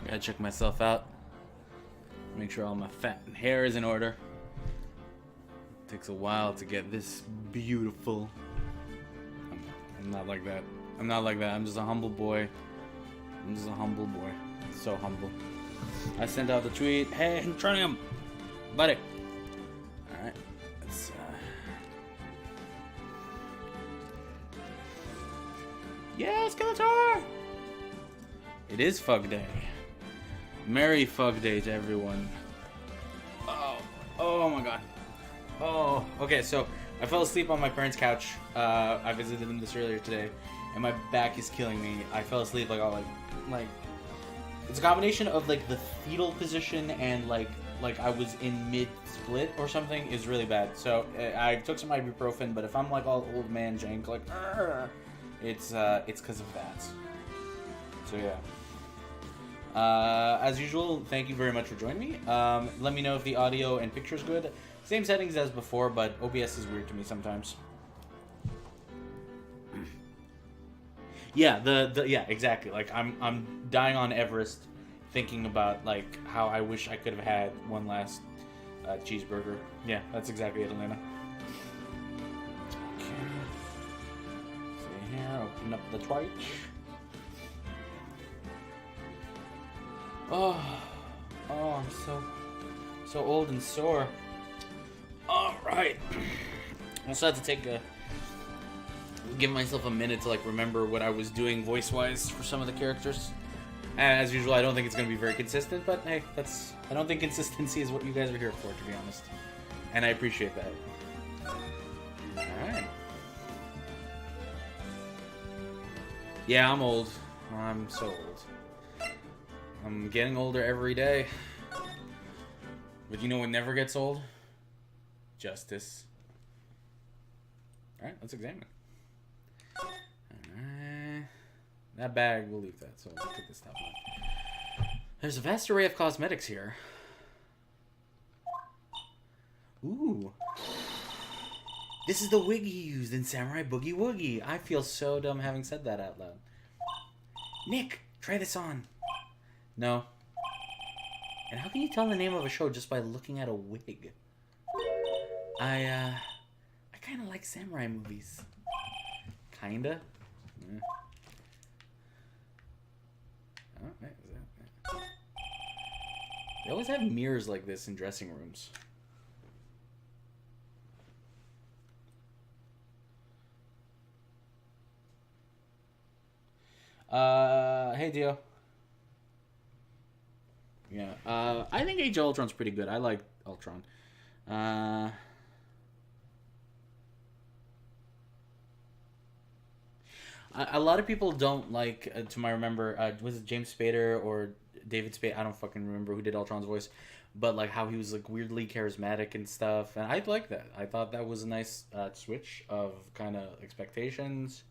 Gotta check myself out. Make sure all my fat and hair is in order. Takes a while to get this beautiful. I'm not like that. I'm not like that. I'm just a humble boy. I'm just a humble boy. So humble. I sent out the tweet. Hey, Tronium, buddy. All right. Let's. Yeah, Skeletor. It is Fug Day. Merry Fug Day to everyone. Oh my god. Oh, okay, so I fell asleep on my parents' couch. I visited them this earlier today, and my back is killing me. I fell asleep like all like it's a combination of like the fetal position and like I was in mid split or something is really bad. So I took some ibuprofen, but if I'm like all old man jank like it's because of that. So yeah. As usual, thank you very much for joining me. Let me know if the audio and picture is good. Same settings as before, but OBS is weird to me sometimes. Yeah, yeah, exactly. Like I'm dying on Everest, thinking about like how I wish I could have had one last cheeseburger. Yeah, that's exactly it, Elena. Okay. See here, open up the Twitch. Oh, I'm so old and sore. All right, I also had to give myself a minute to like remember what I was doing voice-wise for some of the characters. As usual, I don't think it's going to be very consistent, but hey, I don't think consistency is what you guys are here for, to be honest, and I appreciate that. All right. Yeah, I'm old. I'm so old. I'm getting older every day. But you know what never gets old? Justice. Alright, let's examine. Alright. That bag, we'll leave that, so let's put this top on. There's a vast array of cosmetics here. Ooh. This is the wig he used in Samurai Boogie Woogie. I feel so dumb having said that out loud. Nick, try this on. No. And how can you tell the name of a show just by looking at a wig? I kind of like samurai movies. Kinda. Yeah. Oh, wait, is that? They always have mirrors like this in dressing rooms. Hey, Dio. Yeah, I think Age of Ultron's pretty good. I like Ultron. A lot of people don't like, to my remember, was it James Spader or David Spade? I don't fucking remember who did Ultron's voice, but like how he was like weirdly charismatic and stuff, and I like that. I thought that was a nice switch of kind of expectations.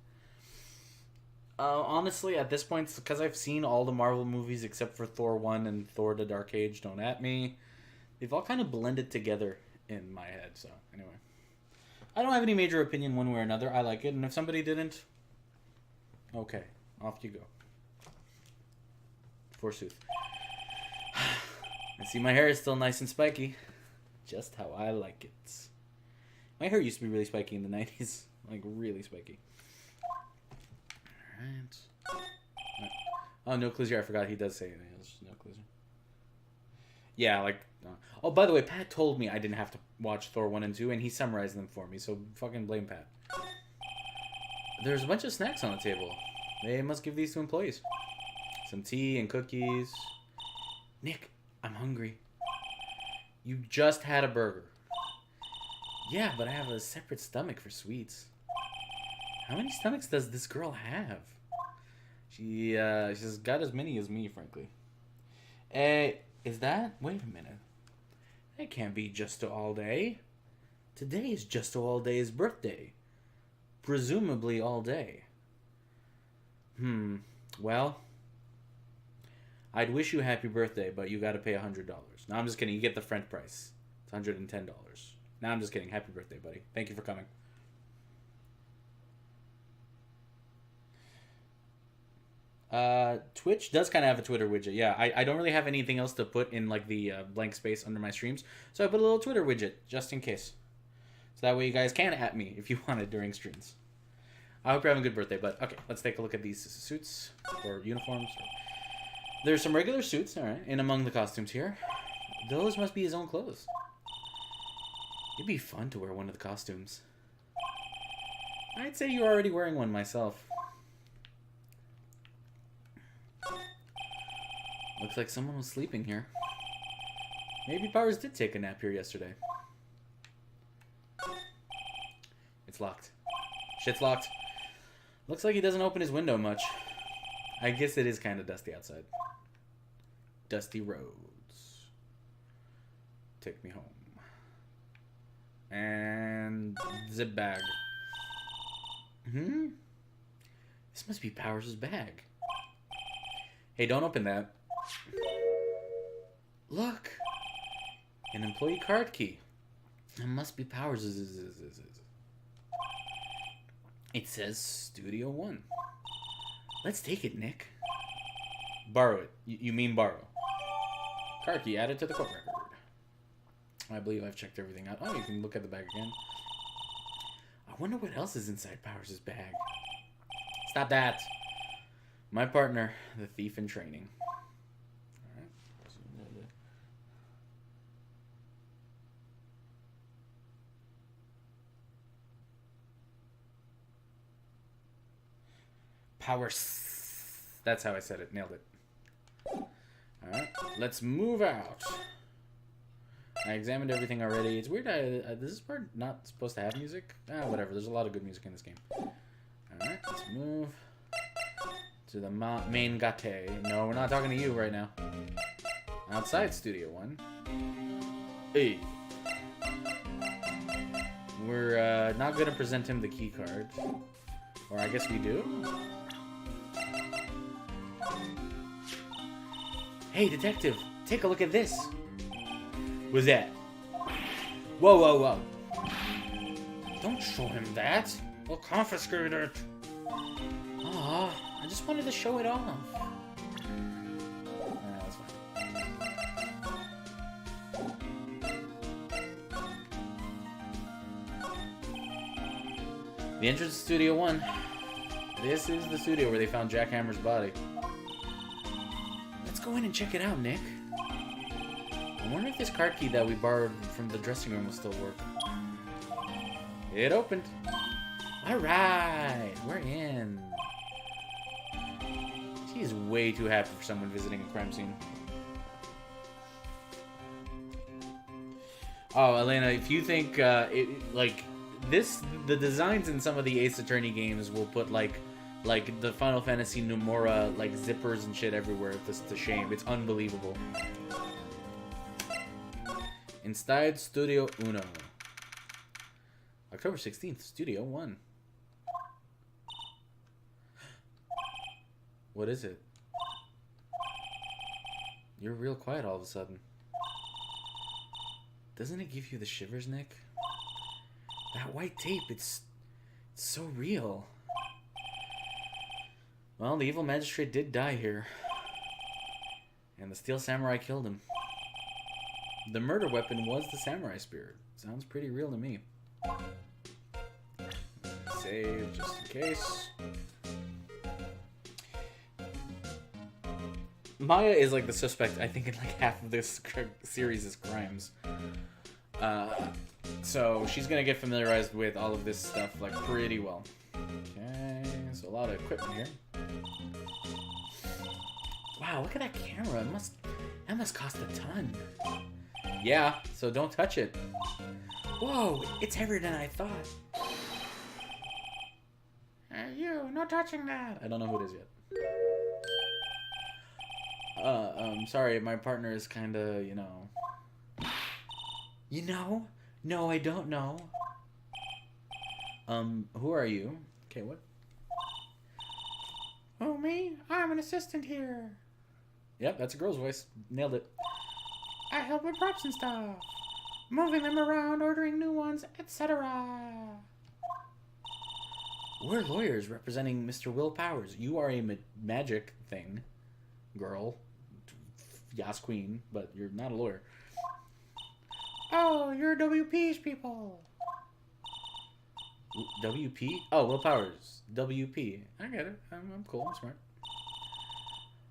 Honestly, at this point, because I've seen all the Marvel movies except for Thor 1 and Thor the Dark Age, Don't At Me, they've all kind of blended together in my head, so anyway. I don't have any major opinion one way or another. I like it, and if somebody didn't, okay, off you go. Forsooth. I see my hair is still nice and spiky. Just how I like it. My hair used to be really spiky in the 90s. Like, really spiky. Alright. Oh, no clues here. I forgot he does say anything. There's no clues. Yeah, like... Oh, by the way, Pat told me I didn't have to watch Thor 1 and 2, and he summarized them for me, so fucking blame Pat. There's a bunch of snacks on the table. They must give these to employees. Some tea and cookies. Nick, I'm hungry. You just had a burger. Yeah, but I have a separate stomach for sweets. How many stomachs does this girl have? She's got as many as me, frankly. Hey, is that... Wait a minute. That can't be Justo All Day. Today is Justo All Day's birthday. Presumably all day. Well, I'd wish you a happy birthday, but you gotta pay $100. No, I'm just kidding. You get the French price. It's $110. No, I'm just kidding. Happy birthday, buddy. Thank you for coming. Twitch does kind of have a Twitter widget. Yeah, I don't really have anything else to put in like the blank space under my streams, so I put a little Twitter widget just in case. So that way you guys can at me if you want it during streams. I hope you're having a good birthday, but okay, let's take a look at these suits or uniforms. There's some regular suits, all right, in among the costumes here. Those must be his own clothes. It'd be fun to wear one of the costumes. I'd say you're already wearing one myself. Looks like someone was sleeping here. Maybe Powers did take a nap here yesterday. It's locked. Shit's locked. Looks like he doesn't open his window much. I guess it is kind of dusty outside. Dusty roads. Take me home. And zip bag. This must be Powers' bag. Hey, don't open that. Look! An employee card key. It must be Powers'. It says Studio One. Let's take it, Nick. Borrow it. You mean borrow. Card key added to the court record. I believe I've checked everything out. Oh, you can look at the bag again. I wonder what else is inside Powers' bag. Stop that. My partner, the thief in training. Alright. Powers. That's how I said it. Nailed it. Alright. Let's move out. I examined everything already. It's weird. This is part not supposed to have music. Whatever. There's a lot of good music in this game. Alright. Let's move to the main gate. No, we're not talking to you right now. Outside Studio One. Hey. We're not going to present him the key card. Or I guess we do. Hey, detective. Take a look at this. What's that? Whoa, whoa, whoa. Don't show him that. We'll confiscate it. Aw, I just wanted to show it off. That's fine. The entrance to Studio One. This is the studio where they found Jack Hammer's body. Let's go in and check it out, Nick. I wonder if this card key that we borrowed from the dressing room will still work. It opened. Alright, we're in. She is way too happy for someone visiting a crime scene. Oh, Elena, if you think, the designs in some of the Ace Attorney games will put, like the Final Fantasy Nomura, like, zippers and shit everywhere. It's a shame. It's unbelievable. Inside Studio Uno. October 16th, Studio One. What is it? You're real quiet all of a sudden. Doesn't it give you the shivers, Nick? That white tape, it's so real. Well, the evil magistrate did die here. And the steel samurai killed him. The murder weapon was the samurai spear. Sounds pretty real to me. Save just in case. Maya is like the suspect, I think, in like half of this series' crimes. So she's gonna get familiarized with all of this stuff like pretty well. Okay, so a lot of equipment here. Wow, look at that camera. That must cost a ton. Yeah, so don't touch it. Whoa, it's heavier than I thought. Hey, you, no touching that. I don't know who it is yet. Sorry, my partner is kinda, you know. You know? No, I don't know. Who are you? Okay, what? Oh, me? I'm an assistant here. Yep, that's a girl's voice. Nailed it. I help with props and stuff. Moving them around, ordering new ones, etc. We're lawyers representing Mr. Will Powers. You are a magic thing, girl. Yas queen, but you're not a lawyer. Oh, you're WP's people. WP? Oh, Will Powers. WP. I get it. I'm cool. I'm smart.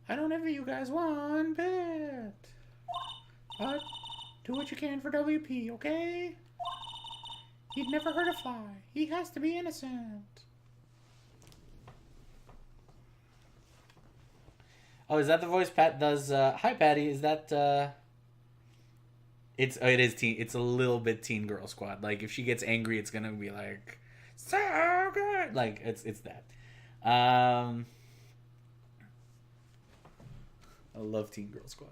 I don't envy you guys one bit. But do what you can for WP, okay? He'd never hurt a fly. He has to be innocent. Oh, is that the voice Pat does? Hi, Patty. Is that? It is teen. It's a little bit Teen Girl Squad. Like if she gets angry, it's gonna be like so good. Like it's that. I love Teen Girl Squad.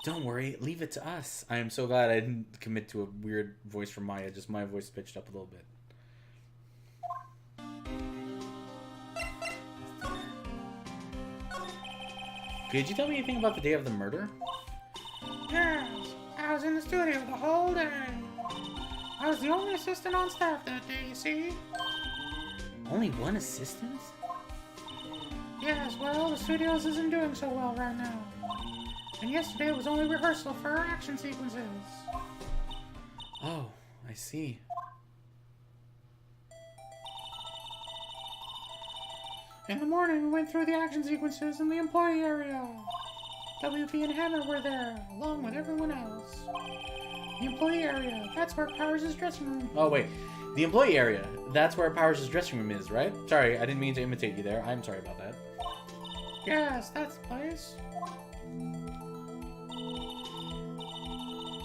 Don't worry, leave it to us. I am so glad I didn't commit to a weird voice from Maya. Just my voice pitched up a little bit. Could you tell me anything about the day of the murder? Yes, I was in the studio the whole day. I was the only assistant on staff that day, you see? Only one assistant? Yes, well, the studios isn't doing so well right now. And yesterday was only rehearsal for our action sequences. Oh, I see. In the morning, we went through the action sequences in the employee area. WP and Hammer were there, along with everyone else. The employee area, that's where Powers' dressing room. Oh, wait. The employee area, that's where Powers' dressing room is, right? Sorry, I didn't mean to imitate you there. I'm sorry about that. Yes, that's the place.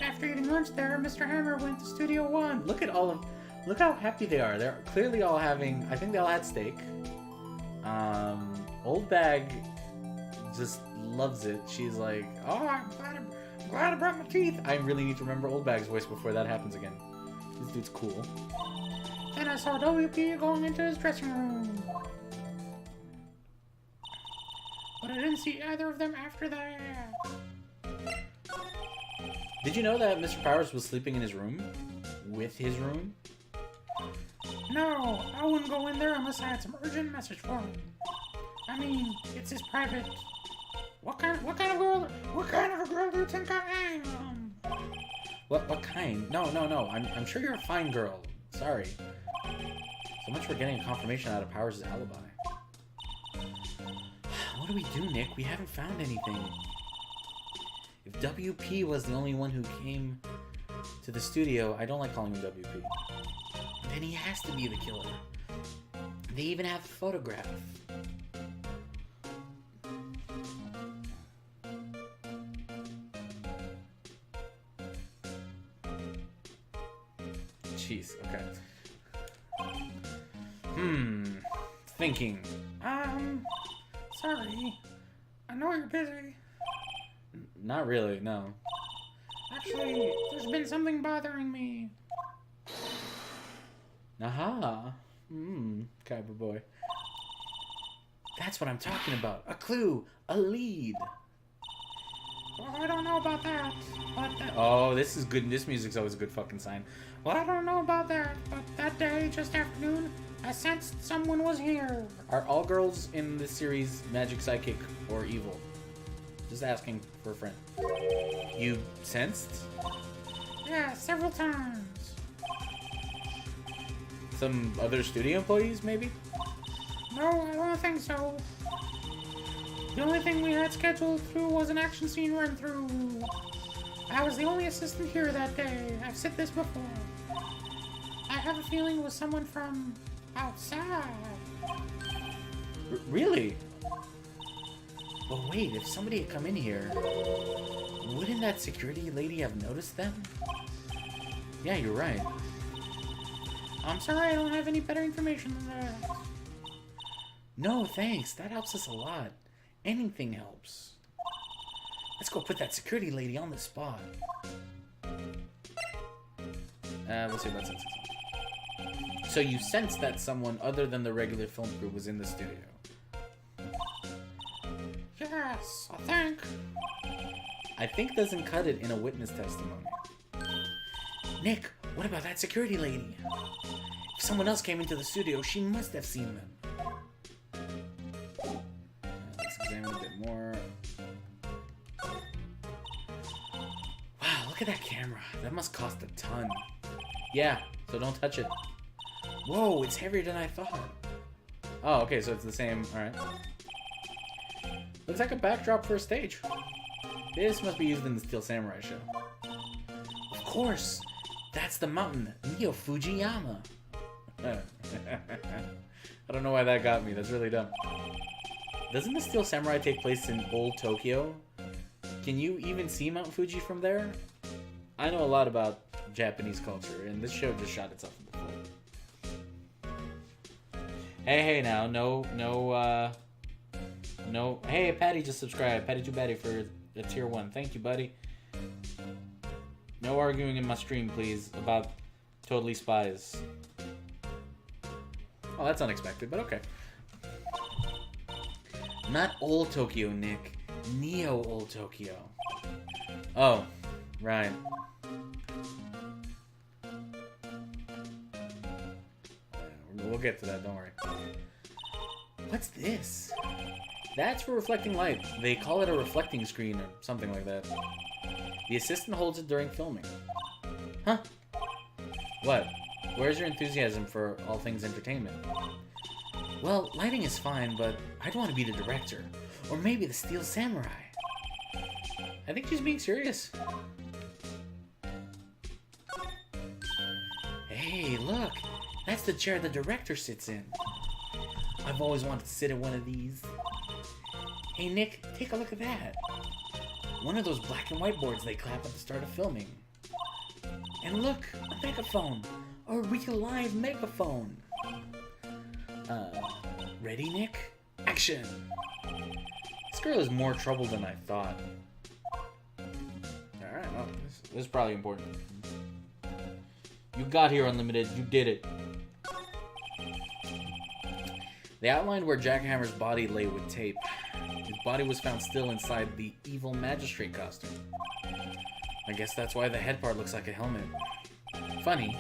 After eating lunch there, Mr. Hammer went to Studio 1. Look how happy they are. They're clearly all having, I think they all had steak. Old Bag just loves it. She's like, oh, I'm glad I brought my teeth. I really need to remember Old Bag's voice before that happens again. This dude's cool. Then I saw WP going into his dressing room. But I didn't see either of them after that. Did you know that Mr. Powers was sleeping in his room? With his room? No, I wouldn't go in there unless I had some urgent message for him. I mean, it's his private. What kind of a girl do you think I am? What kind? No. I'm sure you're a fine girl. Sorry. So much for getting a confirmation out of Powers' alibi. What do we do, Nick? We haven't found anything. If WP was the only one who came to the studio, I don't like calling him WP. Then he has to be the killer. They even have a photograph. Jeez, okay. Thinking. Sorry. I know you're busy. Not really, no. Actually, there's been something bothering me. Aha. Kyber boy. That's what I'm talking about. A clue. A lead. Well, I don't know about that, but Oh, this is good. This music's always a good fucking sign. well, I don't know about that, but that day, just afternoon, I sensed someone was here. Are all girls in this series magic, psychic, or evil? Just asking for a friend. You sensed? Yeah, several times. Some other studio employees, maybe? No, I don't think so. The only thing we had scheduled through was an action scene run through. I was the only assistant here that day. I've said this before. I have a feeling it was someone from outside. Really? But wait, if somebody had come in here, wouldn't that security lady have noticed them? Yeah, you're right. I'm sorry I don't have any better information than that. No, thanks. That helps us a lot. Anything helps. Let's go put that security lady on the spot. We'll see about sensing. So you sense that someone other than the regular film crew was in the studio? Yes, I think. I think doesn't cut it in a witness testimony. Nick, what about that security lady? If someone else came into the studio, she must have seen them. Let's examine a bit more. Wow, look at that camera. That must cost a ton. Yeah, so don't touch it. Whoa, it's heavier than I thought. Oh, okay, so it's the same. Alright. Looks like a backdrop for a stage. This must be used in the Steel Samurai show. Of course! That's the mountain, Neo Fujiyama. I don't know why that got me. That's really dumb. Doesn't the Steel Samurai take place in old Tokyo? Can you even see Mount Fuji from there? I know a lot about Japanese culture, and this show just shot itself in the foot. Hey, now, no. Hey, Patty just subscribed. Patty Too Batty for a tier 1. Thank you, buddy. No arguing in my stream, please, about Totally Spies. Oh, that's unexpected, but okay. Not old Tokyo, Nick. Neo Old Tokyo. Oh, right. We'll get to that, don't worry. What's this? That's for reflecting light. They call it a reflecting screen or something like that. The assistant holds it during filming. Huh? What? Where's your enthusiasm for all things entertainment? Well, lighting is fine, but I'd want to be the director. Or maybe the Steel Samurai. I think she's being serious. Hey, look! That's the chair the director sits in. I've always wanted to sit in one of these. Hey, Nick, take a look at that. One of those black and white boards they clap at the start of filming. And look, a megaphone. A real live megaphone. Ready, Nick? Action! This girl is more trouble than I thought. Alright, well, this is probably important. You got here, Unlimited. You did it. They outlined where Jackhammer's body lay with tape. His body was found still inside the evil magistrate costume. I guess that's why the head part looks like a helmet. Funny.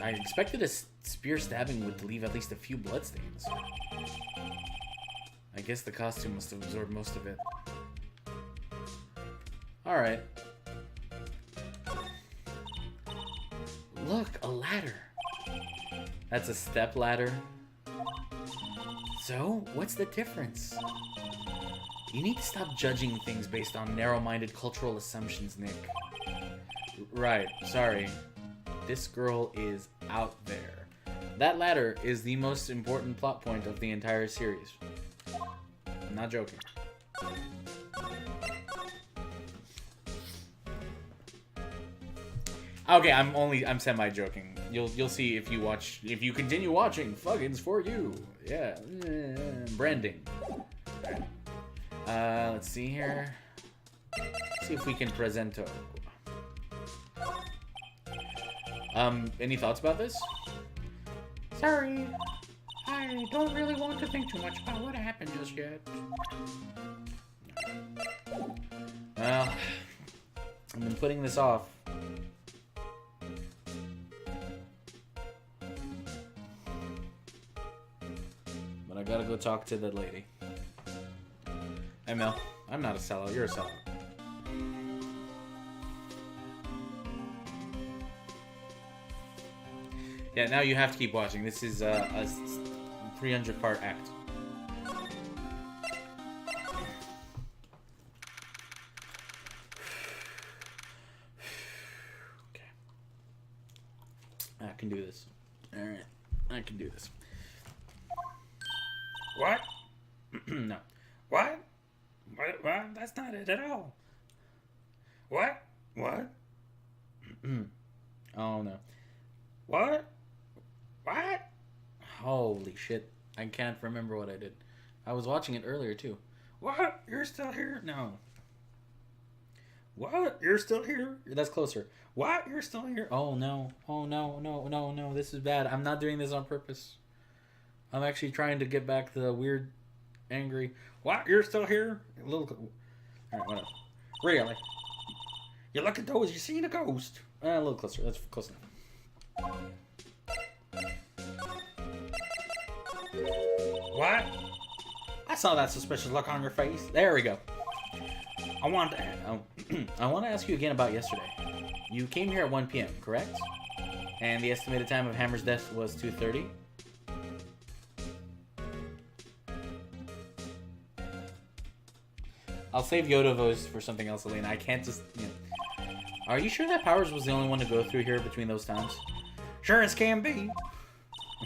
I expected a spear stabbing would leave at least a few bloodstains. I guess the costume must have absorbed most of it. Alright. Look, a ladder. That's a step ladder. So, what's the difference? You need to stop judging things based on narrow-minded cultural assumptions, Nick. Right, sorry. This girl is out there. That ladder is the most important plot point of the entire series. I'm not joking. Okay, I'm semi-joking. You'll see if you continue watching Fuggins for you. Yeah, branding. Let's see here. Let's see if we can presento. Any thoughts about this? Sorry. I don't really want to think too much about what happened just yet. Well, I've been putting this off. But I gotta go talk to the lady. Hey Mel, I'm not a sellout, you're a sellout. Yeah, now you have to keep watching. This is a 300-part act. Okay. I can do this. Alright. I can do this. What? No. What? What? That's not it at all. What? What? Oh no. What? What? Holy shit. I can't remember what I did. I was watching it earlier too. What? You're still here? No. What? You're still here? That's closer. What? You're still here? Oh no. Oh no. No. This is bad. I'm not doing this on purpose. I'm actually trying to get back the weird, angry. What? You're still here? A little. Alright, whatever. Really? You look at those, you seen a ghost. A little closer. That's close enough. What? I saw that suspicious look on your face. There we go. I want to ask you again about yesterday. You came here at 1 p.m., correct? And the estimated time of Hammer's death was 2:30? I'll save Yoda voice for something else, Elena. I can't just, you know. Are you sure that Powers was the only one to go through here between those times? Sure as can be.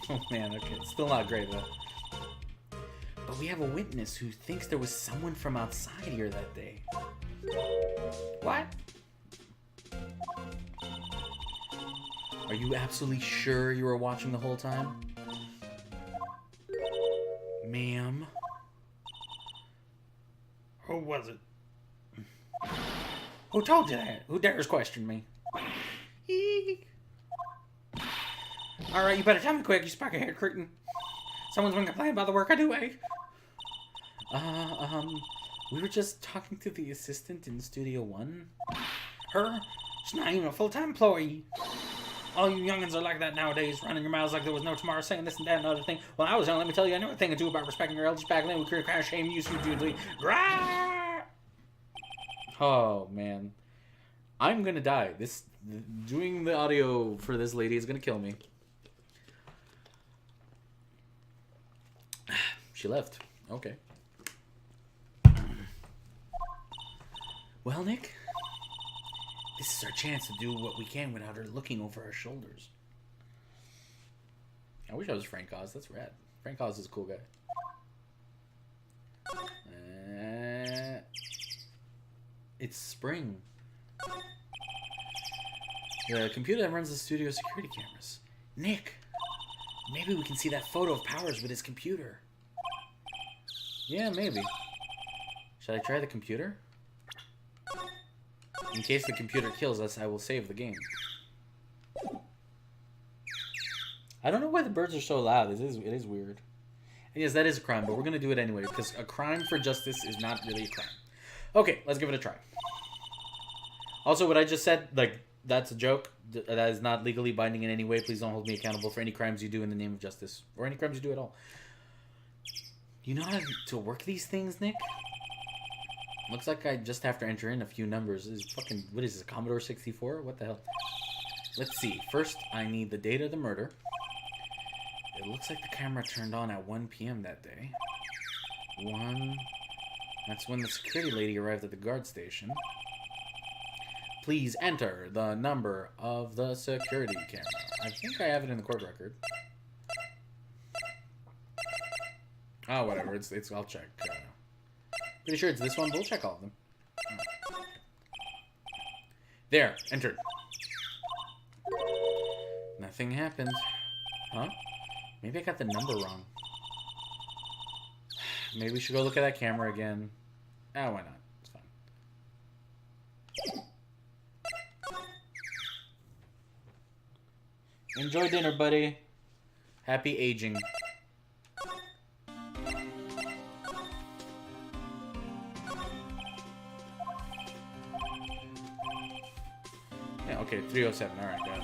Oh man, okay. It's still not great, though. But we have a witness who thinks there was someone from outside here that day. What? Are you absolutely sure you were watching the whole time? Ma'am? Who was it? Who told you that? Who dares question me? Alright, you better tell me quick, you spark-a-haired cretin. Someone's been complaining about the work I do, eh? We were just talking to the assistant in Studio 1. Her? She's not even a full-time employee. All you youngins are like that nowadays, running your mouths like there was no tomorrow, saying this and that and other thing. Well, I was young, let me tell you, I knew a thing or two about respecting your elders back then. We could kind of shame you hugely. Oh, man. I'm gonna die. Doing the audio for this lady is gonna kill me. She left. Okay. Well, Nick, this is our chance to do what we can without her looking over our shoulders. I wish I was Frank Oz. That's rad. Frank Oz is a cool guy. It's spring. The computer that runs the studio security cameras. Nick, maybe we can see that photo of Powers with his computer. Yeah, maybe. Should I try the computer? In case the computer kills us, I will save the game. I don't know why the birds are so loud. It is weird. And yes, that is a crime, but we're going to do it anyway, because a crime for justice is not really a crime. Okay, let's give it a try. Also, what I just said, like, that's a joke. That is not legally binding in any way. Please don't hold me accountable for any crimes you do in the name of justice. Or any crimes you do at all. You know how to work these things, Nick? Looks like I just have to enter in a few numbers. This is fucking, what is this, Commodore 64? What the hell? Let's see. First, I need the date of the murder. It looks like the camera turned on at 1 p.m. that day. 1. That's when the security lady arrived at the guard station. Please enter the number of the security camera. I think I have it in the court record. Oh, whatever. It's. I'll check. Pretty sure it's this one, but we'll check all of them. Oh. There. Entered. Nothing happened. Huh? Maybe I got the number wrong. Maybe we should go look at that camera again. Ah, why not? It's fine. Enjoy dinner, buddy. Happy aging. Yeah, okay, 307. Alright, got it.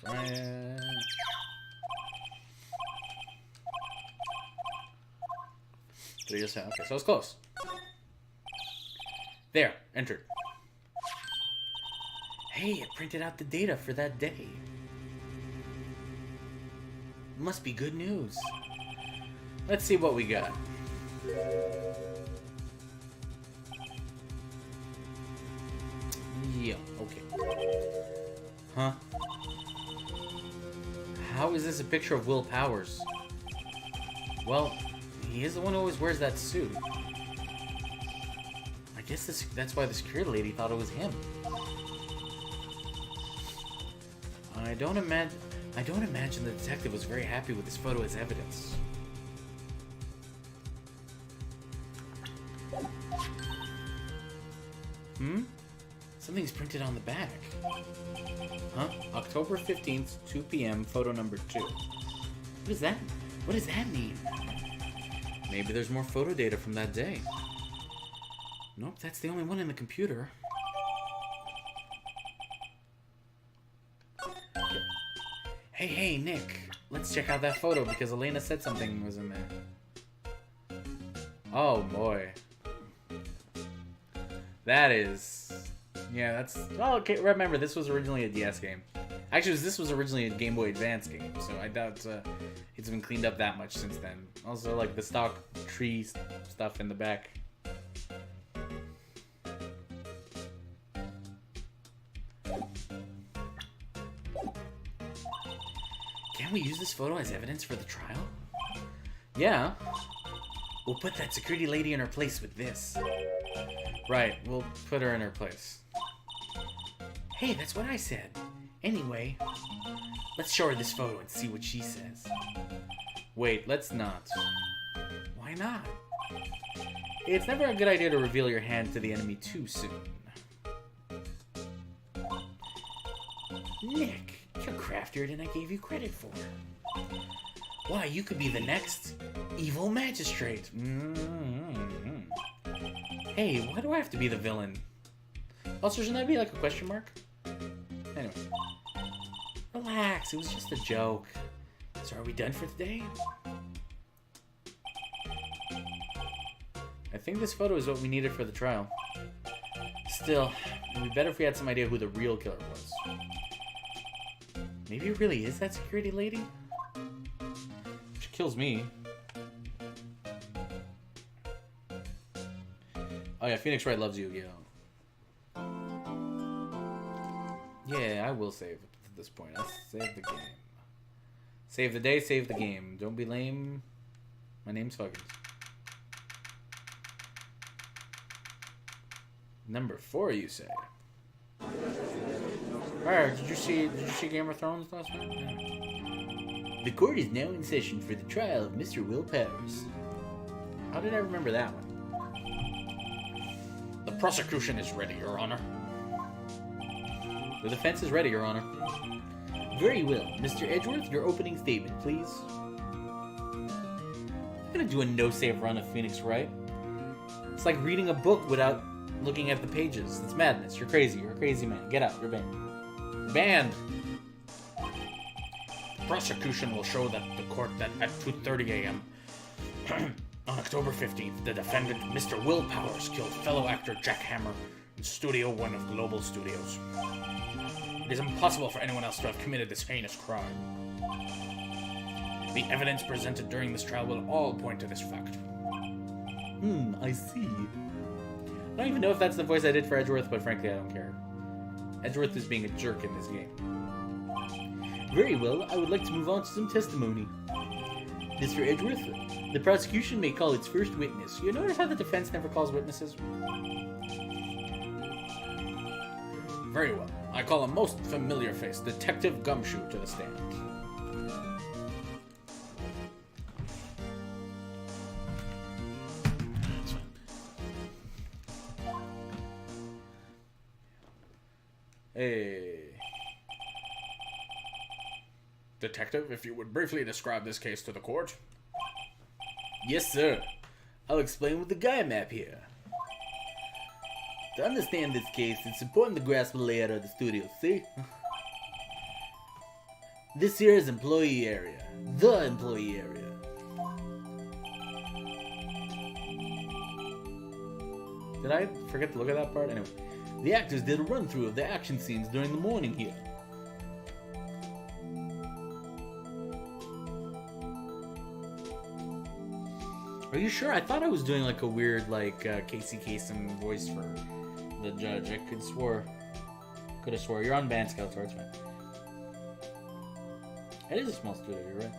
Try it. Okay, so it's close. There, entered. Hey, it printed out the data for that day. Must be good news. Let's see what we got. Yeah, okay. Huh? How is this a picture of Will Powers? Well, he is the one who always wears that suit. I guess that's why the security lady thought it was him. I don't imagine the detective was very happy with this photo as evidence. Something's printed on the back. Huh? October 15th, 2 p.m., photo number 2. What is that? What does that mean? Maybe there's more photo data from that day. Nope, that's the only one in the computer. Hey, Nick. Let's check out that photo because Elena said something was in there. Oh, boy. That is... Yeah, that's... Oh, okay, remember, this was originally a DS game. Actually, this was originally a Game Boy Advance game, so I doubt it's been cleaned up that much since then. Also, like, the stock tree stuff in the back. Can we use this photo as evidence for the trial? Yeah. We'll put that security lady in her place with this. Right, we'll put her in her place. Hey, that's what I said. Anyway, let's show her this photo and see what she says. Wait, let's not. Why not? It's never a good idea to reveal your hand to the enemy too soon. Nick, you're craftier than I gave you credit for. Why, you could be the next evil magistrate. Hey, why do I have to be the villain? Also, shouldn't that be like a question mark? Anyway. Relax, it was just a joke. So are we done for today? I think this photo is what we needed for the trial. Still, it would be better if we had some idea who the real killer was. Maybe it really is that security lady? She kills me. Oh yeah, Phoenix Wright loves Yu-Gi-Oh! Yeah, I will save at this point. I'll save the game. Save the day, save the game. Don't be lame. My name's Fuggins. Number 4, you say? Alright, did you see Game of Thrones last night? Yeah. The court is now in session for the trial of Mr. Will Powers. How did I remember that one? The prosecution is ready, Your Honor. The defense is ready, Your Honor. Very well. Mr. Edgeworth, your opening statement, please. I'm gonna do a no-save run of Phoenix Wright. It's like reading a book without looking at the pages. It's madness. You're crazy. You're a crazy man. Get out. You're banned. Banned! The prosecution will show that the court that at 2:30 a.m. on October 15th, the defendant, Mr. Will Powers, killed fellow actor Jack Hammer in Studio 1 of Global Studios. It is impossible for anyone else to have committed this heinous crime. The evidence presented during this trial will all point to this fact. I see. I don't even know if that's the voice I did for Edgeworth, but frankly, I don't care. Edgeworth is being a jerk in this game. Very well, I would like to move on to some testimony. Mr. Edgeworth, the prosecution may call its first witness. You notice how the defense never calls witnesses? Very well. I call a most familiar face, Detective Gumshoe, to the stand. Hey. Detective, if you would briefly describe this case to the court. Yes, sir. I'll explain with the Gaia map here. To understand this case, it's important to grasp the layout of the studio, see? This here is employee area. The employee area. Did I forget to look at that part? Anyway, the actors did a run-through of the action scenes during the morning here. Are you sure? I thought I was doing like a weird, like, Casey Kasem voice for the judge. I could have swore. You're on Band Scout, so it's fine. It is a small studio, you're right.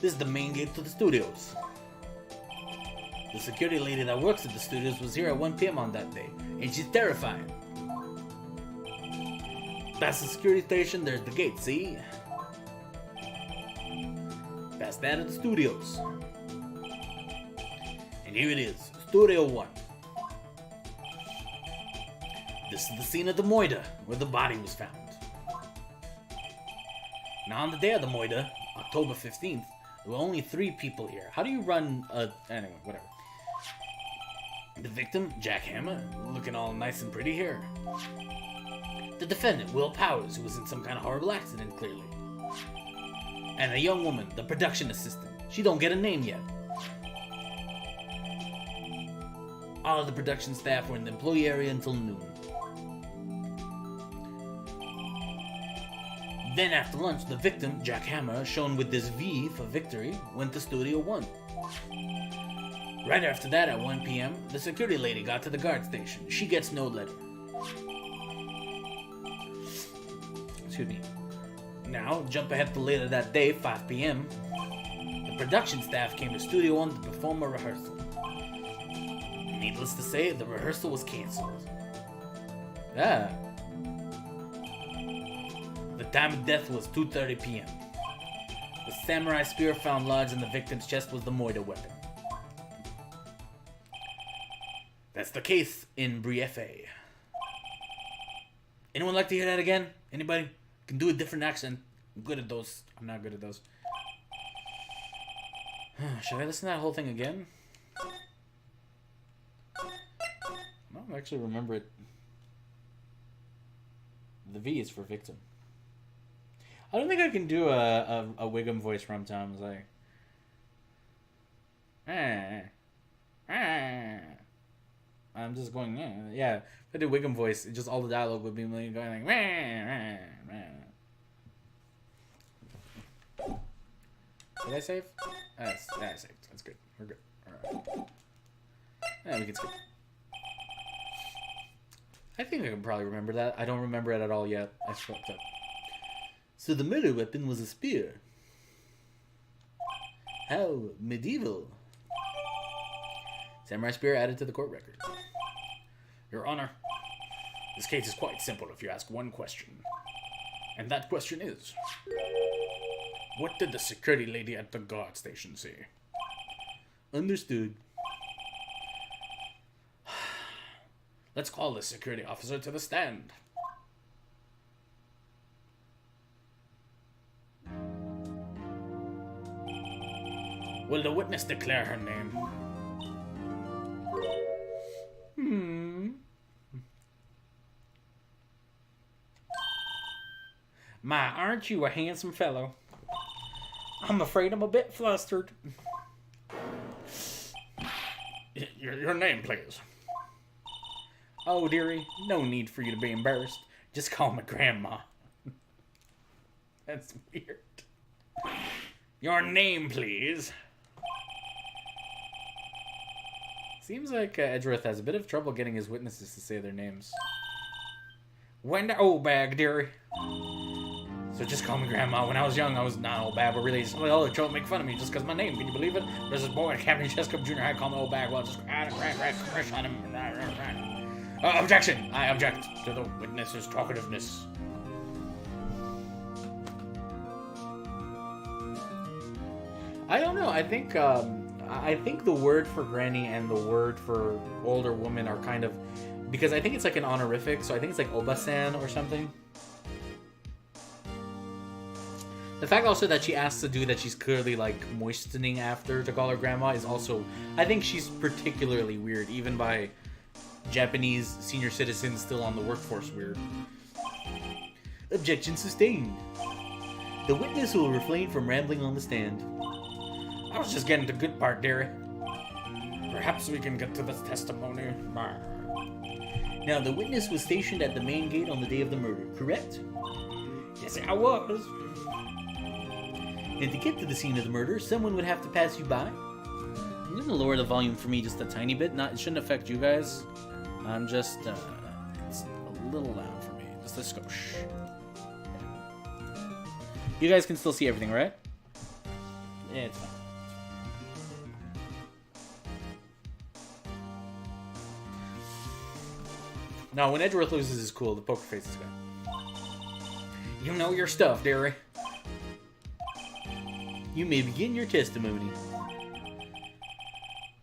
This is the main gate to the studios. The security lady that works at the studios was here at 1 p.m. on that day, and she's terrifying. Past the security station, there's the gate, see? Past that are the studios. And here it is, Studio 1. This is the scene of the moida, where the body was found. Now on the day of the moida, October 15th, there were only 3 people here. How do you run a... Anyway, whatever. The victim, Jack Hammer, looking all nice and pretty here. The defendant, Will Powers, who was in some kind of horrible accident, clearly. And a young woman, the production assistant. She don't get a name yet. All of the production staff were in the employee area until noon. Then after lunch, the victim, Jack Hammer, shown with this V for victory, went to Studio 1. Right after that, at 1 p.m., the security lady got to the guard station. She gets no letter. Excuse me. Now, jump ahead to later that day, 5 p.m. The production staff came to Studio 1 to perform a rehearsal. Needless to say, the rehearsal was cancelled. Ah. The time of death was 2:30 p.m. The samurai spear found lodged in the victim's chest was the moida weapon. That's the case in Briefe. Anyone like to hear that again? Anybody? Can do a different accent. I'm good at those. I'm not good at those. Should I listen to that whole thing again? I don't actually remember it. The V is for victim. I don't think I can do a Wiggum voice sometimes. Like, I'm just going, yeah. If I did Wiggum voice, just all the dialogue would be going like, Did I save? I saved. That's good. We're good. Alright. Yeah, we can skip. I think I can probably remember that. I don't remember it at all yet. I fucked up. So the murder weapon was a spear. How medieval. Samurai spear added to the court record. Your Honor, this case is quite simple if you ask one question. And that question is, what did the security lady at the guard station say? Understood. Let's call the security officer to the stand. Will the witness declare her name? My, aren't you a handsome fellow? I'm afraid I'm a bit flustered. Your name, please. Oh, dearie, no need for you to be embarrassed. Just call me Grandma. That's weird. Your name, please. Seems like Edgeworth has a bit of trouble getting his witnesses to say their names. Wenda Obag, dearie. So just call me Grandma. When I was young, I was not Obag, but really, all the trouble make fun of me just because my name. Can you believe it? There's this boy at Captain Cheska Junior High called me Obag. Well, just crash on him. Objection! I object to the witness's talkativeness. I don't know. I think the word for granny and the word for older woman are kind of, because I think it's like an honorific, so I think it's like Obasan or something. The fact also that she asks a dude that she's clearly like moistening after to call her grandma is also, I think she's particularly weird, even by Japanese senior citizens still on the workforce weird. Objection sustained. The witness will refrain from rambling on the stand. I was just getting to the good part, dearie. Perhaps we can get to this testimony. Now, the witness was stationed at the main gate on the day of the murder, correct? Yes, I was. And to get to the scene of the murder, someone would have to pass you by. I'm going to lower the volume for me just a tiny bit. It shouldn't affect you guys. I'm just, it's a little loud for me. Just a skosh. You guys can still see everything, right? Yeah, it's fine. Now, when Edgeworth loses his cool, the poker face is gone. You know your stuff, dearie. You may begin your testimony.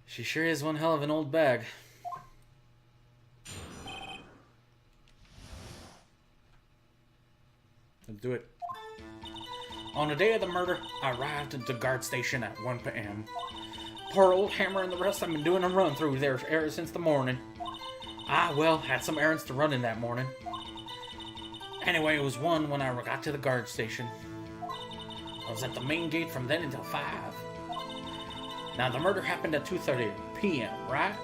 She sure is one hell of an old bag. Let's do it. On the day of the murder, I arrived at the guard station at 1 p.m. Poor old Hammer and the rest have been doing a run-through there ever since the morning. I, well, had some errands to run in that morning. Anyway, it was 1 when I got to the guard station. I was at the main gate from then until 5. Now, the murder happened at 2:30 p.m., right?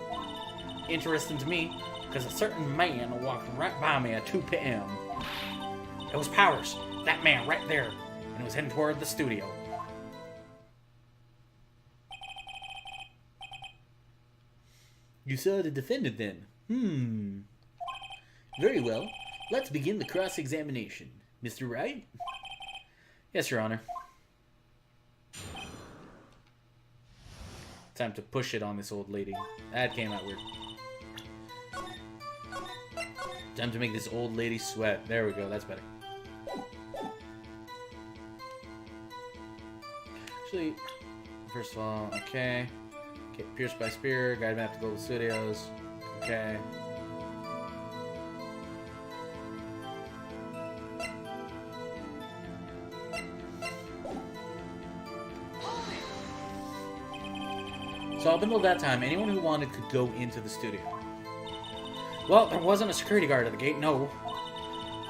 Interesting to me, because a certain man walked right by me at 2 p.m. It was Powers, that man right there, and he was heading toward the studio. You saw the defendant then? Very well. Let's begin the cross-examination. Mr. Wright? Yes, Your Honor. Time to push it on this old lady. That came out weird. Time to make this old lady sweat. There we go, that's better. Actually, first of all, okay. Okay, pierced by spear, guide map to Global Studios. Okay. So up until that time, anyone who wanted could go into the studio. Well, there wasn't a security guard at the gate, no.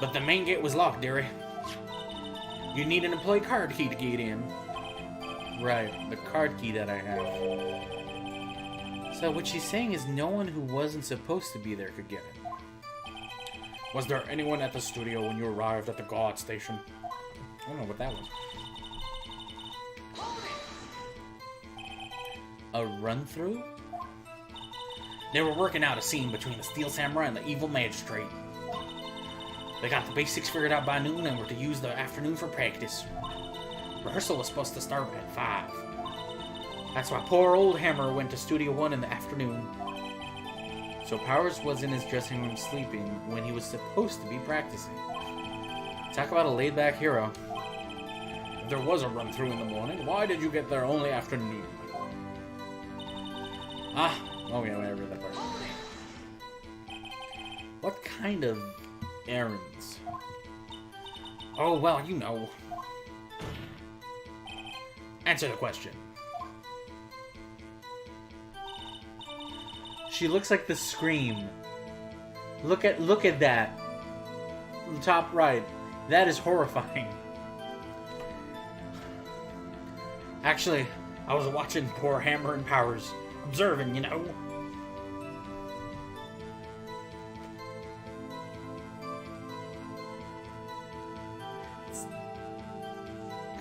But the main gate was locked, dearie. You need an employee card key to get in. Right, the card key that I have. So what she's saying is no one who wasn't supposed to be there could get in. Was there anyone at the studio when you arrived at the guard station? I don't know what that was. A run-through? They were working out a scene between the Steel Samurai and the evil magistrate. They got the basics figured out by noon and were to use the afternoon for practice. Rehearsal was supposed to start at 5. That's why poor old Hammer went to Studio 1 in the afternoon. So Powers was in his dressing room sleeping when he was supposed to be practicing. Talk about a laid-back hero. If there was a run-through in the morning, why did you get there only afternoon? Oh yeah, I read that part. What kind of errands? Oh, well, you know. Answer the question. She looks like the Scream. Look at that. Top right. That is horrifying. Actually, I was watching poor Hammer and Powers. Observing, you know.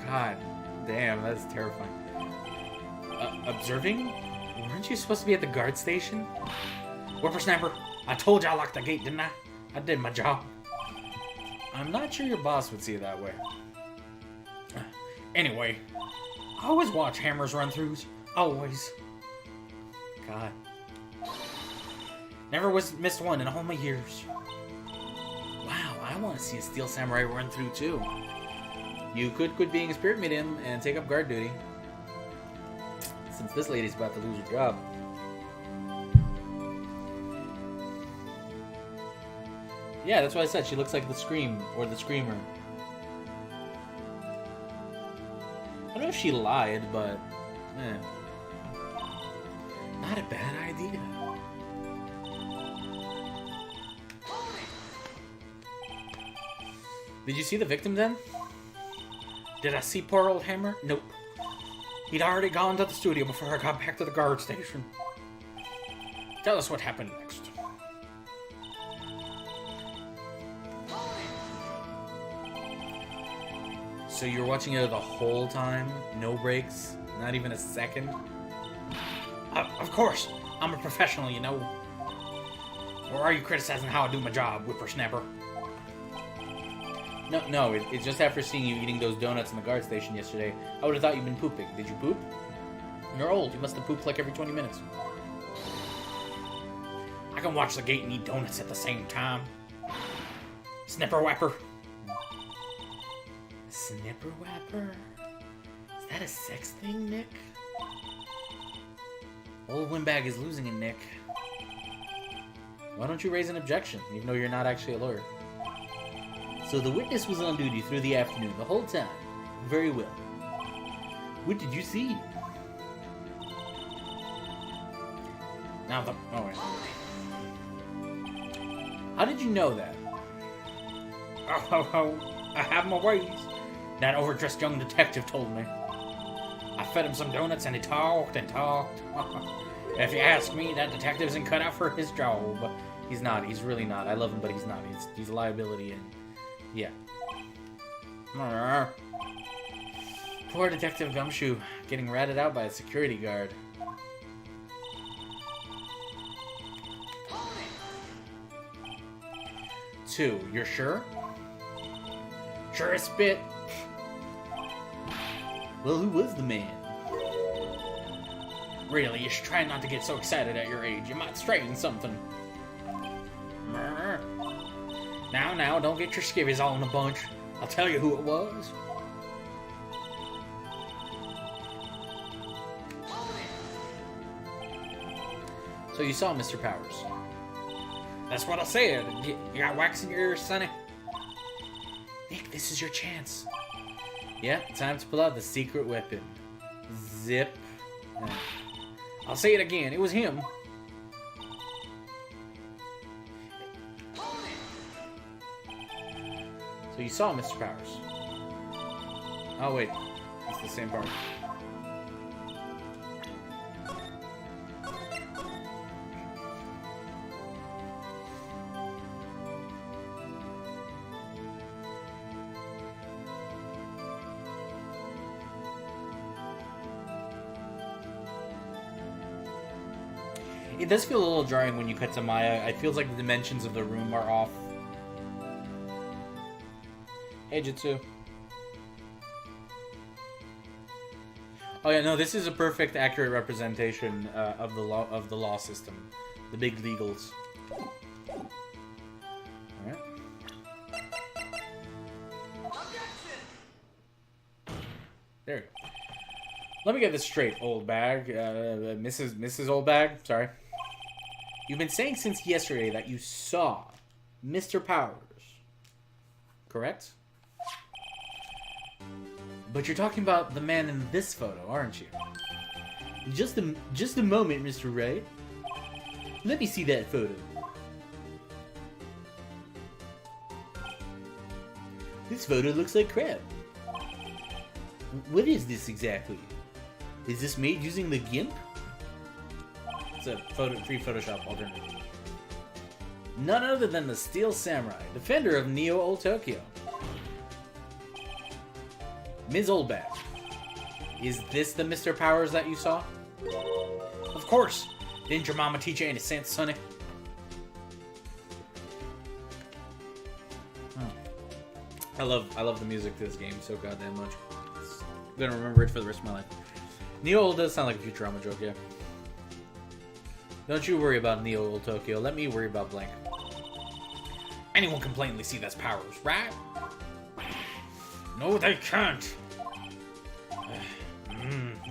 God damn, that's terrifying. Observing? Weren't you supposed to be at the guard station? Whippersnapper, I told you I locked the gate, didn't I? I did my job. I'm not sure your boss would see it that way. Anyway, I always watch Hammer's run-throughs. Always. God. Never missed one in all my years. Wow, I want to see a Steel Samurai run through too. You could quit being a spirit medium and take up guard duty. Since this lady's about to lose her job. Yeah, that's what I said. She looks like the Scream or the Screamer. I don't know if she lied, but not a bad idea. Did you see the victim then? Did I see poor old Hammer? Nope. He'd already gone to the studio before I got back to the guard station. Tell us what happened next. So you were watching it the whole time? No breaks? Not even a second? Of course. I'm a professional, you know. Or are you criticizing how I do my job, whippersnapper? No, it's just after seeing you eating those donuts in the guard station yesterday, I would have thought you'd been pooping. Did you poop? You're old. You must have pooped like every 20 minutes. I can watch the gate and eat donuts at the same time. Snipper whapper. Snipper whapper? Is that a sex thing, Nick? Old Windbag is losing it, Nick. Why don't you raise an objection, even though you're not actually a lawyer? So the witness was on duty through the afternoon, the whole time. Very well. What did you see? Now the... Oh, wait. How did you know that? Oh, I have my ways. That overdressed young detective told me. I fed him some donuts and he talked and talked. If you ask me, that detective isn't cut out for his job. He's not. He's really not. I love him, but he's not. He's a liability and... Yeah. Poor Detective Gumshoe, getting ratted out by a security guard. Two, you're sure? Sure as spit. Well, who was the man? Really, you should try not to get so excited at your age. You might strain something. Now, don't get your skivvies all in a bunch. I'll tell you who it was. So you saw Mr. Powers. That's what I said. You got wax in your ears, sonny? Nick, this is your chance. Yeah, time to pull out the secret weapon. Zip. I'll say it again. It was him. So you saw Mr. Powers. Oh, wait. It's the same part. It does feel a little jarring when you cut to Maya. It feels like the dimensions of the room are off. Hey, Jitsu. Oh yeah, no, this is a perfect, accurate representation of the law system, the big legals. All right. There we go. Let me get this straight, old bag. Mrs. Old Bag. Sorry. You've been saying since yesterday that you saw Mr. Powers, correct? But you're talking about the man in this photo, aren't you? Just a moment, Mr. Wright. Let me see that photo. This photo looks like crap. What is this exactly? Is this made using the GIMP? It's a free Photoshop alternative. None other than the Steel Samurai, defender of Neo Old Tokyo. Ms. Oldback, is this the Mr. Powers that you saw? Of course. Didn't your mama teach you any sense, sonny? I love the music to this game so goddamn much. I'm gonna remember it for the rest of my life. Neo Old does sound like a Futurama joke, yeah. Don't you worry about Neo Old Tokyo. Let me worry about blank. Anyone can plainly see that's Powers, right? No, they can't.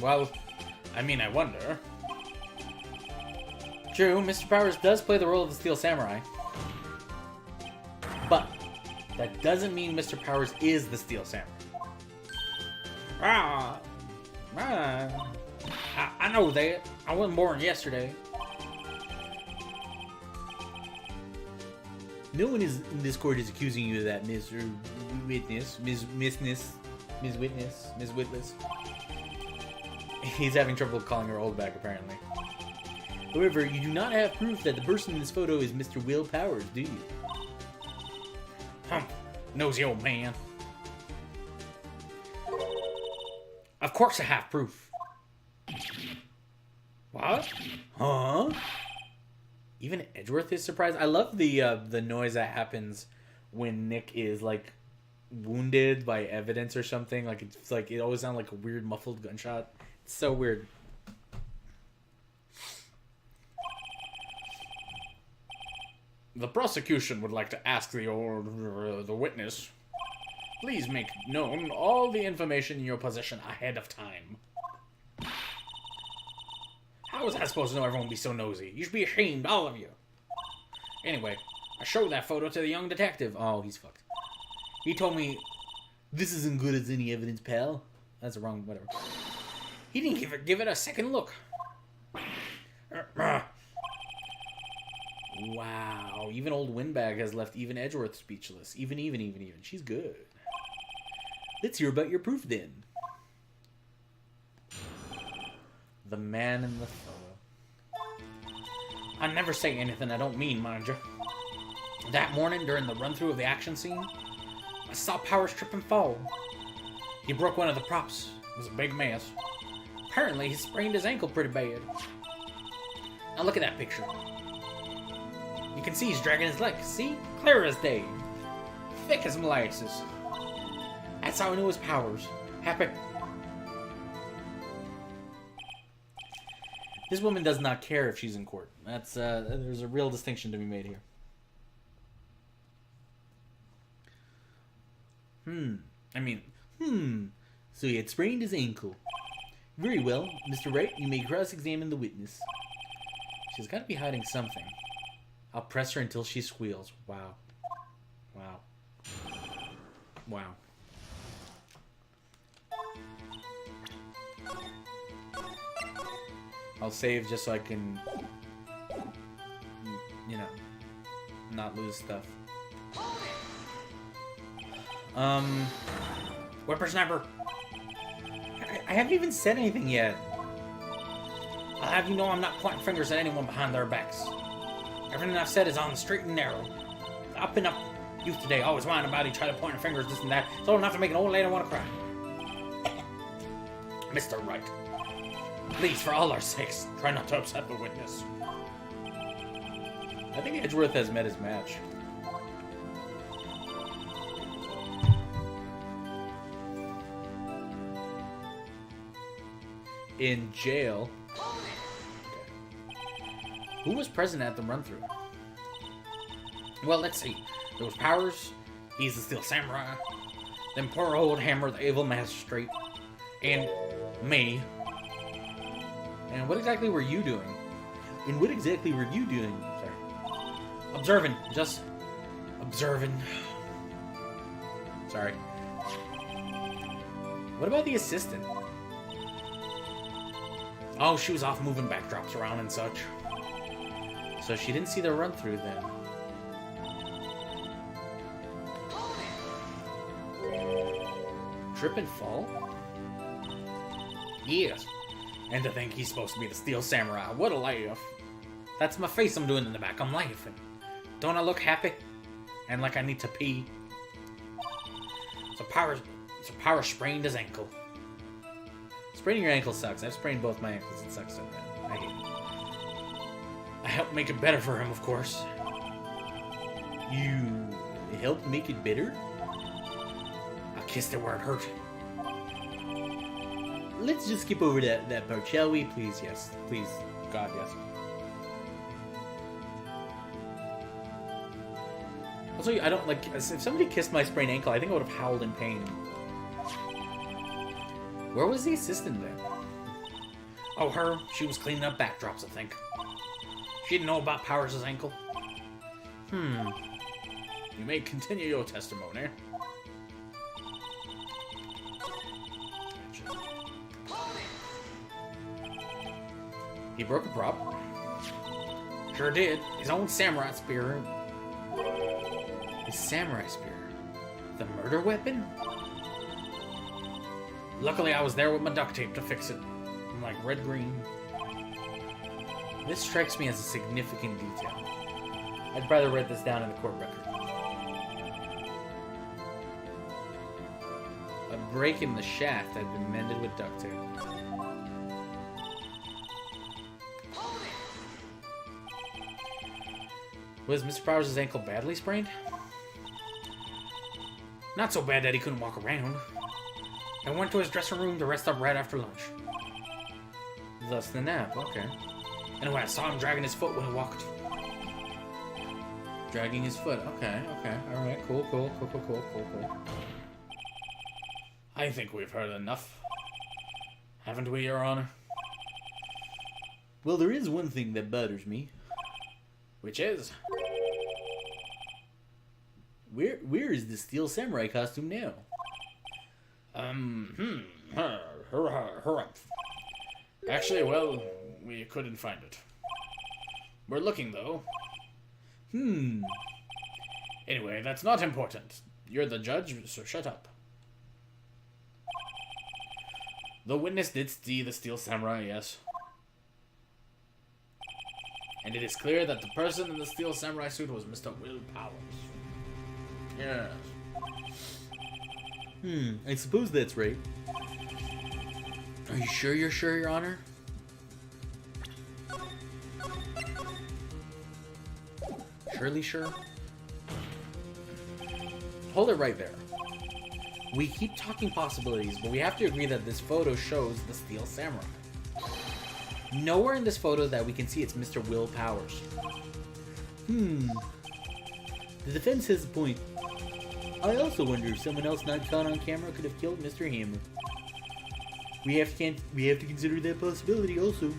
Well, I mean, I wonder. True, Mr. Powers does play the role of the Steel Samurai. But that doesn't mean Mr. Powers is the Steel Samurai. I know that. I wasn't born yesterday. No one in this court is accusing you of that, Ms. Witness. Ms. Witless. He's having trouble calling her old back, apparently. However, you do not have proof that the person in this photo is Mr. Will Powers, do you? Nosy old man. Of course I have proof. What? Huh? Even Edgeworth is surprised. I love the noise that happens when Nick is like wounded by evidence or something. Like it's like it always sounds like a weird muffled gunshot. It's so weird. The prosecution would like to ask the witness, please make known all the information in your possession ahead of time. How was I supposed to know everyone would be so nosy? You should be ashamed, all of you. Anyway, I showed that photo to the young detective. Oh, he's fucked. He told me This isn't good as any evidence, pal. That's wrong, whatever. He didn't give it a second look. Wow, even old Windbag has left even Edgeworth speechless. Even. She's good. Let's hear about your proof then. The man in the photo. I never say anything I don't mean, mind you. That morning, during the run-through of the action scene, I saw Powers trip and fall. He broke one of the props. It was a big mess. Apparently, he sprained his ankle pretty bad. Now look at that picture. You can see he's dragging his leg. See? Clear as day. Thick as molasses. That's how I knew his Powers. Happy? This woman does not care if she's in court. That's there's a real distinction to be made here. So he had sprained his ankle. Very well, Mr. Wright, you may cross-examine the witness. She's got to be hiding something. I'll press her until she squeals. Wow. I'll save just so I can, you know, not lose stuff. Whippersnapper. I haven't even said anything yet. I'll have you know I'm not pointing fingers at anyone behind their backs. Everything I've said is on the straight and narrow. Up and up youth today always whine about each other, pointing fingers, this and that. It's all enough to make an old lady want to cry. Mr. Wright, please, for all our sakes, try not to upset the witness. I think Edgeworth has met his match. In jail. Who was present at the run-through? Well, let's see. There was Powers, he's the Steel Samurai, then poor old Hammer, the evil magistrate, and me. And what exactly were you doing? Sorry. Observing. Just observing. Sorry. What about the assistant? Oh, she was off moving backdrops around and such. So she didn't see the run-through then. Trip and fall? Yes. And to think he's supposed to be the Steel Samurai. What a laugh. That's my face I'm doing in the back. I'm laughing. Don't I look happy? And like I need to pee? So Power sprained his ankle. Spraining your ankle sucks. I've sprained both my ankles. It sucks so bad. I hate it. I helped make it better for him, of course. You helped make it better? I kissed it where it hurt. Let's just skip over that part, shall we? Please, yes. Please, God, yes. Also, I don't, like, if somebody kissed my sprained ankle, I think I would have howled in pain. Where was the assistant then? Oh, her. She was cleaning up backdrops, I think. She didn't know about Powers' ankle. You may continue your testimony. He broke a prop. Sure did. His own samurai spear. His samurai spear. The murder weapon? Luckily, I was there with my duct tape to fix it. I'm like red-green. This strikes me as a significant detail. I'd rather write this down in the court record. A break in the shaft had been mended with duct tape. Was Mr. Powers' ankle badly sprained? Not so bad that he couldn't walk around. I went to his dressing room to rest up right after lunch. Thus the nap, okay. Anyway, I saw him dragging his foot when he walked. Dragging his foot, okay. Alright, cool. I think we've heard enough. Haven't we, Your Honor? Well, there is one thing that bothers me. Which is? Where is the Steel Samurai costume now? Actually, well, we couldn't find it. We're looking, though. Anyway, that's not important. You're the judge, so shut up. The witness did see the Steel Samurai, yes. And it is clear that the person in the Steel Samurai suit was Mr. Will Powers. Yes. I suppose that's right. Are you sure you're sure, Your Honor? Surely sure? Hold it right there. We keep talking possibilities, but we have to agree that this photo shows the Steel Samurai. Nowhere in this photo that we can see it's Mr. Will Powers. The defense has a point. I also wonder if someone else not caught on camera could have killed Mr. Hammer. We have to consider that possibility also.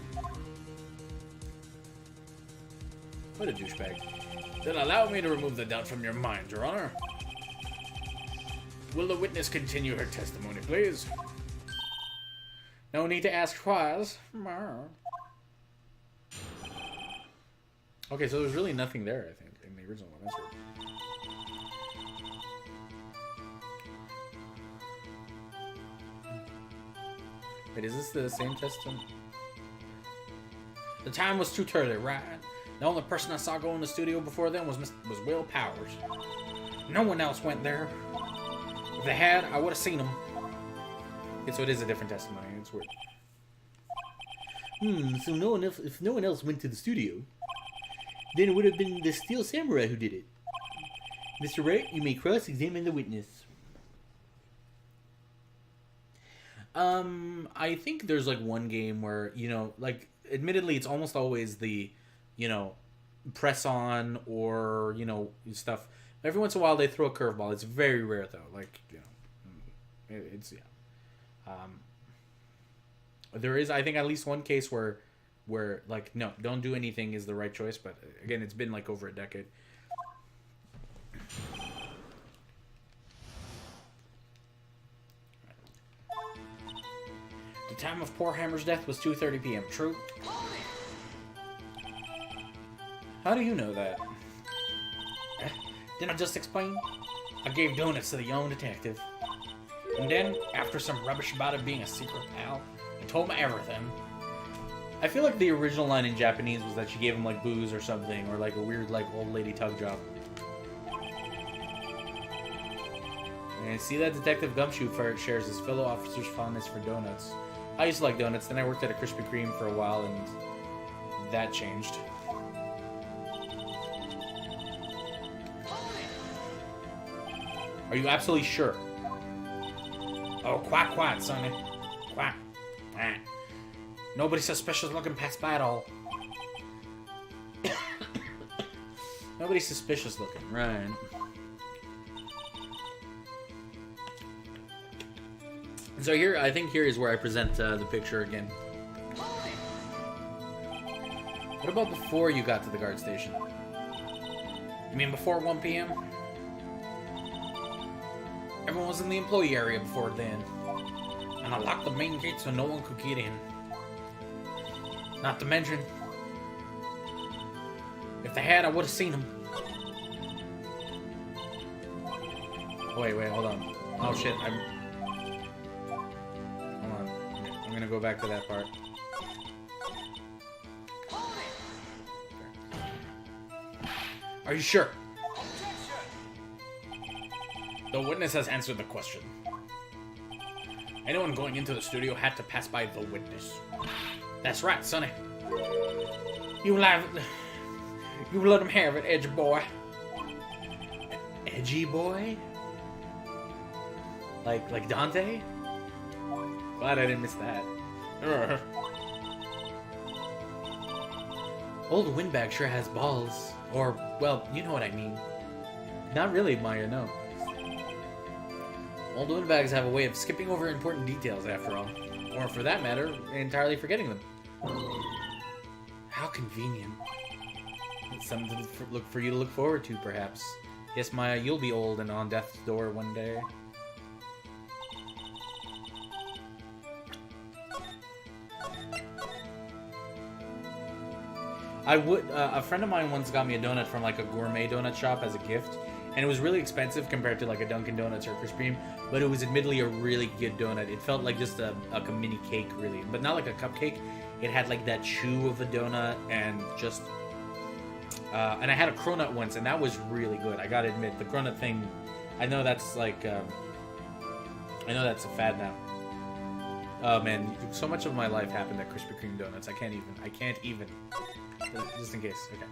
What a douchebag. Then allow me to remove the doubt from your mind, Your Honor. Will the witness continue her testimony, please? No need to ask twice. Okay, so there's really nothing there, I think, in the original one. That's weird. Wait, is this the same testimony? The time was too early, right? The only person I saw go in the studio before then was Will Powers. No one else went there. If they had, I would have seen them. Okay, so it is a different testimony. It's weird. So if no one else went to the studio, then it would have been the Steel Samurai who did it. Mr. Wright, you may cross-examine the witness. I think there's like one game where, you know, like, admittedly it's almost always the, you know, press on or, you know, stuff. Every once in a while they throw a curveball. It's very rare though. Like, you know, it's, yeah. There is, I think, at least one case where like, no, don't do anything is the right choice. But again, it's been like over a decade. The time of poor Hammer's death was 2:30 p.m. True? How do you know that? Didn't I just explain? I gave donuts to the young detective. And then, after some rubbish about it being a secret pal, I told him everything. I feel like the original line in Japanese was that she gave him like booze or something, or like a weird like old lady tug job. And see that Detective Gumshoe shares his fellow officer's fondness for donuts. I used to like donuts, then I worked at a Krispy Kreme for a while, and that changed. Are you absolutely sure? Oh, quack, sonny. Quack. Nobody suspicious looking passed by at all. Nobody suspicious looking, right. So here, I think here is where I present the picture again. What about before you got to the guard station? You mean before 1 p.m.? Everyone was in the employee area before then. And I locked the main gate so no one could get in. Not to mention, if they had, I would have seen them. Wait, hold on. Oh shit, hold on. I'm gonna go back to that part. Are you sure? The witness has answered the question. Anyone going into the studio had to pass by the witness. That's right, Sonny. You let him have it, edgy boy. Edgy boy? Like Dante? Glad I didn't miss that. Old Windbag sure has balls. Or, well, you know what I mean. Not really, Maya, no. Old Windbags have a way of skipping over important details, after all. Or, for that matter, entirely forgetting them. How convenient. It's something for you to look forward to, perhaps. Yes, Maya, you'll be old and on death's door one day. I would. A friend of mine once got me a donut from like a gourmet donut shop as a gift, and it was really expensive compared to like a Dunkin' Donuts or Krispy Kreme, but it was admittedly a really good donut. It felt like just like a mini cake, really, but not like a cupcake. It had like that chew of a donut and just. And I had a cronut once, and that was really good. I gotta admit, the cronut thing. I know that's like. I know that's a fad now. Oh man, so much of my life happened at Krispy Kreme donuts. I can't even. Just in case. Okay.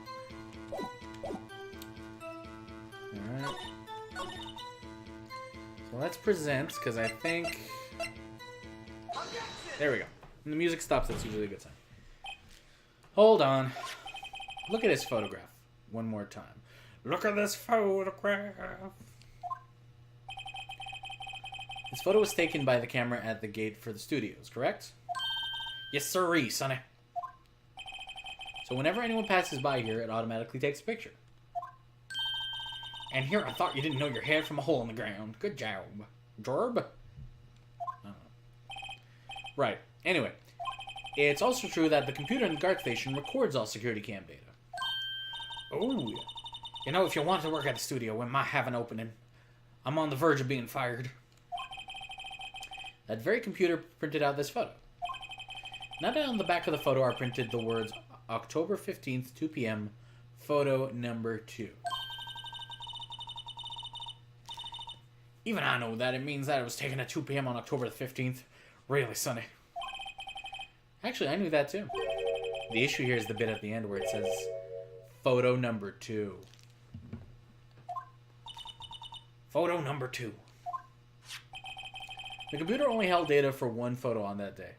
Alright. So let's present, because I think... There we go. When the music stops, that's usually a good sign. Hold on. Look at his photograph. One more time. Look at this photograph. This photo was taken by the camera at the gate for the studios, correct? Yes, sirree, sonny. So whenever anyone passes by here, it automatically takes a picture. And here, I thought you didn't know your head from a hole in the ground. Good job. Jorb? Right. Anyway, it's also true that the computer in the guard station records all security cam data. Oh, you know, if you want to work at the studio, we might have an opening. I'm on the verge of being fired. That very computer printed out this photo. Now down the back of the photo are printed the words October 15th, 2 p.m., photo number 2. Even I know that. It means that it was taken at 2 p.m. on October the 15th. Really, Sonny. Actually, I knew that too. The issue here is the bit at the end where it says photo number 2. Photo number 2. The computer only held data for one photo on that day.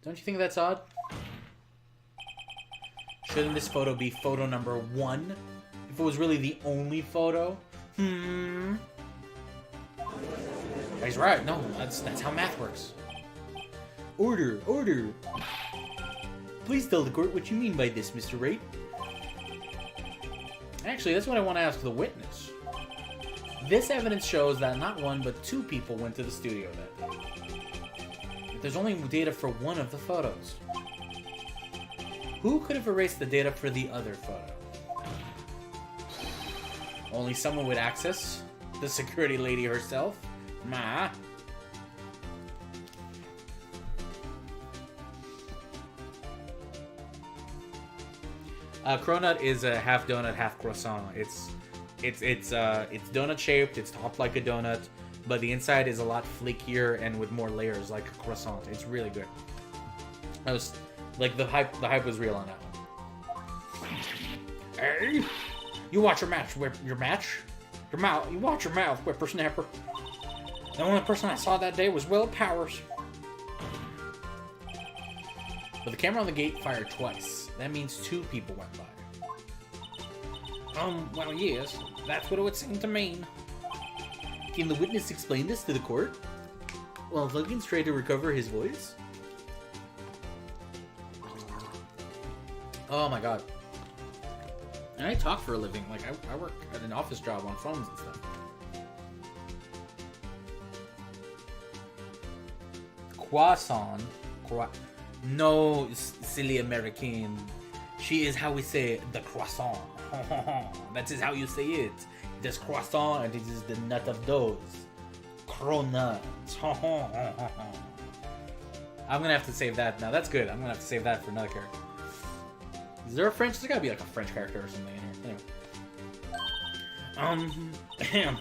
Don't you think that's odd? Shouldn't this photo be photo number 1? If it was really the only photo? He's right. No, that's how math works. Order, order. Please tell the court what you mean by this, Mr. Wright. Actually, that's what I want to ask the witness. This evidence shows that not one, but 2 people went to the studio that day. There's only data for one of the photos. Who could have erased the data for the other photo? Only someone with access? The security lady herself? Ma? Cronut is a half donut, half croissant. It's donut shaped. It's topped like a donut, but the inside is a lot flakier and with more layers, like a croissant. It's really good. I was like the hype was real on that one. Hey, you watch your match. Your mouth. You watch your mouth, whippersnapper. The only person I saw that day was Will Powers. But the camera on the gate fired twice. That means 2 people went by. Well, yes. That's what it would seem to mean. Can the witness explain this to the court? While Fuggins tried to recover his voice? Oh my god. And I talk for a living. Like, I work at an office job on phones and stuff. Croissant. No, silly American. She is how we say the croissant. That is how you say it. It is croissant and it is the nut of those. Cronut. I'm gonna have to save that now. That's good. I'm gonna have to save that for another character. Is there a French? There's gotta be like a French character or something in here. Anyway.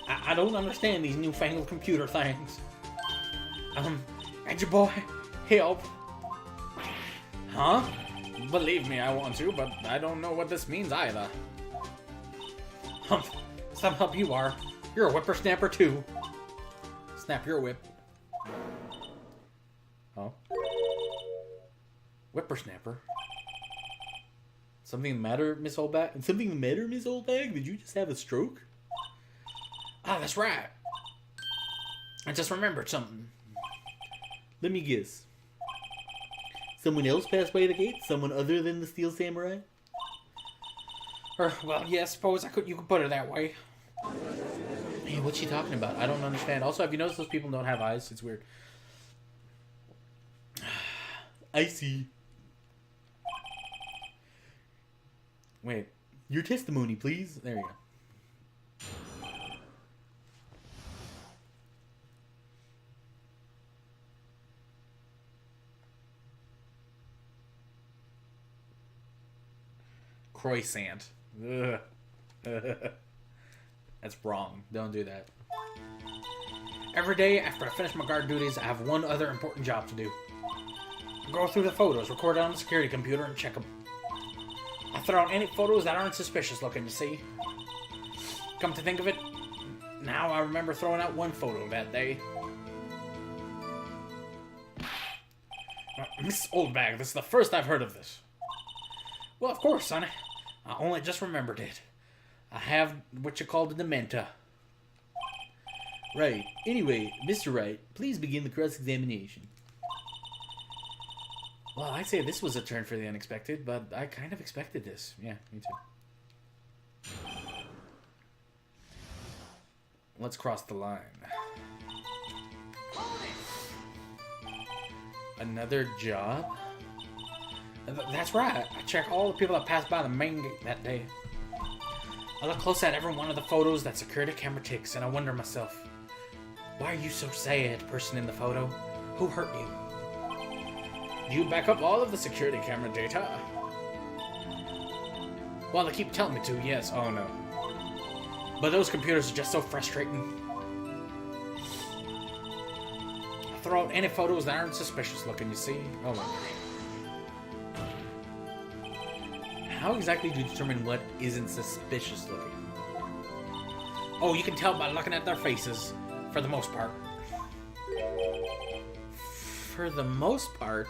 I don't understand these newfangled computer things. Edgy boy, help. Huh? Believe me, I want to, but I don't know what this means either. Some help you are. You're a whippersnapper too. Snap your whip. Oh. Whippersnapper? Something the matter, Miss Oldbag? Something the matter, Miss Oldbag? Did you just have a stroke? Ah, that's right. I just remembered something. Let me guess. Someone else passed by the gate? Someone other than the Steel Samurai? Well, yeah, I suppose you could put it that way. Hey, what's she talking about? I don't understand. Also, have you noticed those people don't have eyes? It's weird. I see. Wait. Your testimony, please. There you go. Croissant. Ugh. That's wrong. Don't do that. Every day after I finish my guard duties, I have one other important job to do. Go through the photos recorded on the security computer and check them. I throw out any photos that aren't suspicious looking, you see. Come to think of it, now I remember throwing out one photo that day. Miss Oldbag, this is the first I've heard of this. Well, of course, sonny. I only just remembered it. I have what you call the dementa. Right. Anyway, Mr. Wright, please begin the cross-examination. Well, I'd say this was a turn for the unexpected, but I kind of expected this. Yeah, me too. Let's cross the line. Another job? That's right. I check all the people that passed by the main gate that day. I look close at every one of the photos that security camera takes, and I wonder myself, why are you so sad, person in the photo? Who hurt you? Do you back up all of the security camera data? Well, they keep telling me to, yes. Oh no. But those computers are just so frustrating. I throw out any photos that aren't suspicious looking, you see. Oh my. How exactly do you determine what isn't suspicious looking? Oh, you can tell by looking at their faces, for the most part. For the most part?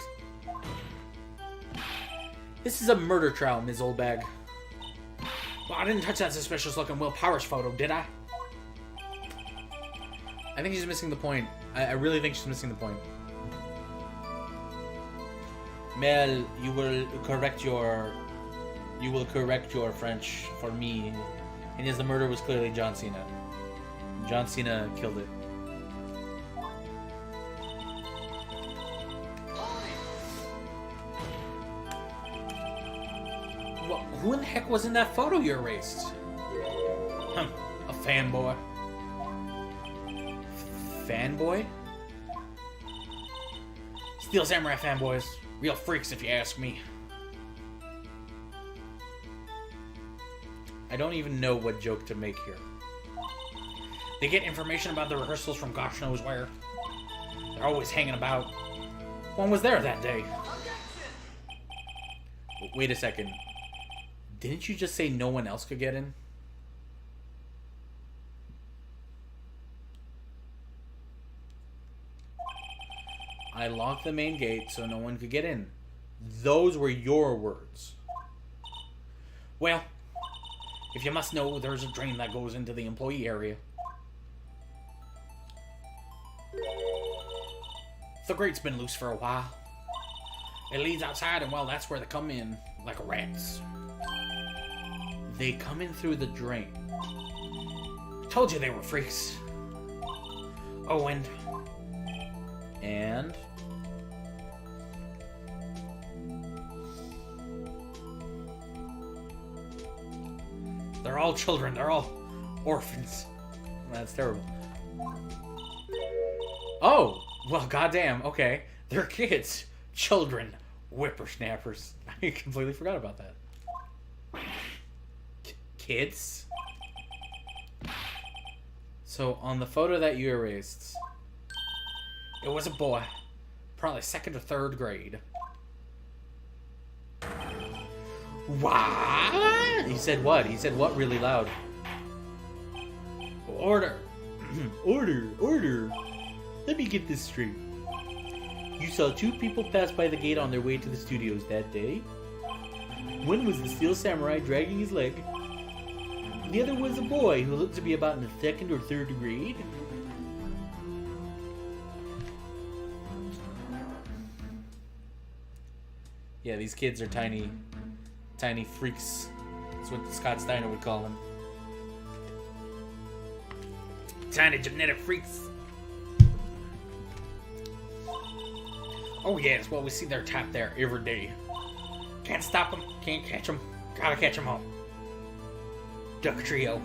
This is a murder trial, Ms. Oldbag. Well, I didn't touch that suspicious looking Will Powers photo, did I? I think she's missing the point. I really think she's missing the point. Mel, you will correct your French for me. And yes, the murder was clearly John Cena. John Cena killed it. Well, who in the heck was in that photo you erased? A fanboy. Fanboy? Steel Samurai fanboys. Real freaks, if you ask me. I don't even know what joke to make here. They get information about the rehearsals from gosh knows where. They're always hanging about. One was there that day. Wait a second. Didn't you just say no one else could get in? I locked the main gate so no one could get in. Those were your words. Well, if you must know, there's a drain that goes into the employee area. The grate's been loose for a while. It leads outside, and well, that's where they come in, like rats. They come in through the drain. Told you they were freaks. Oh, and they're all children. They're all orphans. That's terrible. Oh, well, goddamn. Okay. They're kids. Children. Whippersnappers. I completely forgot about that. Kids? So, on the photo that you erased... It was a boy. Probably 2nd or 3rd grade. What? He said what? He said what really loud? Order. Order. Let me get this straight. You saw 2 people pass by the gate on their way to the studios that day. One was the Steel Samurai dragging his leg. The other was a boy who looked to be about in the 2nd or 3rd grade. Yeah, these kids are tiny freaks. That's what Scott Steiner would call them. Tiny genetic freaks. Oh yes, well we see their top there every day. Can't stop them, can't catch them. Gotta catch 'em all. Duck trio.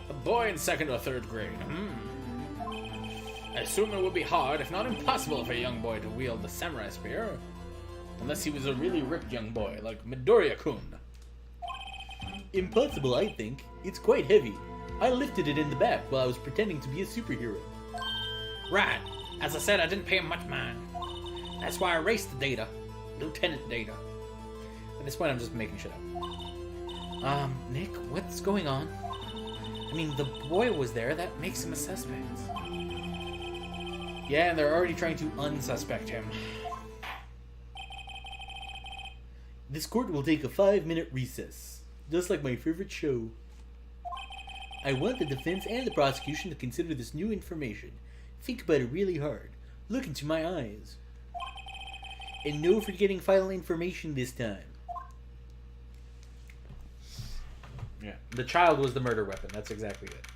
A boy in 2nd or 3rd grade. I assume it would be hard, if not impossible, for a young boy to wield the samurai spear. Unless he was a really ripped young boy, like Midoriya-kun. Impossible, I think. It's quite heavy. I lifted it in the back while I was pretending to be a superhero. Right. As I said, I didn't pay him much mind. That's why I erased the data. Lieutenant Data. At this point, I'm just making shit up. Nick, what's going on? I mean, the boy was there. That makes him a suspect. Yeah, and they're already trying to unsuspect him. This court will take a 5-minute recess. Just like my favorite show. I want the defense and the prosecution to consider this new information. Think about it really hard. Look into my eyes. And no forgetting vital information this time. Yeah. The child was the murder weapon. That's exactly it.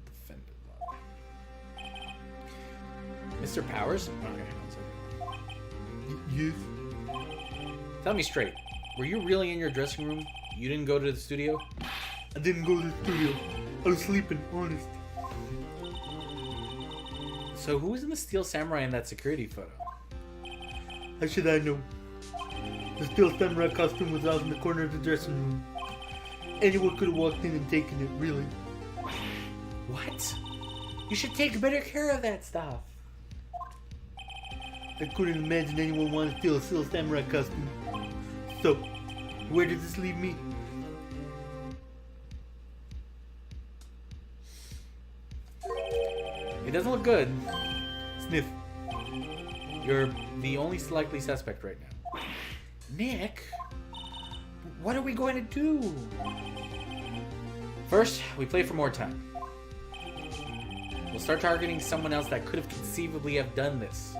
Defended law. Mr. Powers? Okay. Yes. Tell me straight. Were you really in your dressing room? You didn't go to the studio? I didn't go to the studio. I was sleeping, honest. So who was in the Steel Samurai in that security photo? How should I know? The Steel Samurai costume was out in the corner of the dressing room. Anyone could have walked in and taken it, really. What? You should take better care of that stuff. I couldn't imagine anyone wanted to steal a Steel Samurai costume. So, where does this leave me? It doesn't look good. Sniff. You're the only likely suspect right now. Nick, what are we going to do? First, we play for more time. We'll start targeting someone else that could have conceivably have done this.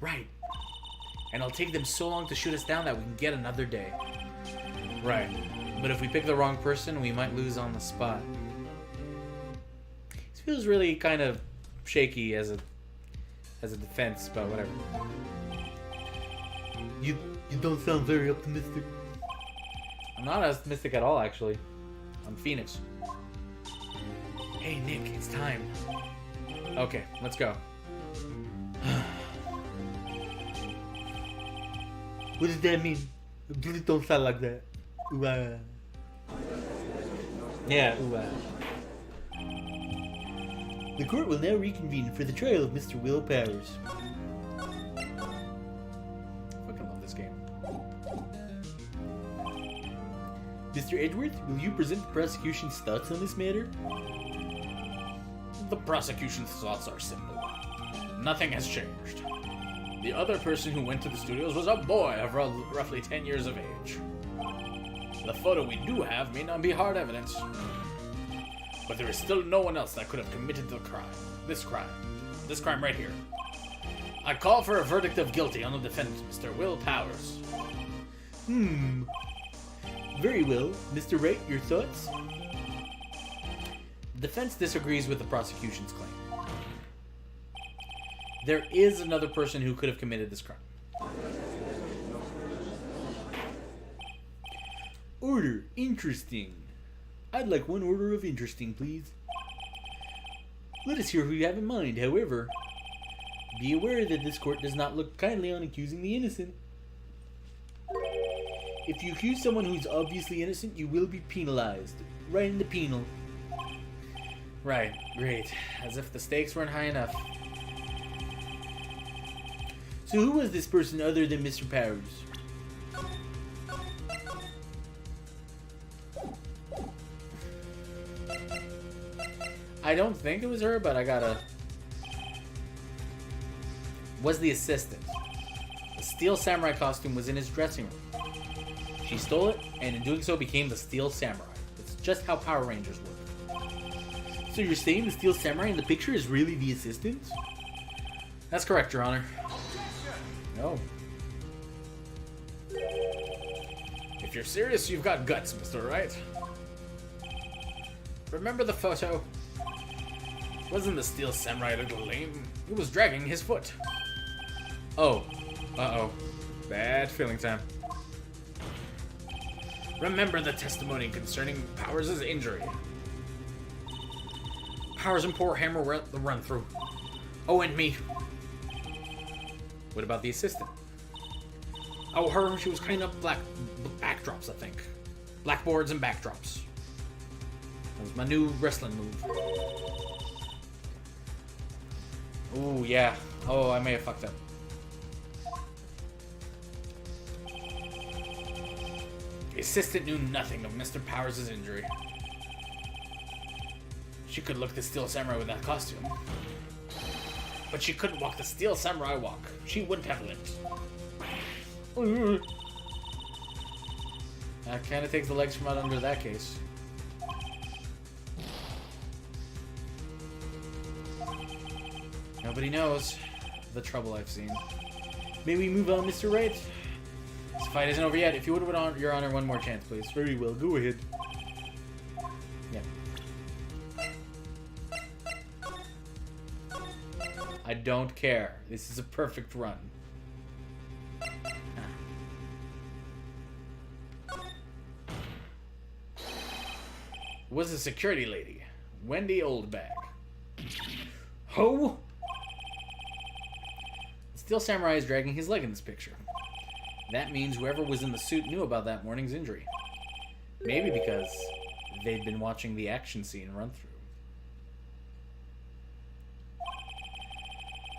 Right. And it'll take them so long to shoot us down that we can get another day. Right. But if we pick the wrong person, we might lose on the spot. This feels really kind of shaky as a defense, but whatever. You don't sound very optimistic. I'm not optimistic at all, actually. I'm Phoenix. Hey, Nick, it's time. Okay, let's go. What does that mean? Please don't sound like that. Yeah. The court will now reconvene for the trial of Mr. Will Powers. I fucking love this game. Mr. Edwards, will you present the prosecution's thoughts on this matter? The prosecution's thoughts are simple. Nothing has changed. The other person who went to the studios was a boy of roughly 10 years of age. The photo we do have may not be hard evidence, but there is still no one else that could have committed the crime. This crime right here. I call for a verdict of guilty on the defendant, Mr. Will Powers. Very well. Mr. Wright, your thoughts? The defense disagrees with the prosecution's claim. There is another person who could have committed this crime. Order. Interesting. I'd like one order of interesting, please. Let us hear who you have in mind, however. Be aware that this court does not look kindly on accusing the innocent. If you accuse someone who's obviously innocent, you will be penalized. Right in the penal. Right, great. As if the stakes weren't high enough. So who was this person other than Mr. Powers? I don't think it was her, but I gotta... Was the assistant. The Steel Samurai costume was in his dressing room. She stole it, and in doing so became the Steel Samurai. It's just how Power Rangers work. So you're saying the Steel Samurai in the picture is really the assistant? That's correct, Your Honor. No. If you're serious, you've got guts, Mr. Wright. Remember the photo? Wasn't the Steel Samurai a little lame? He was dragging his foot. Oh. Uh-oh. Bad feeling time. Remember the testimony concerning Powers' injury. Powers and poor Hammer were at the run-through. Oh, and me. What about the assistant? Oh, her, she was cleaning up backdrops, I think. Blackboards and backdrops. That was my new wrestling move. Ooh, yeah. Oh, I may have fucked up. The assistant knew nothing of Mr. Powers' injury. She could look the Steel Samurai with that costume. But she couldn't walk the Steel Samurai walk. She wouldn't have lived. That kind of takes the legs from out under that case. Nobody knows the trouble I've seen. May we move on, Mr. Wright? This fight isn't over yet. If you would have Your Honor, one more chance, please. Very well, go ahead. Yeah. I don't care. This is a perfect run. Was a security lady, Wendy Oldbag. Ho! Steel Samurai is dragging his leg in this picture. That means whoever was in the suit knew about that morning's injury. Maybe because they'd been watching the action scene run through.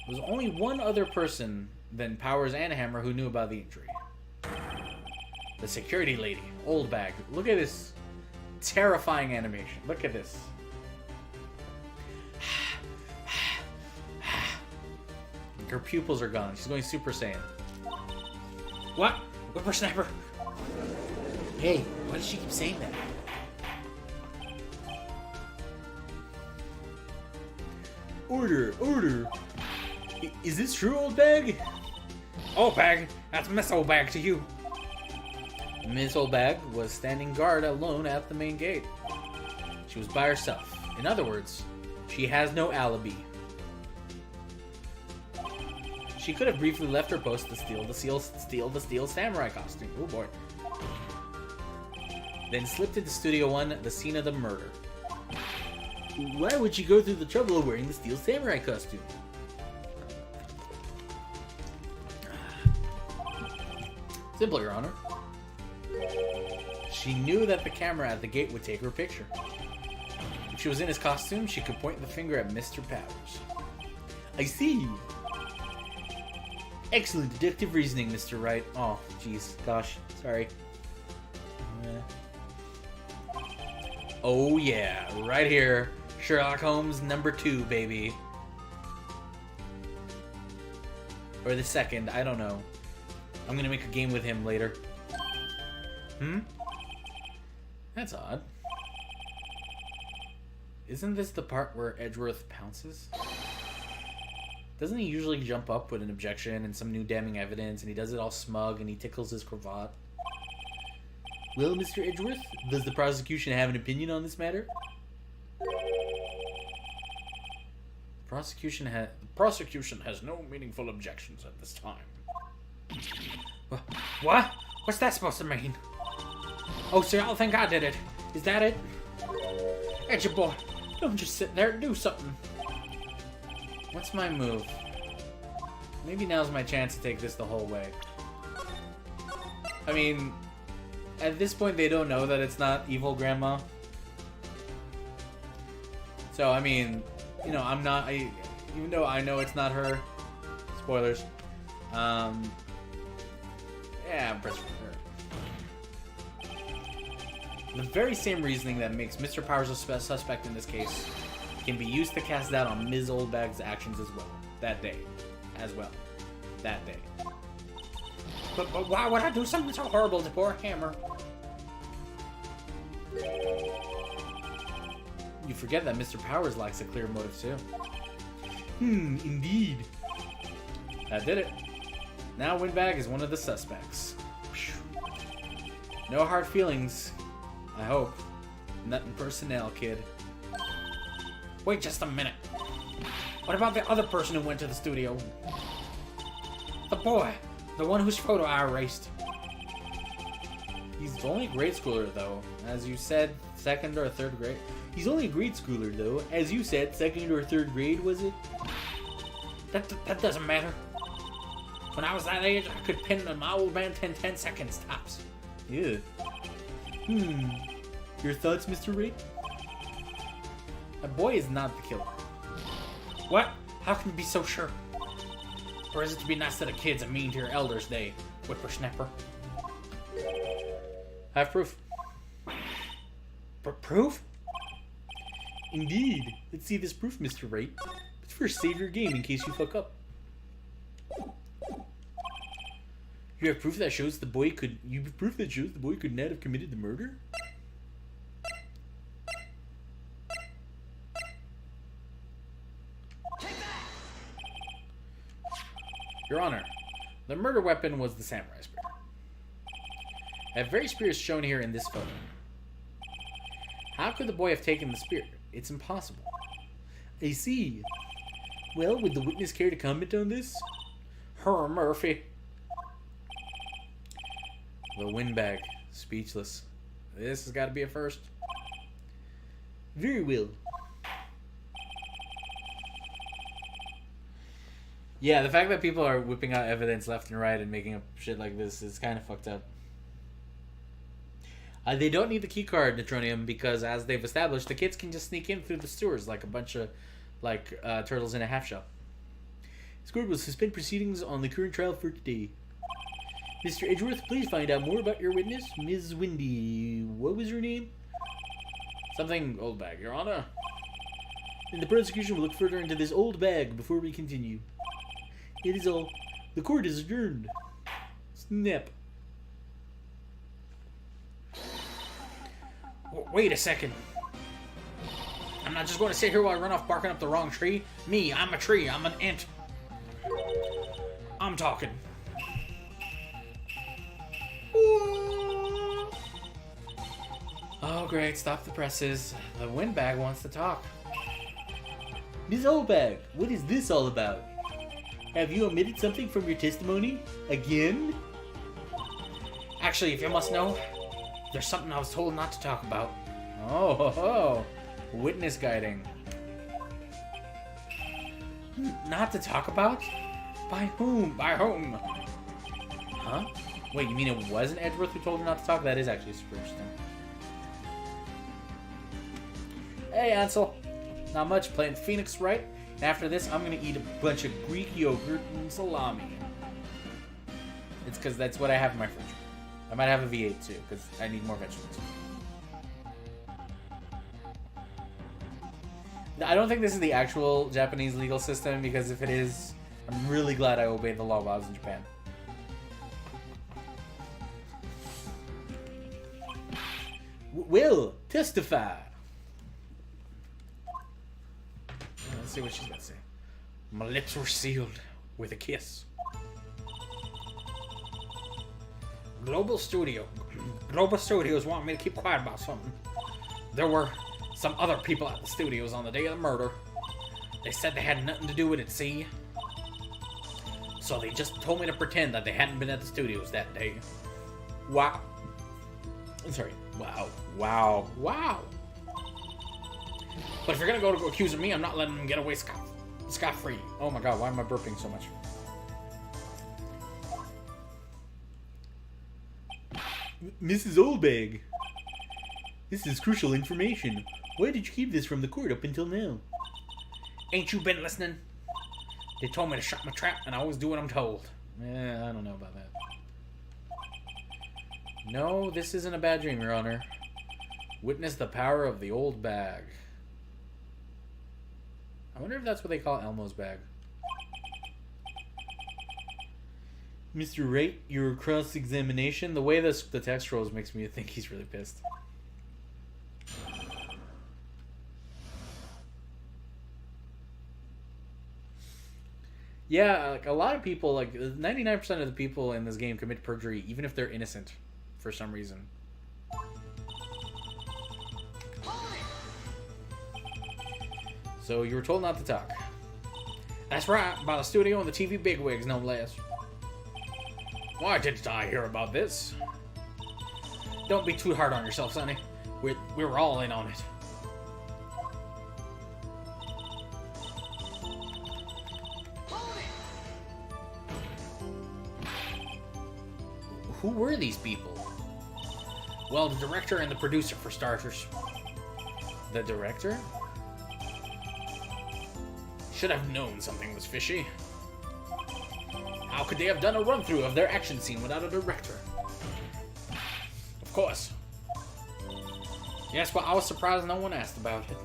There was only one other person than Powers and Hammer who knew about the injury. The security lady, Oldbag. Look at this terrifying animation. Look at this. Her pupils are gone. She's going Super Saiyan. What? Whippersnapper? Hey, why does she keep saying that? Order, order. Is this true, Old Bag? Old Bag? That's Miss Old Bag to you. Miss Old Bag was standing guard alone at the main gate. She was by herself. In other words, she has no alibi. She could have briefly left her post to steal the Steel Samurai costume. Oh boy. Then slipped into Studio 1, the scene of the murder. Why would she go through the trouble of wearing the Steel Samurai costume? Simple, Your Honor. She knew that the camera at the gate would take her picture. If she was in his costume, she could point the finger at Mr. Powers. I see. Excellent deductive reasoning, Mr. Wright. Oh, jeez. Gosh. Sorry. Oh, yeah. Right here. Sherlock Holmes #2, baby. Or the second. I don't know. I'm gonna make a game with him later. That's odd. Isn't this the part where Edgeworth pounces? Doesn't he usually jump up with an objection and some new damning evidence, and he does it all smug and he tickles his cravat? Well, Mr. Edgeworth, does the prosecution have an opinion on this matter? The prosecution has no meaningful objections at this time. What? What's that supposed to mean? Oh, so y'all think I did it? Is that it? Edgy boy, don't just sit there, do something. What's my move? Maybe now's my chance to take this the whole way. I mean, at this point they don't know that it's not evil grandma. So, I mean, you know, even though I know it's not her, spoilers, yeah, I'm pressing her. The very same reasoning that makes Mr. Powers a suspect in this case can be used to cast doubt on Ms. Oldbag's actions as well. That day. That day. But why would I do something so horrible to poor Hammer? You forget that Mr. Powers lacks a clear motive too. Indeed. That did it. Now Windbag is one of the suspects. No hard feelings. I hope. Nothing personnel, kid. Wait just a minute. What about the other person who went to the studio? The boy. The one whose photo I erased. He's only a grade schooler, though. As you said, 2nd or 3rd grade. He's only a grade schooler, though. As you said, 2nd or 3rd grade, was it? That doesn't matter. When I was that age, I could pin my old man 10 seconds tops. Yeah. Your thoughts, Mr. Wright? A boy is not the killer. What? How can you be so sure? Or is it to be nice to the kids and mean to your elders, they whippersnapper? I have proof. Proof? Indeed. Let's see this proof, Mr. Wright. But first, save your game in case you fuck up. You have proof that shows the boy could. You have proof that shows the boy could not have committed the murder. Your Honor, the murder weapon was the samurai spear. That very spear is shown here in this photo. How could the boy have taken the spear? It's impossible. I see. Well, would the witness care to comment on this? Her Murphy. The windbag. Speechless. This has got to be a first. Very well. Yeah, the fact that people are whipping out evidence left and right and making up shit like this is kind of fucked up. They don't need the key card, Neutronium, because as they've established, the kids can just sneak in through the sewers like a bunch of, turtles in a half shell. This court will suspend proceedings on the current trial for today. Mr. Edgeworth, please find out more about your witness, Ms. Windy. What was her name? Something old bag, Your Honor. And the prosecution will look further into this old bag before we continue. It is all. The court is adjourned. Snap. Wait a second. I'm not just going to sit here while I run off barking up the wrong tree. Me, I'm a tree. I'm an ant. I'm talking. Oh, great. Stop the presses. The windbag wants to talk. Ms. Oldbag, what is this all about? Have you omitted something from your testimony? Again? Actually, if you must know, there's something I was told not to talk about. Oh, ho, ho. Witness guiding. Not to talk about? By whom? By whom? Huh? Wait, you mean it wasn't Edgeworth who told her not to talk? That is actually super interesting. Hey, Ansel. Not much. Playing Phoenix, right? And after this, I'm going to eat a bunch of Greek yogurt and salami. It's because that's what I have in my fridge. I might have a V8 too, because I need more vegetables. I don't think this is the actual Japanese legal system, because if it is, I'm really glad I obeyed the law while I was in Japan. Will, testify. Let's see what she's got to say. My lips were sealed with a kiss. Global Studios want me to keep quiet about something. There were some other people at the studios on the day of the murder. They said they had nothing to do with it, see? So they just told me to pretend that they hadn't been at the studios that day. Wow. I'm sorry. Wow. Wow. Wow. But if you're gonna go accusing me, I'm not letting them get away scot-free. Oh my god, why am I burping so much? Mrs. Oldbag. This is crucial information. Why did you keep this from the court up until now? Ain't you been listening? They told me to shut my trap, and I always do what I'm told. I don't know about that. No, this isn't a bad dream, Your Honor. Witness the power of the old bag. I wonder if that's what they call Elmo's bag. Mr. Wright, your cross-examination. The way the text rolls makes me think he's really pissed. Yeah, like a lot of people, like 99% of the people in this game commit perjury, even if they're innocent, for some reason. So you were told not to talk. That's right, by the studio and the TV bigwigs, no less. Why didn't I hear about this? Don't be too hard on yourself, Sonny. We're all in on it. Who were these people? Well, the director and the producer, for starters. The director? Should have known something was fishy. How could they have done a run-through of their action scene without a director? Of course. Yes, but I was surprised no one asked about it.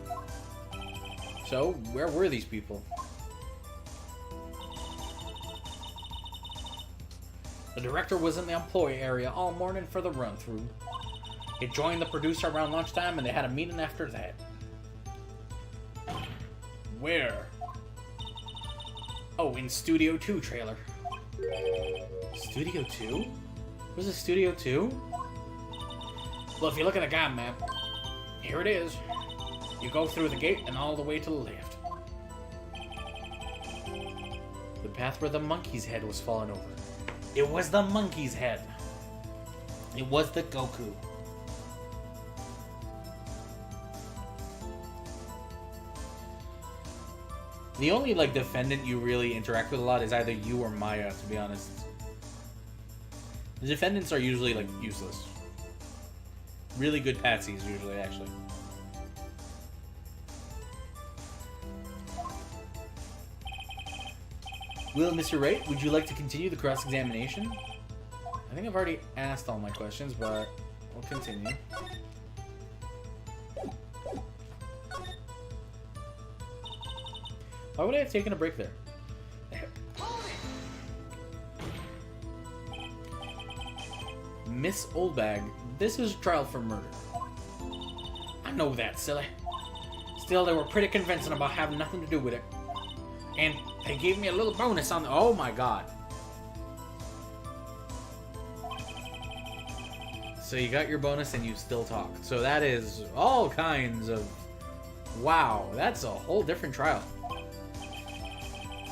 So, where were these people? The director was in the employee area all morning for the run-through. He joined the producer around lunchtime and they had a meeting after that. Where? Oh, in Studio 2 trailer. Studio 2? Where's the Studio 2? Well, if you look at the guide map, here it is. You go through the gate and all the way to the left. The path where the monkey's head was falling over. It was the monkey's head. It was the Goku. The only, like, defendant you really interact with a lot is either you or Maya, to be honest. The defendants are usually, like, useless. Really good patsies, usually, actually. Well, Mr. Wright, would you like to continue the cross-examination? I think I've already asked all my questions, but we'll continue. Why would I have taken a break there? Miss Oldbag, this is a trial for murder. I know that, silly. Still, they were pretty convincing about having nothing to do with it. And they gave me a little bonus on the... Oh my god. So you got your bonus and you still talk. So that is all kinds of... Wow, that's a whole different trial.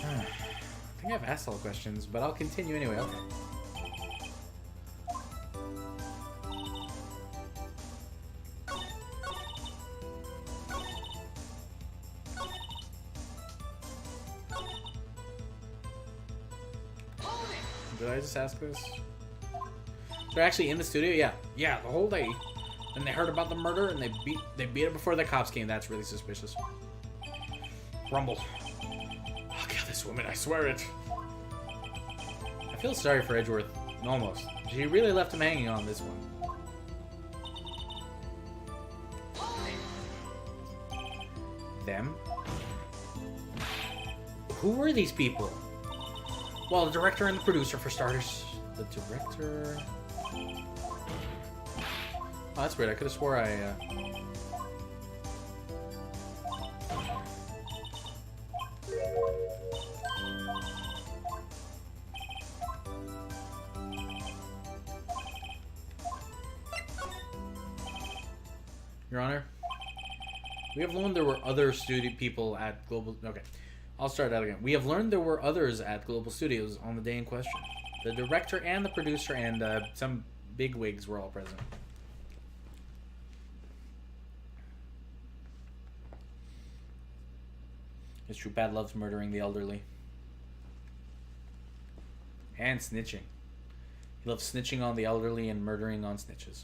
I think I've asked all the questions, but I'll continue anyway. Okay. Did I just ask this? They're actually in the studio? Yeah. Yeah, the whole day. And they heard about the murder and they beat it before the cops came. That's really suspicious. Rumble. I'll kill this woman, I swear it. I feel sorry for Edgeworth. Almost. She really left him hanging on this one. Them? Who were these people? Well, the director and the producer, for starters. The director... Oh, that's weird. I could have swore I... Your Honor, we have learned there were other studio people at Global... Okay, I'll start that again. We have learned there were others at Global Studios on the day in question. The director and the producer and some bigwigs were all present. It's true, Pat loves murdering the elderly. And snitching. He loves snitching on the elderly and murdering on snitches.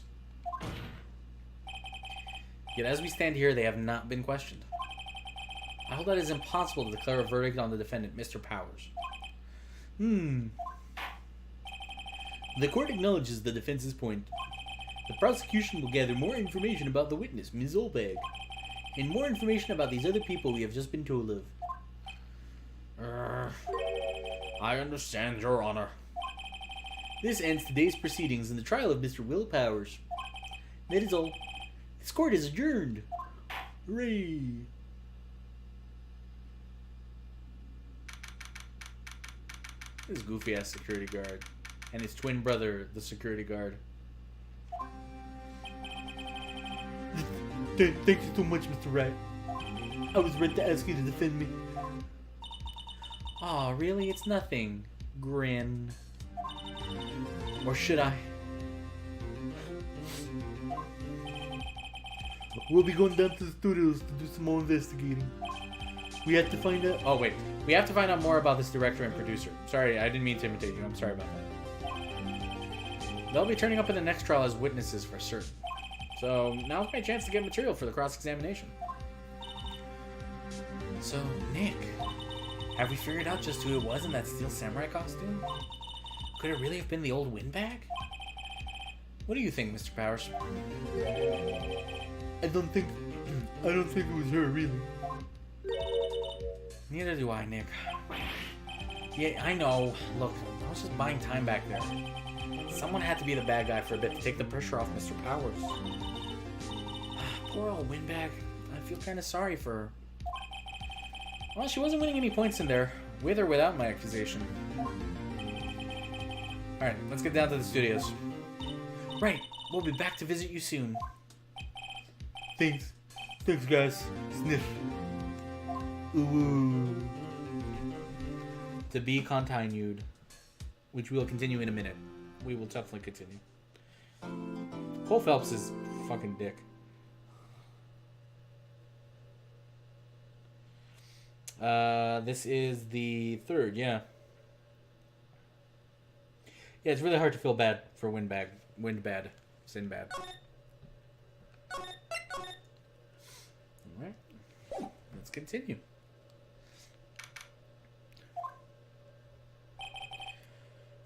Yet as we stand here, they have not been questioned. I hold that it is impossible to declare a verdict on the defendant, Mr. Powers. The court acknowledges the defense's point. The prosecution will gather more information about the witness, Ms. Olbag, and more information about these other people we have just been told of. I understand, Your Honor. This ends today's proceedings in the trial of Mr. Will Powers. That is all. This court is adjourned. Hooray! This goofy-ass security guard. And his twin brother, the security guard. Thank you so much, Mr. Wright. I was ready to ask you to defend me. Aw, really? It's nothing. Grin. Or should I? We'll be going down to the studios to do some more investigating. We have to find out. Oh, wait. We have to find out more about this director and producer. Sorry, I didn't mean to imitate you. I'm sorry about that. They'll be turning up in the next trial as witnesses for certain. So, now's my chance to get material for the cross-examination. So, Nick, have we figured out just who it was in that Steel Samurai costume? Could it really have been the old windbag? What do you think, Mr. Powers? I don't think it was her, really. Neither do I, Nick. Yeah, I know. Look, I was just buying time back there. Someone had to be the bad guy for a bit to take the pressure off Mr. Powers. Poor old windbag. I feel kind of sorry for her. Well, she wasn't winning any points in there, with or without my accusation. Alright, let's get down to the studios. Right, we'll be back to visit you soon. Thanks. Thanks, guys. Sniff. Ooh. To be continued, which we'll continue in a minute. We will definitely continue. Cole Phelps is fucking dick. This is the third, yeah. Yeah, it's really hard to feel bad for Sinbad. Alright, let's continue.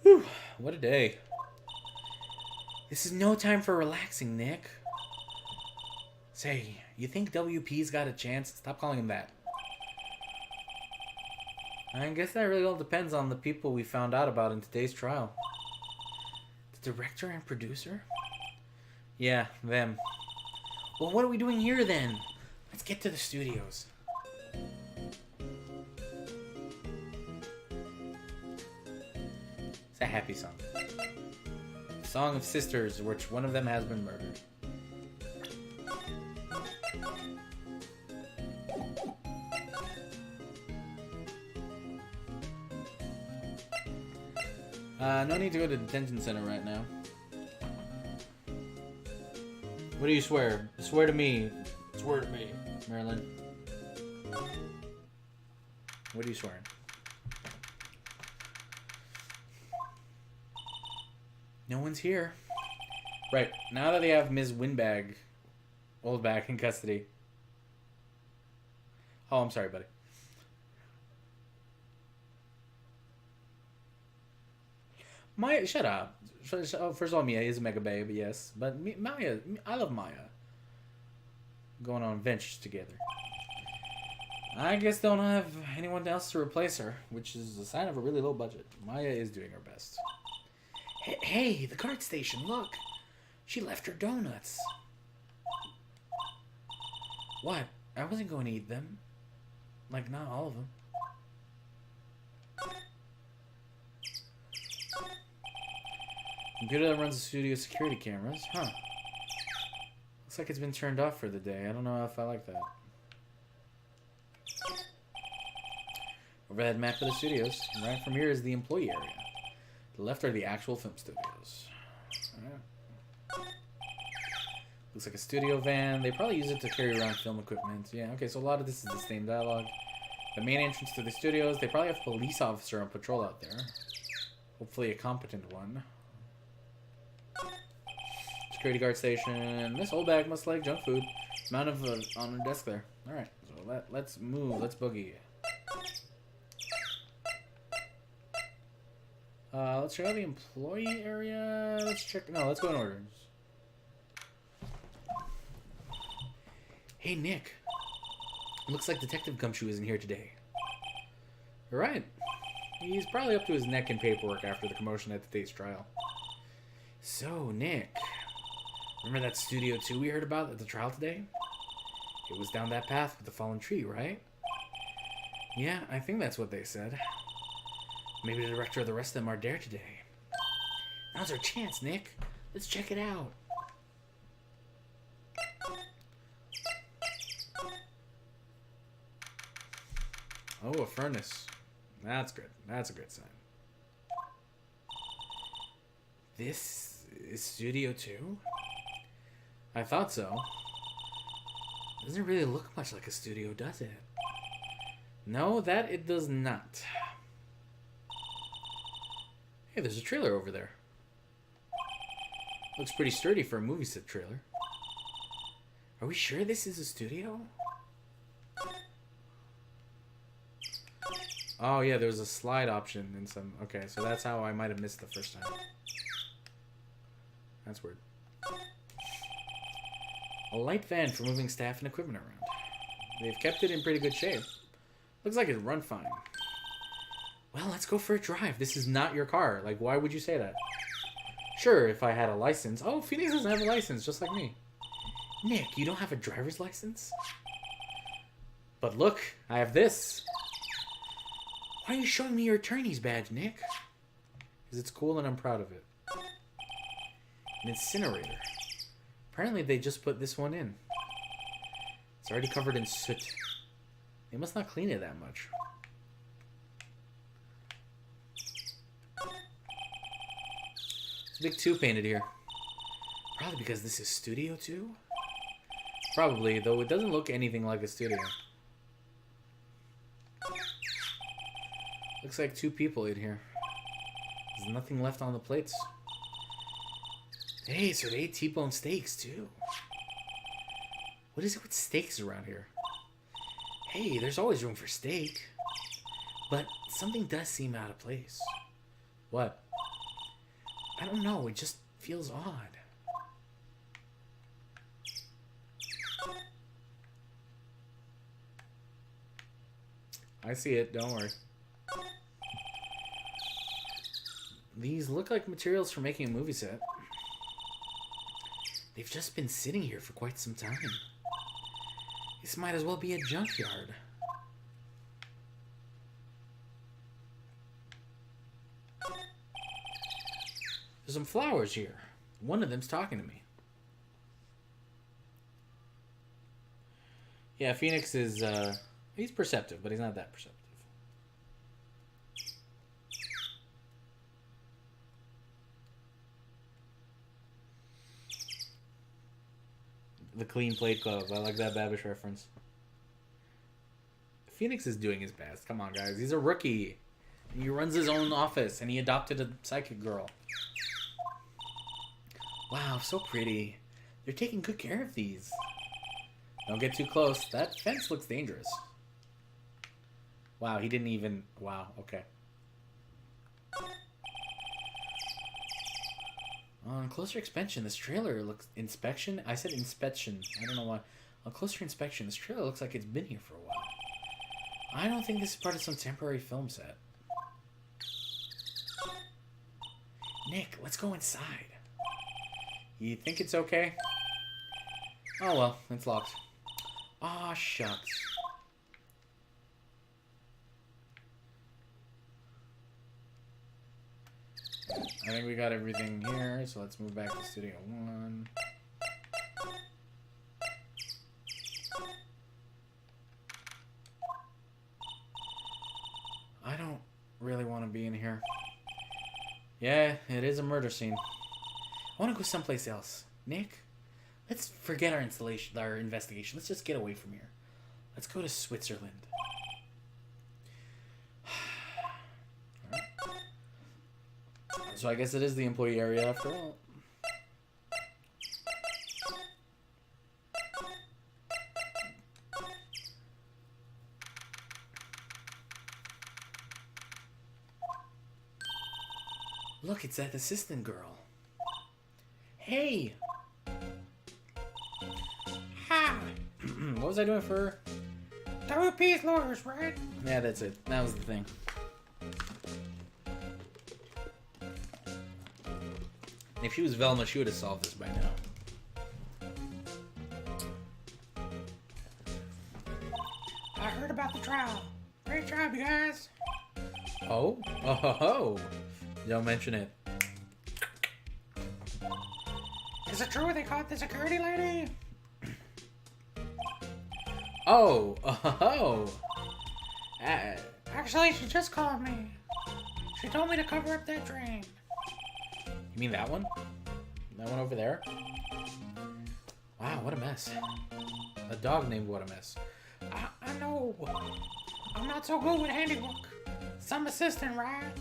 Whew, what a day. This is no time for relaxing, Nick. Say, you think WP's got a chance? Stop calling him that. I guess that really all depends on the people we found out about in today's trial. The director and producer? Yeah, them. Well, what are we doing here then? Let's get to the studios. It's a happy song. Song of sisters, which one of them has been murdered. No need to go to the detention center right now. What do you swear? Swear to me. Swear to me, Marilyn. What are you swearing? No one's here. Right, now that they have Ms. Windbag, Oldbag in custody. Oh, I'm sorry, buddy. Maya, shut up. First of all, Mia is a mega babe, yes. But Maya, I love Maya. Going on adventures together. I guess they don't have anyone else to replace her, which is a sign of a really low budget. Maya is doing her best. Hey, the cart station, look. She left her donuts. What? I wasn't going to eat them. Like, not all of them. Computer that runs the studio security cameras. Huh. Looks like it's been turned off for the day. I don't know if I like that. Overhead map of the studios. Right from here is the employee area. To the left are the actual film studios. Alright. Looks like a studio van. They probably use it to carry around film equipment. Yeah, okay, so a lot of this is the same dialogue. The main entrance to the studios. They probably have a police officer on patrol out there. Hopefully a competent one. Security guard station. This old bag must like junk food. Amount of on her desk there. Alright, so let's move. Let's boogie. Let's check out the employee area. Let's check. No, let's go in orders. Hey, Nick. Looks like Detective Gumshoe isn't here today. You're right. He's probably up to his neck in paperwork after the commotion at today's trial. So, Nick. Remember that Studio 2 we heard about at the trial today? It was down that path with the fallen tree, right? Yeah, I think that's what they said. Maybe the director of the rest of them are there today. Now's our chance, Nick. Let's check it out. Oh, a furnace. That's good. That's a good sign. This is Studio 2? I thought so. Doesn't really look much like a studio, does it? No, that it does not. Hey, there's a trailer over there. Looks pretty sturdy for a movie set trailer. Are we sure this is a studio? Oh yeah, there's a slide option in some... Okay, so that's how I might have missed the first time. That's weird. A light van for moving staff and equipment around. They've kept it in pretty good shape. Looks like it'd run fine. Well, let's go for a drive. This is not your car. Like, why would you say that? Sure, if I had a license. Oh, Phoenix doesn't have a license, just like me. Nick, you don't have a driver's license? But look, I have this. Why are you showing me your attorney's badge, Nick? Because it's cool and I'm proud of it. An incinerator. Apparently they just put this one in. It's already covered in soot. They must not clean it that much. There's a big 2 painted here. Probably because this is Studio 2? Probably, though it doesn't look anything like a studio. Looks like 2 people in here. There's nothing left on the plates. Hey, so they ate T-bone steaks, too. What is it with steaks around here? Hey, there's always room for steak. But something does seem out of place. What? I don't know, it just feels odd. I see it, don't worry. These look like materials for making a movie set. They've just been sitting here for quite some time. This might as well be a junkyard. There's some flowers here. One of them's talking to me. Yeah, Phoenix is, he's perceptive, but he's not that perceptive. The Clean Plate Club. I like that Babish reference. Phoenix is doing his best. Come on, guys. He's a rookie. He runs his own office, and he adopted a psychic girl. Wow, so pretty. They're taking good care of these. Don't get too close. That fence looks dangerous. Wow, he didn't even... Wow, okay. On closer inspection, this trailer looks... Inspection? I said inspection. I don't know why. On closer inspection, this trailer looks like it's been here for a while. I don't think this is part of some temporary film set. Nick, let's go inside. You think it's okay? Oh well, it's locked. Aw, shucks. I think we got everything here, so let's move back to Studio 1. I don't really want to be in here. Yeah, it is a murder scene. I want to go someplace else. Nick, let's forget our investigation. Let's just get away from here. Let's go to Switzerland. Alright. So I guess it is the employee area after all. Look, it's that assistant girl. Hey! Hi. What was I doing for her? WP's lawyers, right? Yeah, that's it. That was the thing. If she was Velma, she would have solved this by now. I heard about the trial. Great job, you guys. Oh? Oh, ho, ho. Don't mention it. Is it true they caught the security lady? Oh, oh, Actually, she just called me. She told me to cover up that drain. You mean that one? That one over there? Wow, what a mess. A dog named What a Mess. I know. I'm not so good with handiwork. Some assistant, right?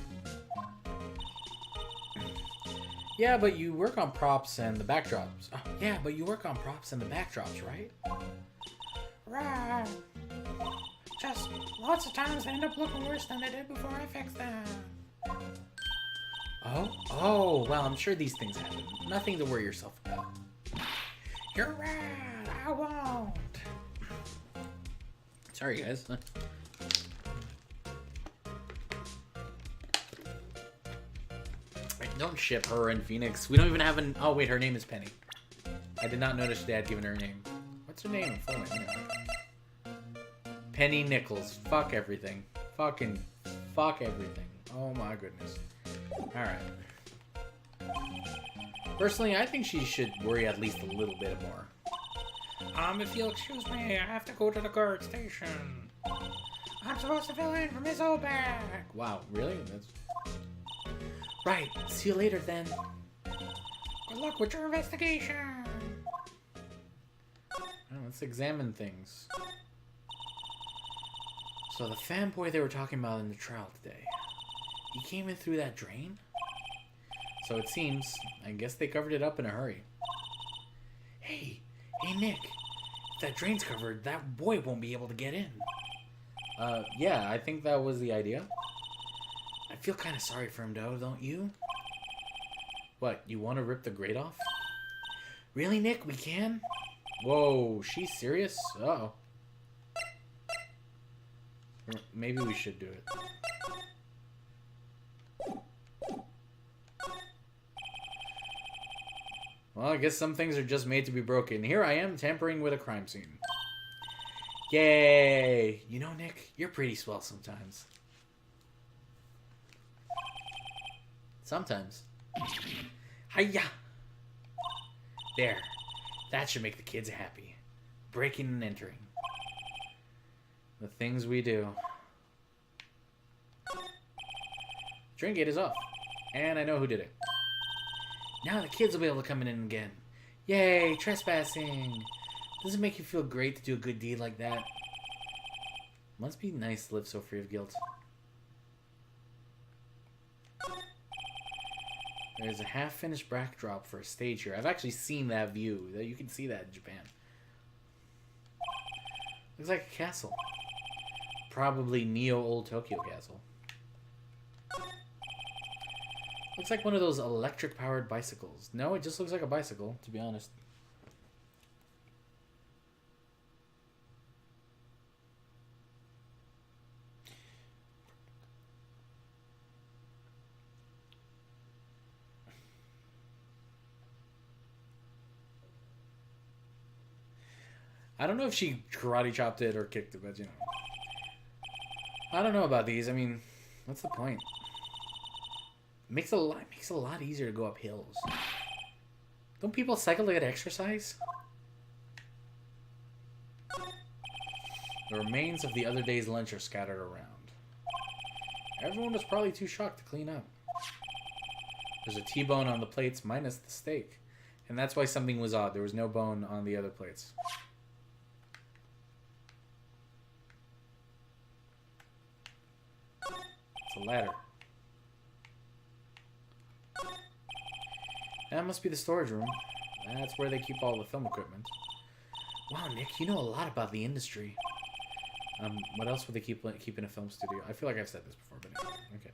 Yeah, but you work on props and the backdrops. Oh, yeah, but you work on props and the backdrops, right? Right. Just lots of times they end up looking worse than they did before I fixed them. Oh, well, I'm sure these things happen. Nothing to worry yourself about. You're right. I won't. Sorry, guys. Don't ship her and Phoenix. We don't even have an... Oh, wait, her name is Penny. I did not notice Dad giving her a name. What's her name? Full name, anyway. Penny Nichols. Fuck everything. Fucking fuck everything. Oh my goodness. Alright. Personally, I think she should worry at least a little bit more. If you'll excuse me, I have to go to the guard station. I'm supposed to fill in for Miss Oback. Wow, really? That's... Right. See you later, then. Good luck with your investigation. Let's examine things. So the fanboy they were talking about in the trial today, he came in through that drain? So it seems. I guess they covered it up in a hurry. Hey, Nick. If that drain's covered, that boy won't be able to get in. Yeah, I think that was the idea. I feel kind of sorry for him, though, don't you? What, you want to rip the grate off? Really, Nick? We can? Whoa, she's serious? Uh-oh. Maybe we should do it. Well, I guess some things are just made to be broken. Here I am, tampering with a crime scene. Yay! You know, Nick, you're pretty swell sometimes. Sometimes. Hiya! There. That should make the kids happy. Breaking and entering. The things we do. Drain gate is off. And I know who did it. Now the kids will be able to come in again. Yay, trespassing! Does it make you feel great to do a good deed like that? Must be nice to live so free of guilt. There's a half-finished backdrop for a stage here. I've actually seen that view. You can see that in Japan. Looks like a castle. Probably Neo Old Tokyo Castle. Looks like one of those electric-powered bicycles. No, it just looks like a bicycle, to be honest. I don't know if she karate chopped it or kicked it, but you know. I don't know about these. I mean, what's the point? It makes it a lot easier to go up hills. Don't people cycle to get exercise? The remains of the other day's lunch are scattered around. Everyone was probably too shocked to clean up. There's a T-bone on the plates minus the steak. And that's why something was odd. There was no bone on the other plates. It's a ladder. That must be the storage room. That's where they keep all the film equipment. Wow, Nick, you know a lot about the industry. What else would they keep in a film studio? I feel like I've said this before, but anyway. Okay.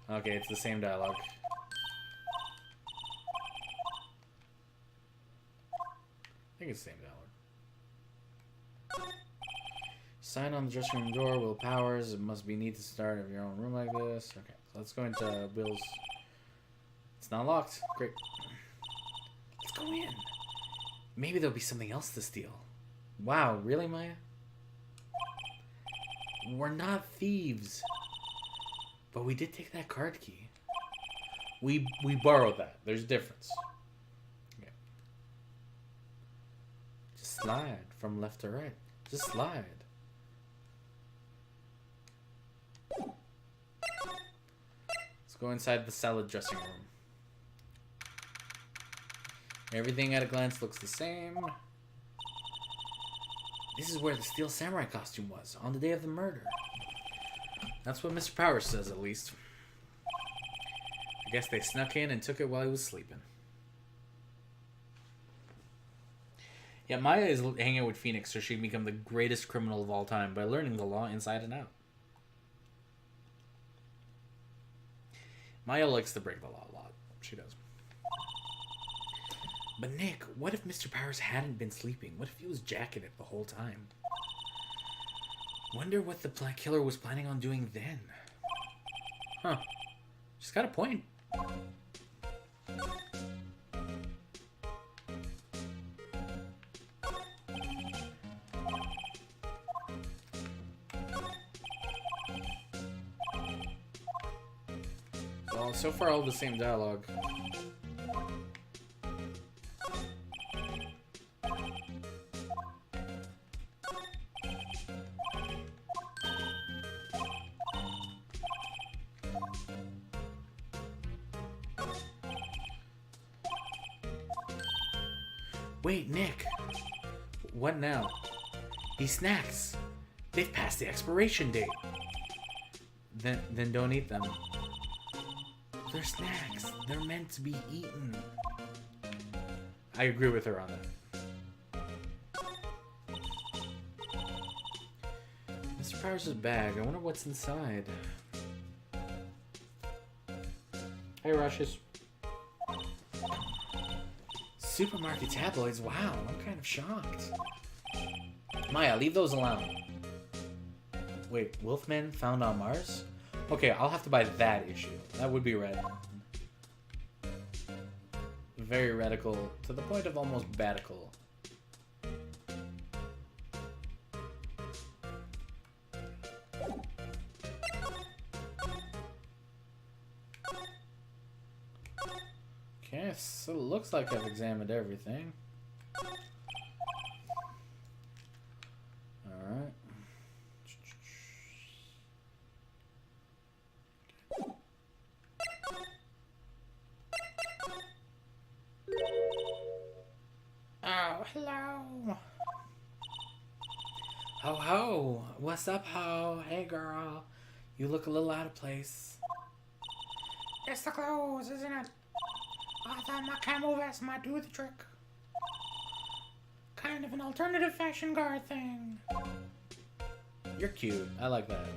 Okay, it's the same dialogue. I think it's the same dialogue. Sign on the dressing room door. Will Powers. It must be neat to start of your own room like this. Okay, so let's go into Bill's. It's not locked. Great. Let's go in. Maybe there'll be something else to steal. Wow, really, Maya? We're not thieves. But we did take that card key. We borrowed that. There's a difference. Okay. Just slide from left to right. Just slide. go inside the salad dressing room. Everything at a glance looks the same. This is where the Steel Samurai costume was, on the day of the murder. That's what Mr. Powers says, at least. I guess they snuck in and took it while he was sleeping. Yeah, Maya is hanging out with Phoenix so she can become the greatest criminal of all time by learning the law inside and out. Maya likes to break the law a lot. She does. But Nick, what if Mr. Powers hadn't been sleeping? What if he was jacking it the whole time? Wonder what the killer was planning on doing then. Huh. She's got a point. Well, so far all the same dialogue. Wait, Nick. What now? These snacks. They've passed the expiration date. Then don't eat them. They're snacks. They're meant to be eaten. I agree with her on that. Mr. Powers' bag. I wonder what's inside. Hey, Rushes. Supermarket tabloids? Wow, I'm kind of shocked. Maya, leave those alone. Wait, Wolfman found on Mars? Okay, I'll have to buy that issue. That would be red. Very radical, to the point of almost badical. Okay, so it looks like I've examined everything. Alright. Oh, hello. Ho ho! What's up, ho? Hey girl. You look a little out of place. It's the clothes, isn't it? I thought my camo vest might do the trick. Kind of an alternative fashion guard thing. You're cute. I like that.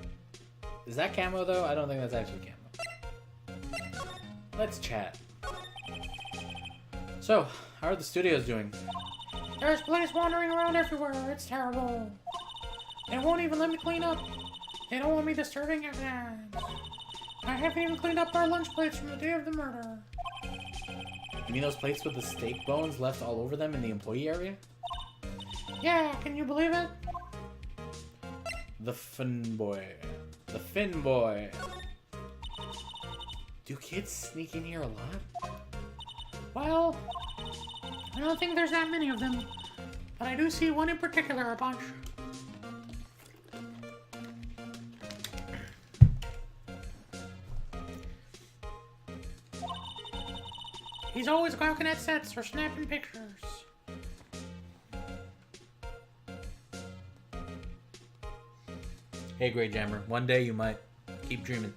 Is that camo though? I don't think that's actually camo. Let's chat. So, how are the studios doing? There's police wandering around everywhere. It's terrible. They won't even let me clean up. They don't want me disturbing evidence. I haven't even cleaned up our lunch plates from the day of the murder. You mean those plates with the steak bones left all over them in the employee area? Yeah, can you believe it? The Fin Boy. The Fin Boy. Do kids sneak in here a lot? Well, I don't think there's that many of them. But I do see one in particular a bunch. He's always gawking at sets or snapping pictures. Hey, Grey Jammer. One day you might. Keep dreaming.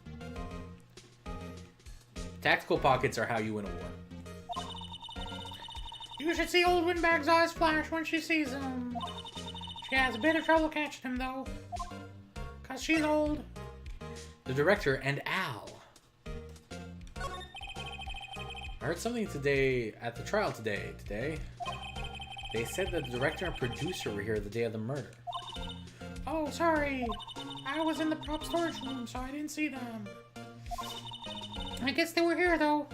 Tactical pockets are how you win a war. You should see old Windbag's eyes flash when she sees him. She has a bit of trouble catching him, though. 'Cause she's old. The director and Al. I heard something today at the trial today. They said that the director and producer were here the day of the murder. Oh, sorry. I was in the prop storage room, so I didn't see them. I guess they were here, though.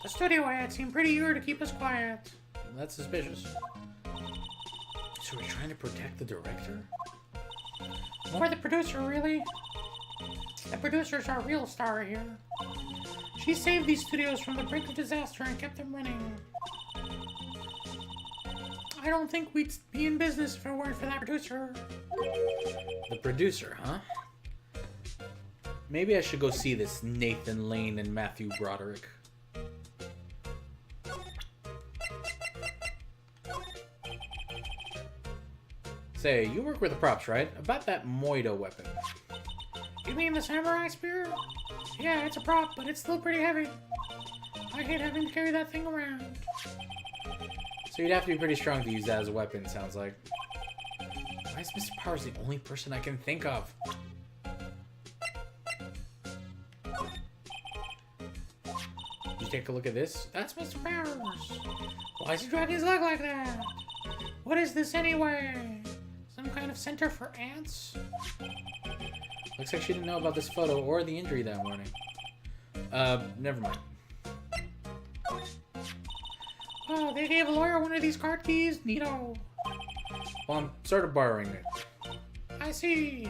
The studio ad seemed pretty eager to keep us quiet. That's suspicious. So we're trying to protect the director? Or the producer, really. The producer's our real star here. She saved these studios from the brink of disaster and kept them running. I don't think we'd be in business if it weren't for that producer. The producer, huh? Maybe I should go see this Nathan Lane and Matthew Broderick. Say, you work with the props, right? About that Moida weapon. You mean the samurai spear? Yeah, it's a prop, but it's still pretty heavy. I hate having to carry that thing around. So you'd have to be pretty strong to use that as a weapon, sounds like. Why is Mr. Powers the only person I can think of? You take a look at this? That's Mr. Powers. Why is he dragging his leg like that? What is this anyway? Some kind of center for ants? Looks like she didn't know about this photo or the injury that morning. Never mind. Oh, they gave a lawyer one of these card keys? Neato. Well, I'm sort of borrowing it. I see.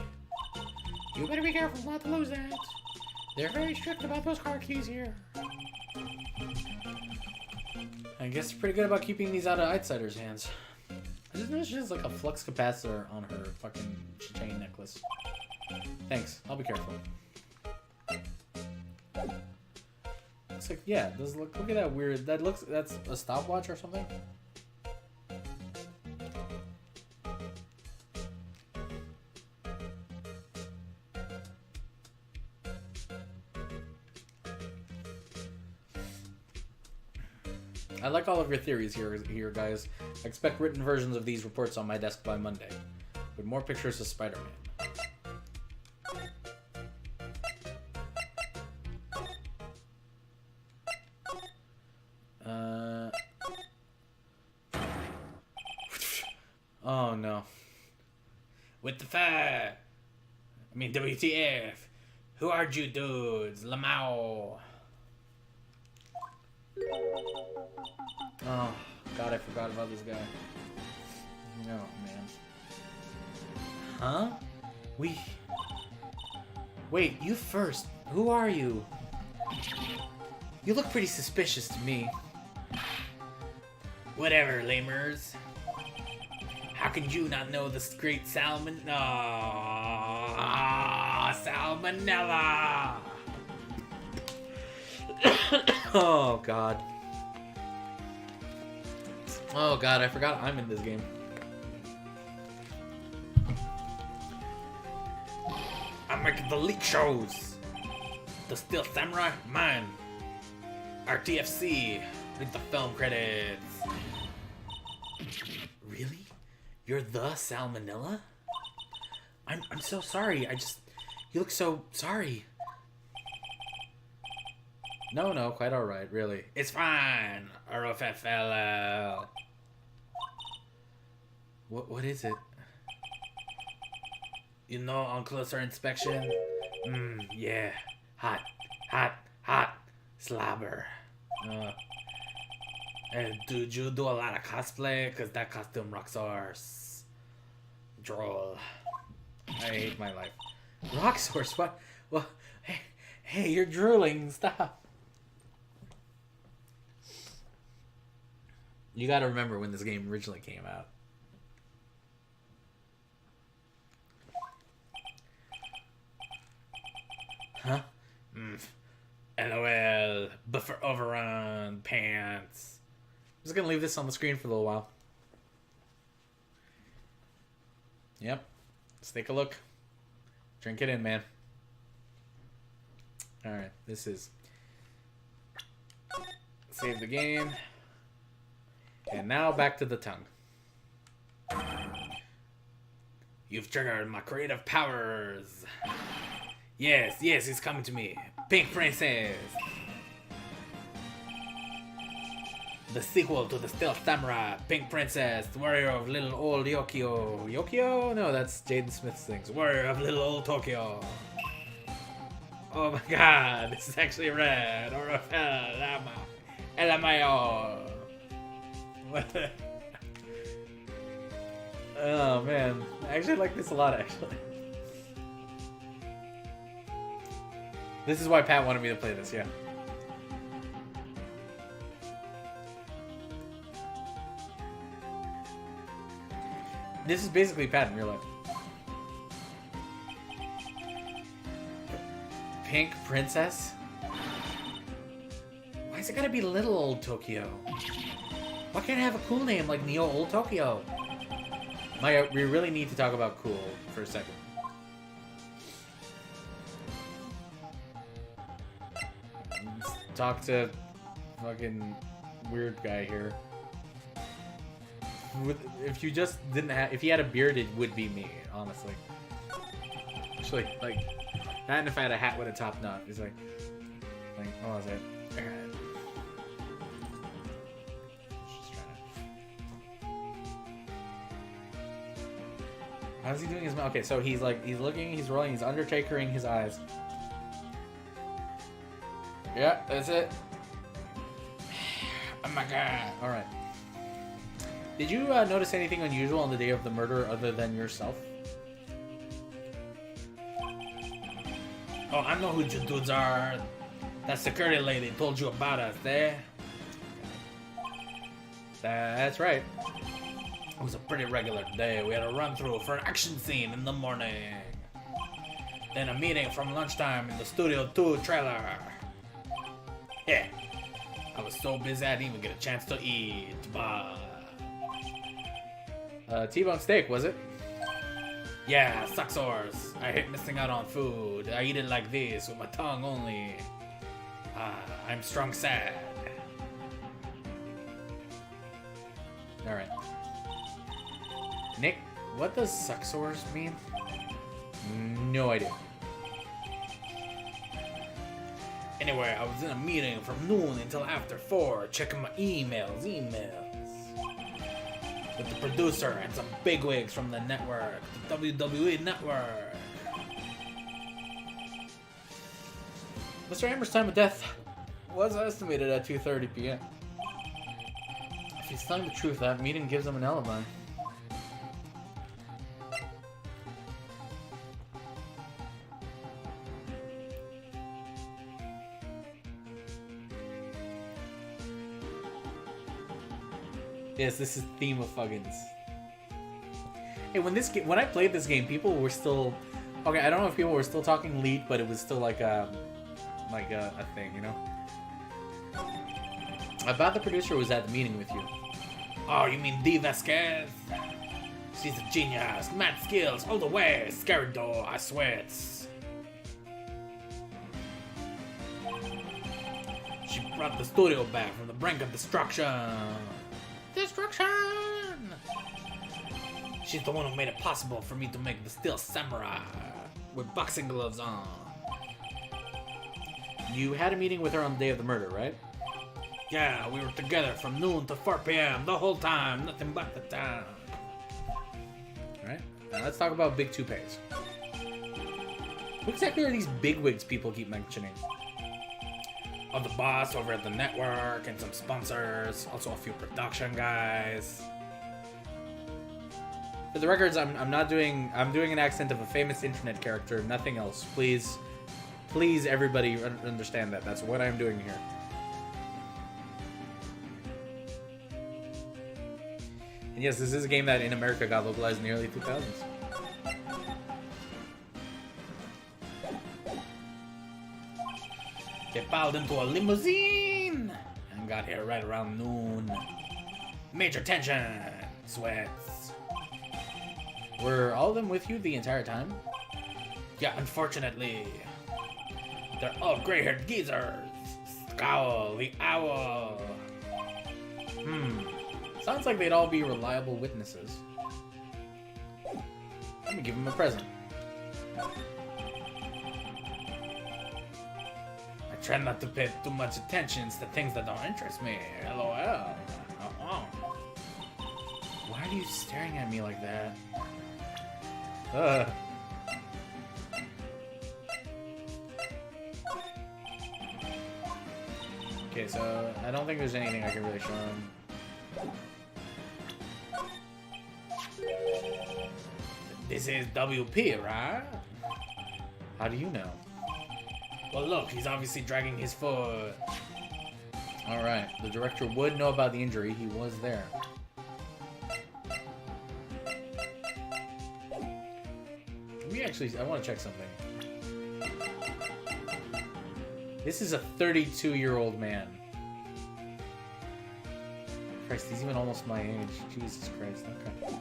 You better be careful not to lose that. They're very strict about those card keys here. I guess they're pretty good about keeping these out of outsiders' hands. I just noticed she has like a flux capacitor on her fucking chain necklace. Thanks. I'll be careful. Looks like, yeah, does look at that weird, that's a stopwatch or something? I like all of your theories here, guys. I expect written versions of these reports on my desk by Monday, with more pictures of Spider-Man. Oh no. With the fire. I mean, WTF. Who are you dudes? Lamau. Oh, God, I forgot about this guy. No, man. Huh? Wait, you first. Who are you? You look pretty suspicious to me. Whatever, lamers. How can you not know this great salmon? Salmonella! Oh, God. Oh, God, I forgot I'm in this game. I'm making the leak shows. The Steel Samurai, mine. RTFC, with the film credits. Really? You're the Salmonella? I'm so sorry. You look so sorry. No, quite alright, really. It's fine. RFFLL. What is it? You know, on closer inspection? Yeah. Hot. Slobber. And did you do a lot of cosplay? Because that costume rocks ours. Droll. I hate my life. Rock source? What? Well, hey, you're drooling. Stop. You gotta remember when this game originally came out. Huh? LOL. Buffer overrun. Pants. I'm just gonna leave this on the screen for a little while. Yep. Let's take a look. Drink it in, man. Alright, this is... Save the game. And now back to the tongue. You've triggered my creative powers. Yes, he's coming to me. Pink Princess. The sequel to the Stealth Samurai, Pink Princess, Warrior of Little Old Yokio. Yokio? No, that's Jaden Smith's things. Warrior of Little Old Tokyo. Oh my god, this is actually red. Or LMAO. Oh man, I actually like this a lot, actually. This is why Pat wanted me to play this, yeah. This is basically Pat in real life. Pink Princess? Why is it gotta be Little Old Tokyo? Why can't it have a cool name like Neo Old Tokyo? Maya, we really need to talk about cool for a second. Let's talk to fucking weird guy here. If you just didn't have, if he had a beard, it would be me, honestly. Actually, like, not if I had a hat with a top knot. It's like, what was it? How's he doing his mouth? Okay, so he's like, he's looking, he's rolling, he's Undertakering his eyes. Yeah, that's it. Oh my god. Alright. Did you notice anything unusual on the day of the murder other than yourself? Oh, I know who you dudes are. That security lady told you about us, eh? That's right. It was a pretty regular day. We had a run-through for an action scene in the morning. Then a meeting from lunchtime in the Studio 2 trailer. Yeah. I was so busy I didn't even get a chance to eat. But... T-bone steak, was it? yeah, sucksores. I hate missing out on food. I eat it like this, with my tongue only. I'm strong sad. Alright. Nick, what does sucksores mean? No idea. Anyway, I was in a meeting from noon until after 4, checking my emails. With the producer and some bigwigs from the network, the WWE network. Mr. Amber's time of death was estimated at 2:30 p.m. If he's telling the truth, that meeting gives him an alibi. Yes, this is the theme of Fuggins. Hey, when I played this game, people were still... Okay, I don't know if people were still talking lead, but it was still like a thing, you know? I thought the producer was at the meeting with you. Oh, you mean Dee Vasquez? She's a genius, mad skills, all the way, scared though, I swear it's... She brought the studio back from the brink of destruction. Destruction! She's the one who made it possible for me to make the Steel Samurai with boxing gloves on. You had a meeting with her on the day of the murder, right? Yeah, we were together from noon to 4 p.m. the whole time, nothing but the time. Alright, now let's talk about big toupees. What exactly are these bigwigs people keep mentioning? Oh, the boss over at the network and some sponsors, also a few production guys. For the records, I'm doing an accent of a famous internet character, nothing else. Please, everybody understand that. That's what I'm doing here. And yes, this is a game that in America got localized in the early 2000s. They piled into a limousine and got here right around noon. Major tension, sweats. Were all of them with you the entire time? Yeah, unfortunately. They're all gray-haired geezers. Scowl, the owl. Sounds like they'd all be reliable witnesses. Let me give them a present. I try not to pay too much attention to things that don't interest me. LOL. Why are you staring at me like that? Okay, so I don't think there's anything I can really show him. This is WP, right? How do you know? Well, look, he's obviously dragging his foot. Alright, the director would know about the injury. He was there. I want to check something. This is a 32-year-old man. Christ, he's even almost my age. Jesus Christ. Okay.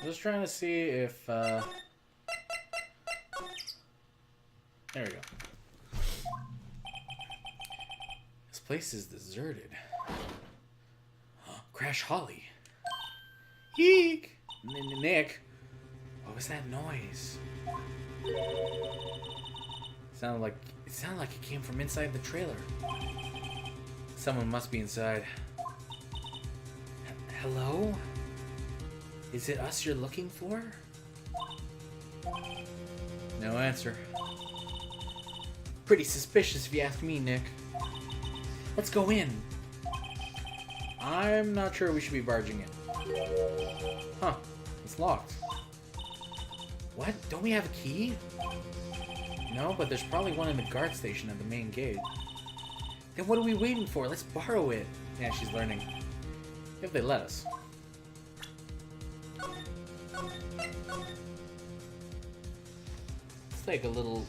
Just trying to see if, there we go. This place is deserted. Crash Holly. Eek! Nick, what was that noise? It sounded like it came from inside the trailer. Someone must be inside. Hello? Is it us you're looking for? No answer. Pretty suspicious if you ask me, Nick. Let's go in. I'm not sure we should be barging in. Huh. It's locked. What? Don't we have a key? No, but there's probably one in the guard station at the main gate. Then what are we waiting for? Let's borrow it. Yeah, she's learning. If they let us. Let's take a little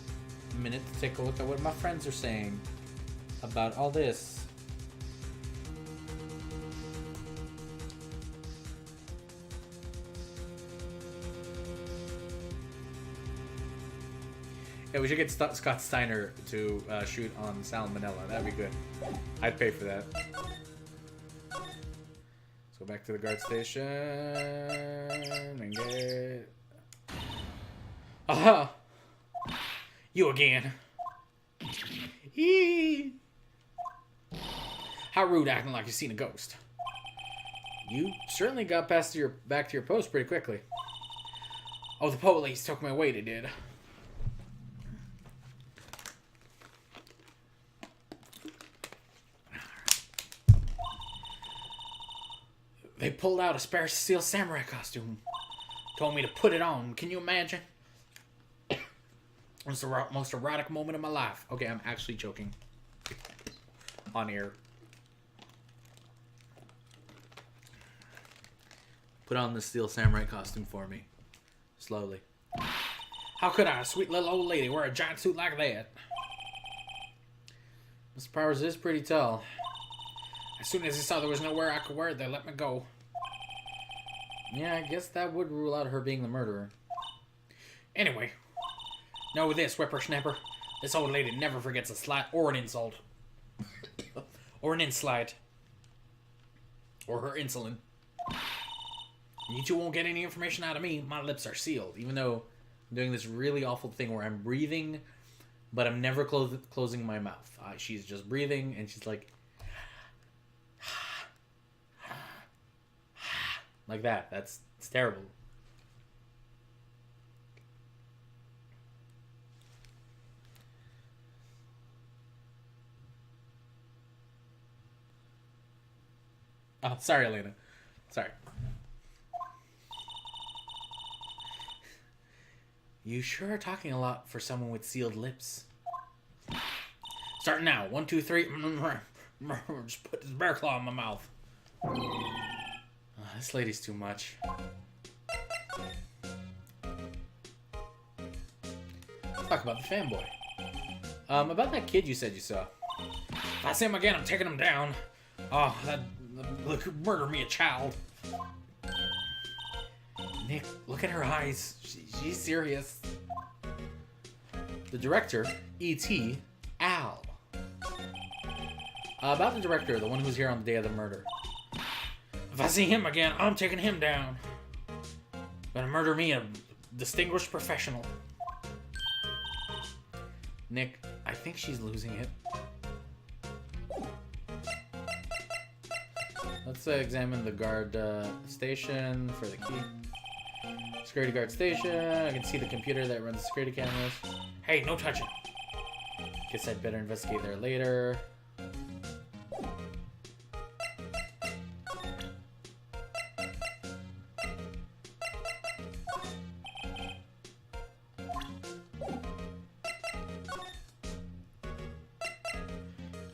minute to take a look at what my friends are saying about all this. Yeah, we should get Scott Steiner to shoot on Salmonella. That'd be good. I'd pay for that. Let's go back to the guard station and get... Aha! You again. Eee! How rude, acting like you've seen a ghost. You certainly got back to your post pretty quickly. Oh, the police took me away, they did. They pulled out a spare steel samurai costume. Told me to put it on. Can you imagine? It was the most erotic moment of my life. Okay, I'm actually joking. On air. Put on the steel samurai costume for me. Slowly. How could I, a sweet little old lady, wear a giant suit like that? Mr. Powers is pretty tall. As soon as he saw there was nowhere I could wear it, they let me go. Yeah, I guess that would rule out her being the murderer. Anyway, know this, whippersnapper. This old lady never forgets a slight or an insult. Or an inslide. Or her insulin. You two won't get any information out of me. My lips are sealed. Even though I'm doing this really awful thing where I'm breathing, but I'm never closing my mouth. She's just breathing, and she's like... like that. It's terrible. Oh, sorry, Elena. Sorry. You sure are talking a lot for someone with sealed lips. Starting now. 1, 2, 3. Just put this bear claw in my mouth. This lady's too much. Let's talk about the fanboy. About that kid you said you saw. If I see him again, I'm taking him down. Oh, that could murder me a child. Nick, look at her eyes. She's serious. The director, E.T. Al. About the director, the one who was here on the day of the murder. If I see him again, I'm taking him down. Gonna murder me, a distinguished professional. Nick, I think she's losing it. Let's examine the guard station for the key. Security guard station. I can see the computer that runs the security cameras. Hey, no touching. Guess I'd better investigate there later.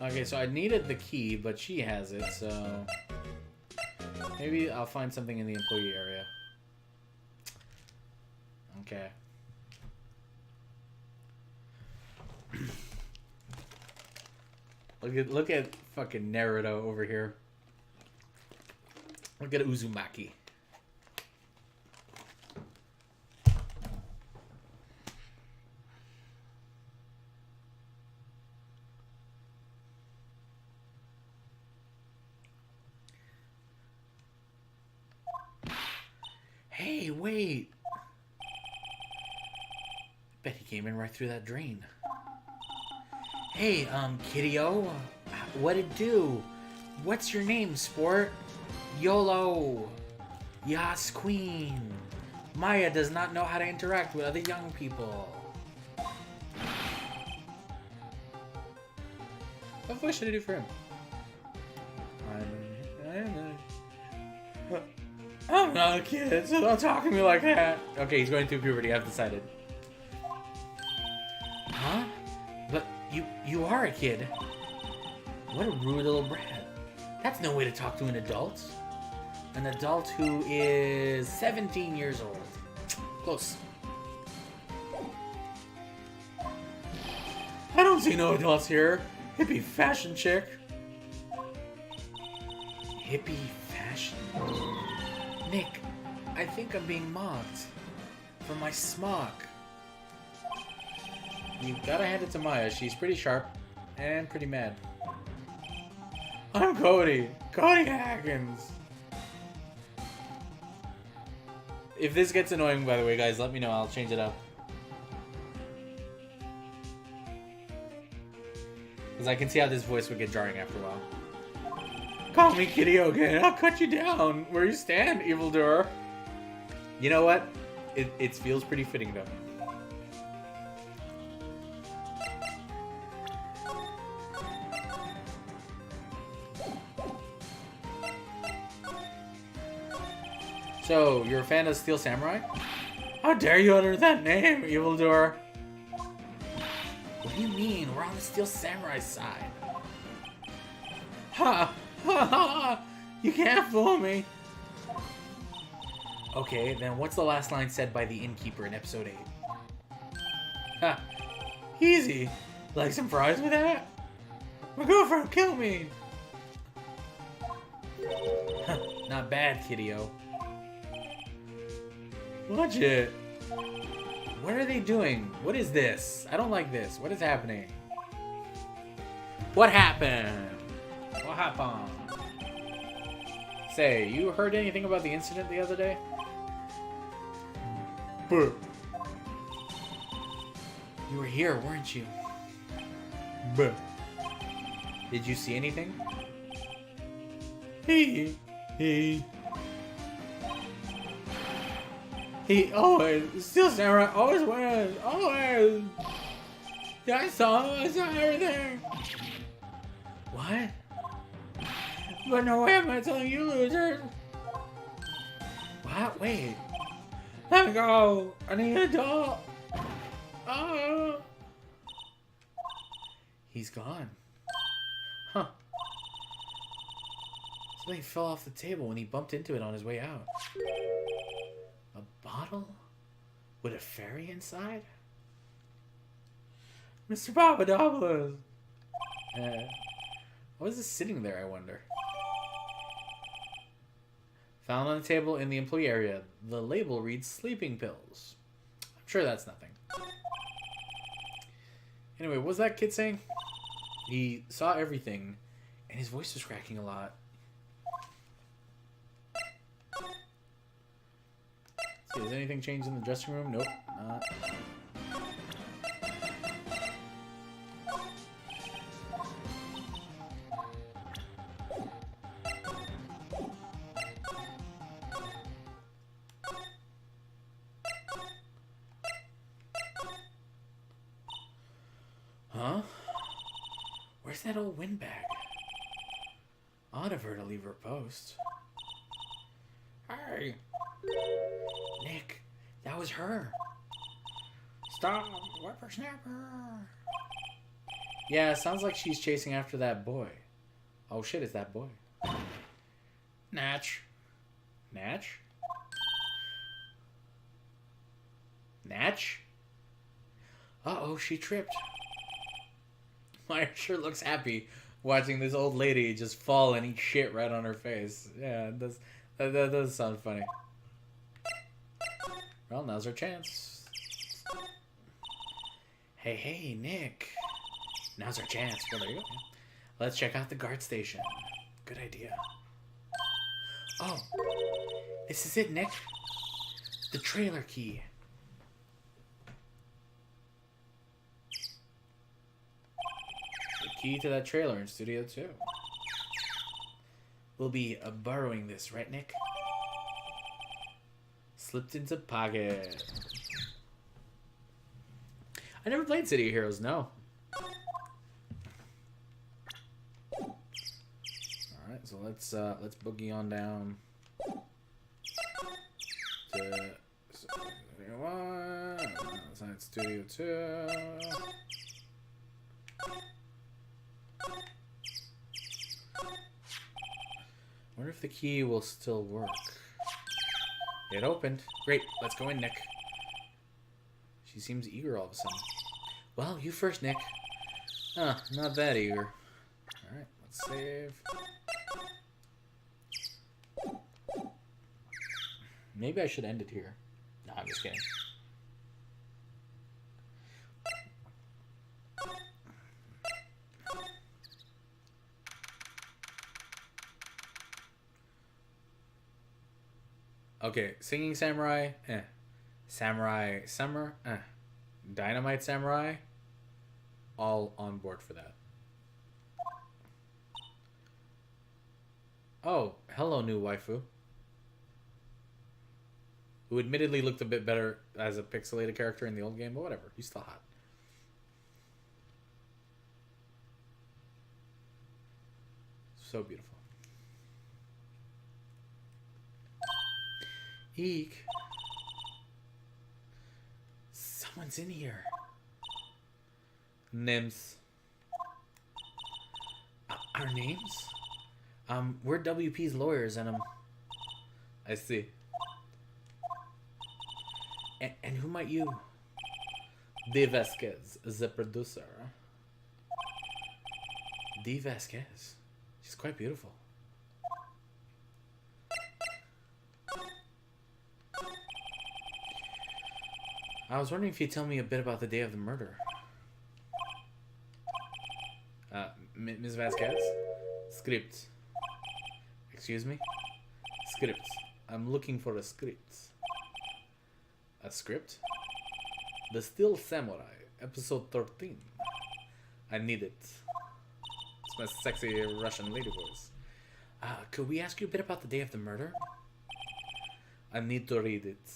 Okay, so I needed the key, but she has it, so... Maybe I'll find something in the employee area. Okay. Look at fucking Naruto over here. Look at Uzumaki. Hey, wait. Bet he came in right through that drain. Hey, Kiddo, what it do? What's your name, sport? YOLO. Yas Queen. Maya does not know how to interact with other young people. What voice should I do for him? I'm not a kid, so don't talk to me like that. Okay, he's going through puberty, I've decided. Huh? But you are a kid. What a rude little brat. That's no way to talk to an adult. An adult who is 17 years old. Close. I don't see no adults here. Hippie fashion chick. Hippie fashion? Nick, I think I'm being mocked. For my smock. You gotta hand it to Maya. She's pretty sharp. And pretty mad. I'm Cody. Cody Hackins. If this gets annoying, by the way, guys, let me know. I'll change it up. Because I can see how this voice would get jarring after a while. Call me Kitty again. I'll cut you down. Where you stand, evildoer. You know what? It feels pretty fitting, though. So, you're a fan of Steel Samurai? How dare you utter that name, evildoer? What do you mean? We're on the Steel Samurai side. Ha! Ha ha! You can't fool me! Okay, then what's the last line said by the innkeeper in episode 8? Ha! Easy! Like some fries with that? My girlfriend kill me! Not bad, kiddo. Watch it! What are they doing? What is this? I don't like this. What is happening? What happened? What happened? Say, you heard anything about the incident the other day? Buh. You were here, weren't you? Buh. Did you see anything? He always, Steel Samurai always wins, always. Yeah, I saw everything. What? But no way am I telling you losers. What? Wait. Let me go. I need a doll. Oh. He's gone. Huh. Something fell off the table when he bumped into it on his way out. A bottle? With a fairy inside? Mr. Papadopoulos! What is this sitting there, I wonder? Found on the table in the employee area. The label reads sleeping pills. I'm sure that's nothing. Anyway, what was that kid saying? He saw everything, and his voice was cracking a lot. See, has anything changed in the dressing room? Nope, not. Huh? Where's that old windbag? Odd of her to leave her post. Hey! Nick, that was her. Stop, whippersnapper. Yeah, it sounds like she's chasing after that boy. Oh shit, it's that boy. Natch. Natch? Natch? Uh-oh, she tripped. Maya sure looks happy watching this old lady just fall and eat shit right on her face. Yeah, that does sound funny. Well, now's our chance. Hey, Nick. Now's our chance. Well, there you go. Let's check out the guard station. Good idea. Oh, this is it, Nick. The trailer key. The key to that trailer in Studio 2. We'll be borrowing this, right, Nick? Slipped into pocket. I never played City of Heroes, no. Alright, so let's boogie on down to Studio 2. Wonder if the key will still work. It opened. Great, let's go in, Nick. She seems eager all of a sudden. Well, you first, Nick. Huh, not that eager. Alright, let's save. Maybe I should end it here. No, I'm just kidding. Okay, Singing Samurai, Samurai Summer, Dynamite Samurai, all on board for that. Oh, hello, new waifu. Who admittedly looked a bit better as a pixelated character in the old game, but whatever, he's still hot. So beautiful. Eek. Someone's in here. Names. Our names? We're WP's lawyers and I see. And who might you? De Vasquez, the producer. De Vasquez. She's quite beautiful. I was wondering if you'd tell me a bit about the day of the murder. Ms. Vasquez? Script. Excuse me? Script. I'm looking for a script. A script? The Steel Samurai, episode 13. I need it. It's my sexy Russian lady voice. Could we ask you a bit about the day of the murder? I need to read it.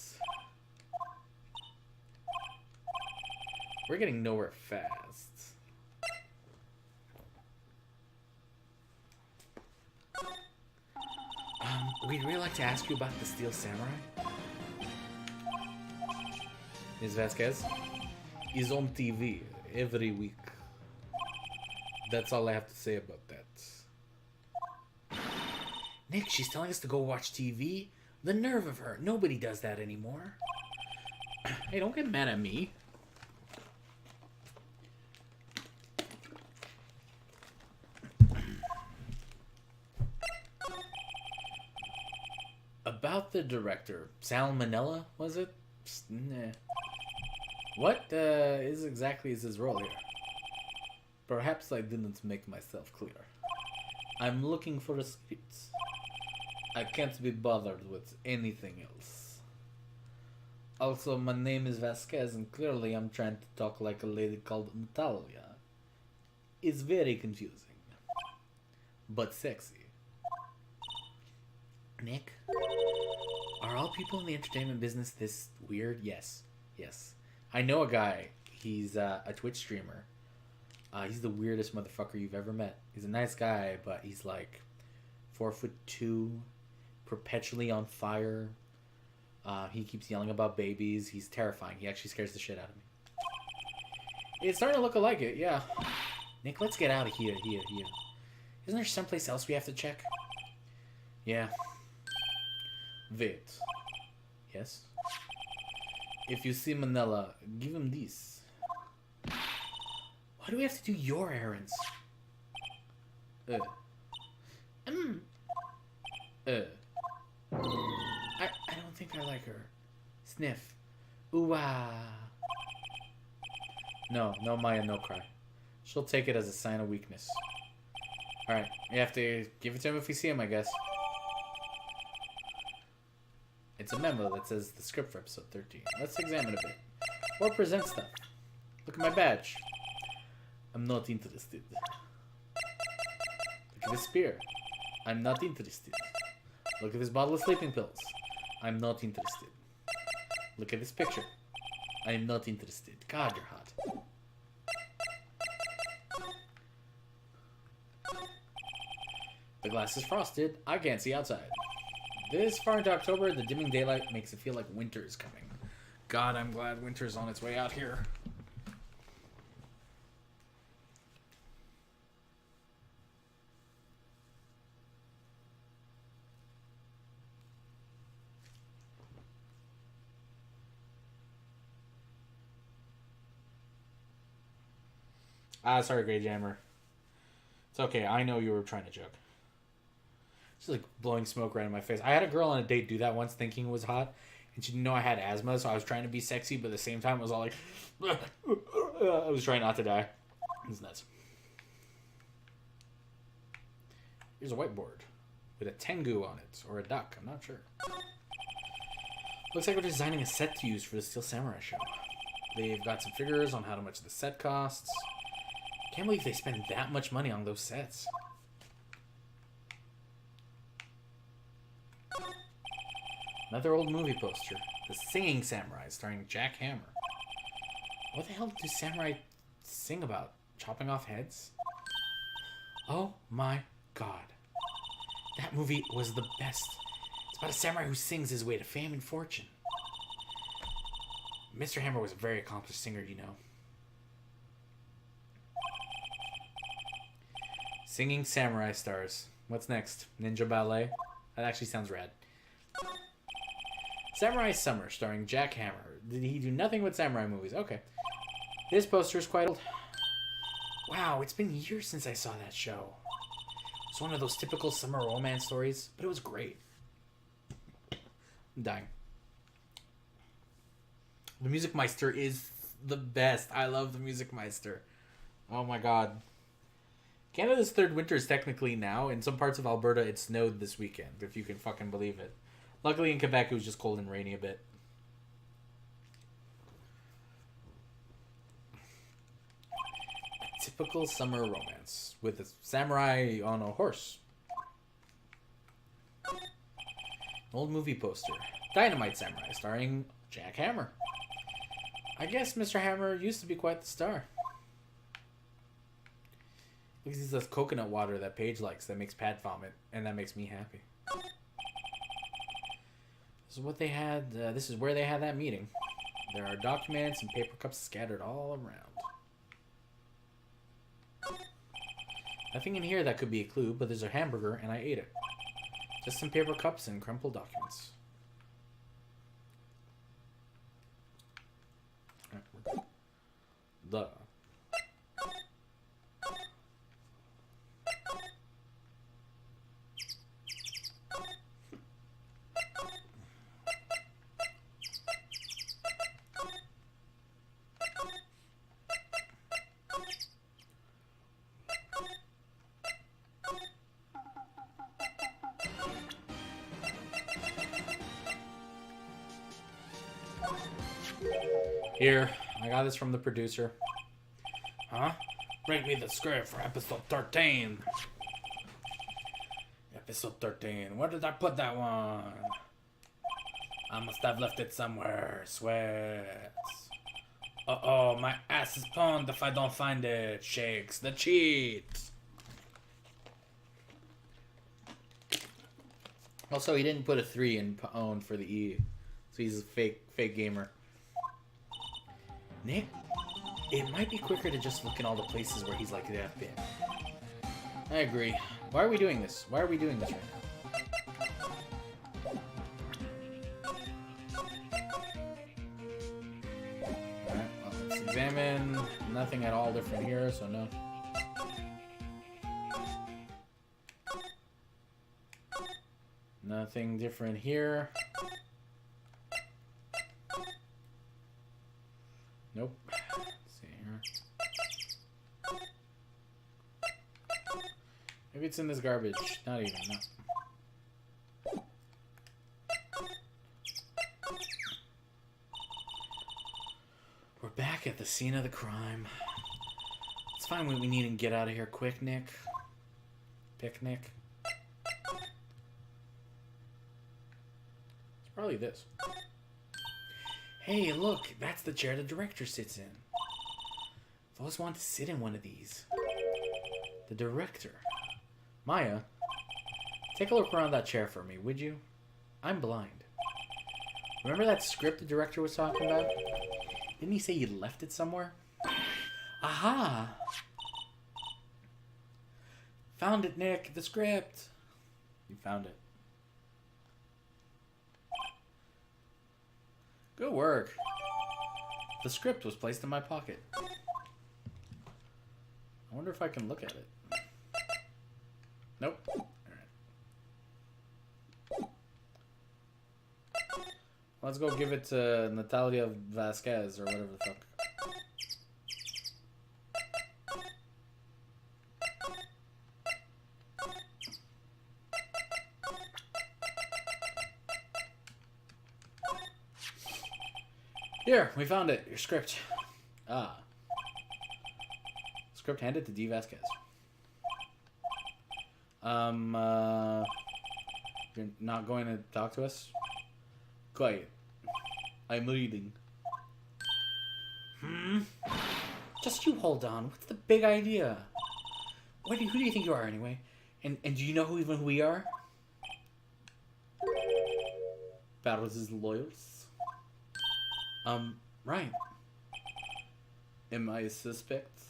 We're getting nowhere fast. We'd really like to ask you about the Steel Samurai. Ms. Vasquez is on TV every week. That's all I have to say about that. Nick, she's telling us to go watch TV? The nerve of her. Nobody does that anymore. Hey, don't get mad at me. About the director, Salmonella, was it? Nah. What is exactly his role here? Perhaps I didn't make myself clear. I'm looking for a script. I can't be bothered with anything else. Also, my name is Vasquez, and clearly I'm trying to talk like a lady called Natalia. It's very confusing, but sexy. Nick, are all people in the entertainment business this weird? Yes. I know a guy. He's a Twitch streamer. He's the weirdest motherfucker you've ever met. He's a nice guy, but he's like 4'2", perpetually on fire. He keeps yelling about babies. He's terrifying. He actually scares the shit out of me. It's starting to look like it, yeah. Nick, let's get out of here, here. Isn't there someplace else we have to check? Yeah. Wait. Yes? If you see Manila, give him this. Why do we have to do your errands? I don't think I like her. Sniff. Ooh ah. No, Maya, no cry. She'll take it as a sign of weakness. Alright, we have to give it to him if we see him, I guess. It's a memo that says the script for episode 13. Let's examine a bit. Or present stuff. Look at my badge. I'm not interested. Look at this spear. I'm not interested. Look at this bottle of sleeping pills. I'm not interested. Look at this picture. I'm not interested. God, you're hot. The glass is frosted. I can't see outside. This far into October, the dimming daylight makes it feel like winter is coming. God, I'm glad winter's on its way out here. Sorry, Grey Jammer. It's okay. I know you were trying to joke. She's like blowing smoke right in my face. I had a girl on a date do that once thinking it was hot. And she didn't know I had asthma, so I was trying to be sexy, but at the same time I was all like... I was trying not to die. It was nuts. Here's a whiteboard with a tengu on it, or a duck. I'm not sure. Looks like we're designing a set to use for the Steel Samurai show. They've got some figures on how much the set costs. Can't believe they spend that much money on those sets. Another old movie poster. The Singing Samurai, starring Jack Hammer. What the hell do samurai sing about? Chopping off heads? Oh my god. That movie was the best. It's about a samurai who sings his way to fame and fortune. Mr. Hammer was a very accomplished singer, you know. Singing Samurai stars. What's next? Ninja Ballet? That actually sounds rad. Samurai Summer, starring Jack Hammer. Did he do nothing but samurai movies? Okay. This poster is quite old. Wow, it's been years since I saw that show. It's one of those typical summer romance stories, but it was great. I'm dying. The Music Meister is the best. I love the Music Meister. Oh my god. Canada's third winter is technically now. In some parts of Alberta, it snowed this weekend, if you can fucking believe it. Luckily in Quebec, it was just cold and rainy a bit. A typical summer romance with a samurai on a horse. An old movie poster. Dynamite Samurai, starring Jack Hammer. I guess Mr. Hammer used to be quite the star. Look at this coconut water that Paige likes that makes Pat vomit, and that makes me happy. This is what they had. This is where they had that meeting. There are documents and paper cups scattered all around. Nothing in here that could be a clue, but there's a hamburger and I ate it. Just some paper cups and crumpled documents. Alright, we're good. Duh. Here, I got this from the producer. Huh? Bring me the script for episode 13. Episode 13. Where did I put that one? I must have left it somewhere. Sweats. Uh-oh, my ass is pwned if I don't find it. Shakes the cheat. Also, he didn't put a 3 in pwned for the E. So he's a fake gamer. Nick? It might be quicker to just look in all the places where he's likely to have been. I agree. Why are we doing this? Why are we doing this right now? Alright, well, let's examine. Nothing at all different here, so no. Nothing different here. Nope. Let's see here. Maybe it's in this garbage. Not even, no. We're back at the scene of the crime. Let's find what we need and get out of here quick, Nick. Picnic. It's probably this. Hey, look, that's the chair the director sits in. I've always wanted to sit in one of these. The director. Maya, take a look around that chair for me, would you? I'm blind. Remember that script the director was talking about? Didn't he say he left it somewhere? Aha! Found it, Nick. The script. You found it. Good work. The script was placed in my pocket. I wonder if I can look at it. Nope. Alright. Let's go give it to Natalia Vasquez or whatever the fuck. Here, we found it. Your script. Ah. Script handed to D. Vasquez. You're not going to talk to us? Quiet. I'm reading. Just you hold on. What's the big idea? Who do you think you are anyway? And do you know who we are? Barrow's lawyers. Right. Am I a suspect?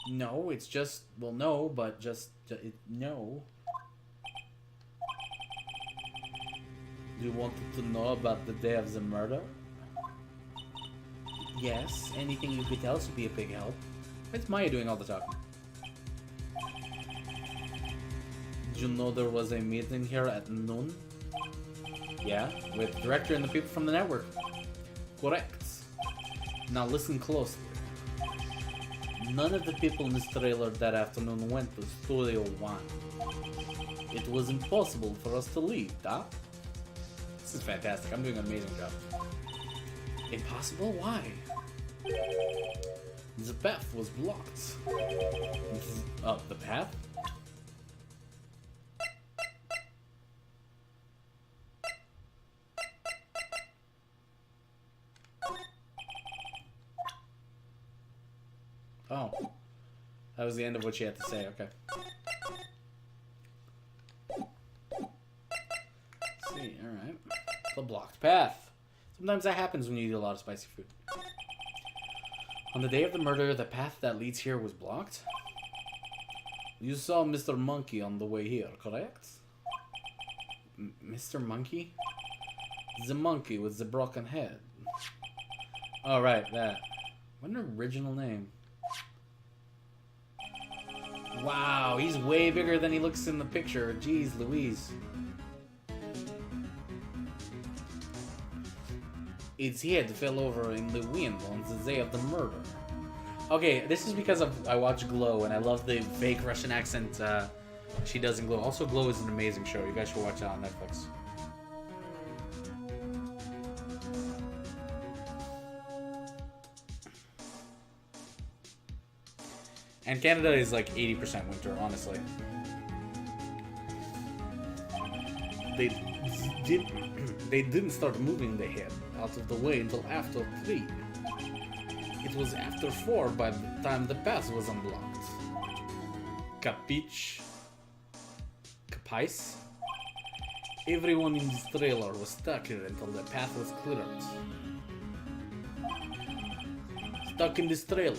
No, it's just, well, no, but just, no. You wanted to know about the day of the murder? Yes, anything you could tell us would be a big help. What's Maya doing all the talking? Did you know there was a meeting here at noon? Yeah, with the director and the people from the network. Correct. Now listen closely. None of the people in this trailer that afternoon went to Studio 1. It was impossible for us to leave, huh? This is fantastic. I'm doing an amazing job. Impossible? Why? The path was blocked. The path? Oh. That was the end of what she had to say, okay. Let's see, alright. The blocked path. Sometimes that happens when you eat a lot of spicy food. On the day of the murder, the path that leads here was blocked? You saw Mr. Monkey on the way here, correct? Mr. Monkey? The monkey with the broken head. Oh, right, that. What an original name. Wow, he's way bigger than he looks in the picture. Jeez Louise. Its head fell over in the wind on the day of the murder. Okay, this is because I watch Glow and I love the fake Russian accent she does in Glow. Also, Glow is an amazing show. You guys should watch it on Netflix. And Canada is like 80% winter, honestly. They didn't start moving the head out of the way until after 3. It was after 4 by the time the path was unblocked. Capiche? Capice? Everyone in this trailer was stuck here until the path was cleared. stuck in this trailer.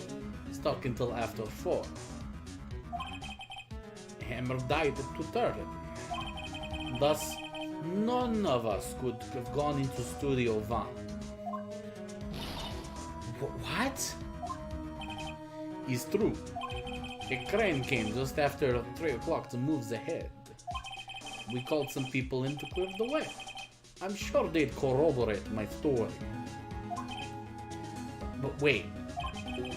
Stuck until after 4. Hammer died at 2:30. Thus, none of us could have gone into Studio 1. What? Is true. A crane came just after 3 o'clock to move the head. We called some people in to clear the way. I'm sure they'd corroborate my story. But wait,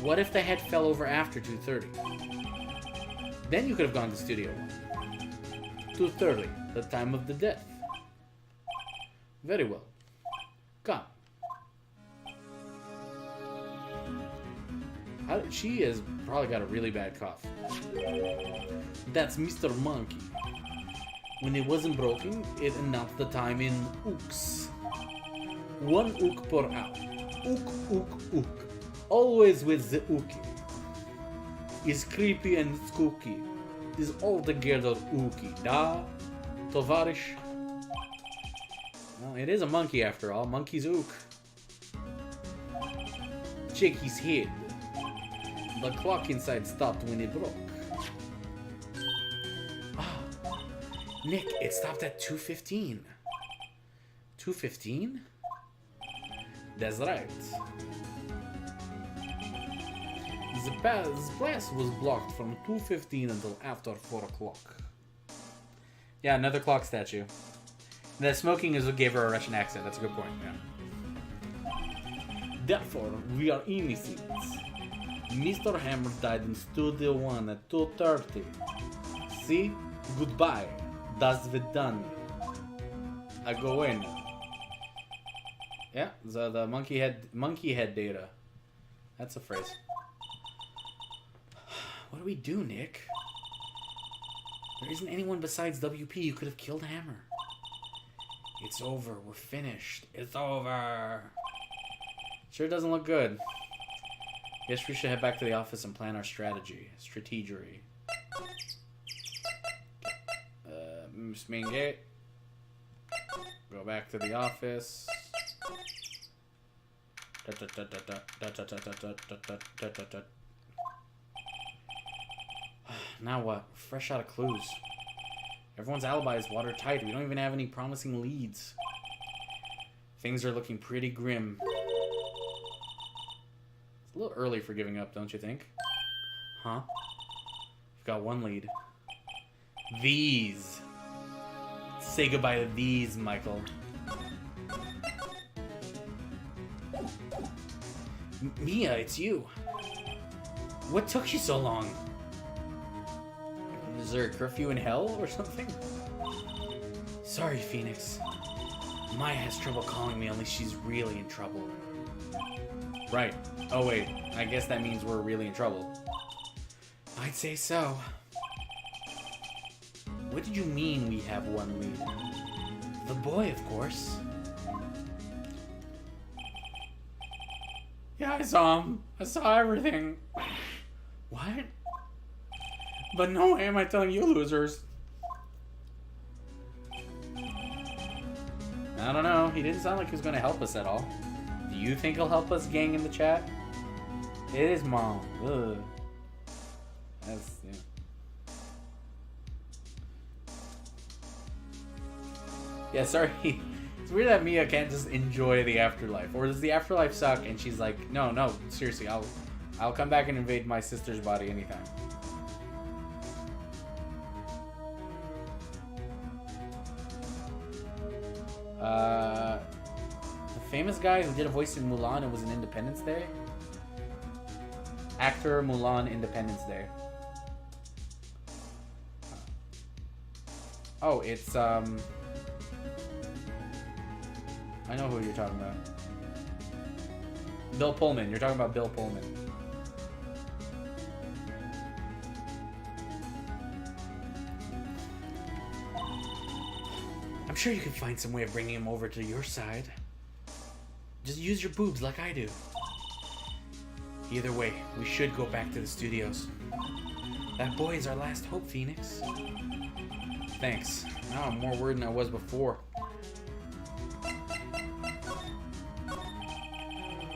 what if the head fell over after 2:30? Then you could have gone to Studio 1. 2:30, the time of the death. Very well. Come. She has probably got a really bad cough. That's Mr. Monkey. When it wasn't broken, it announced the time in ooks. 1 ook per hour. Ook, ook, ook. Always with the ookie. Is creepy and spooky. Is altogether ookie. Da, tovarish. Well, it is a monkey after all. Monkey's ook. Check his head. The clock inside stopped when it broke. Nick, it stopped at 2:15. 2:15? That's right. The pass was blocked from 2:15 until after 4 o'clock. Yeah, another clock statue. The smoking is what gave her a Russian accent. That's a good point, yeah. Therefore, we are innocent. Mr. Hammer died in Studio 1 at 2:30. See? Goodbye. Das vidanya. I go in. Yeah, the monkey head data. That's a phrase. What do we do, Nick? There isn't anyone besides WP who could have killed Hammer. It's over. We're finished. It's over. Sure doesn't look good. Guess we should head back to the office and plan our strategy. Strategery. Main gate. Go back to the office. Now what? Fresh out of clues. Everyone's alibi is watertight. We don't even have any promising leads. Things are looking pretty grim. It's a little early for giving up, don't you think? Huh? We've got one lead. These. Say goodbye to these, Michael. Mia, it's you. What took you so long? Is there a curfew in hell or something? Sorry, Phoenix. Maya has trouble calling me unless she's really in trouble. Right. Oh wait, I guess that means we're really in trouble. I'd say so. What did you mean we have one lead? The boy, of course. Yeah, I saw him. I saw everything. What? But no way am I telling you losers. I don't know. He didn't sound like he was going to help us at all. Do you think he'll help us, gang, in the chat? It is Mom. Ugh. That's, yeah. Yeah, sorry. It's weird that Mia can't just enjoy the afterlife. Or does the afterlife suck and she's like, no, seriously, I'll come back and invade my sister's body anytime. The famous guy who did a voice in Mulan and was in Independence Day? Actor Mulan Independence Day. Oh, it's, I know who you're talking about. Bill Pullman. You're talking about Bill Pullman. I'm sure you can find some way of bringing him over to your side. Just use your boobs like I do. Either way, we should go back to the studios. That boy is our last hope, Phoenix. Thanks. Now I'm more worried than I was before.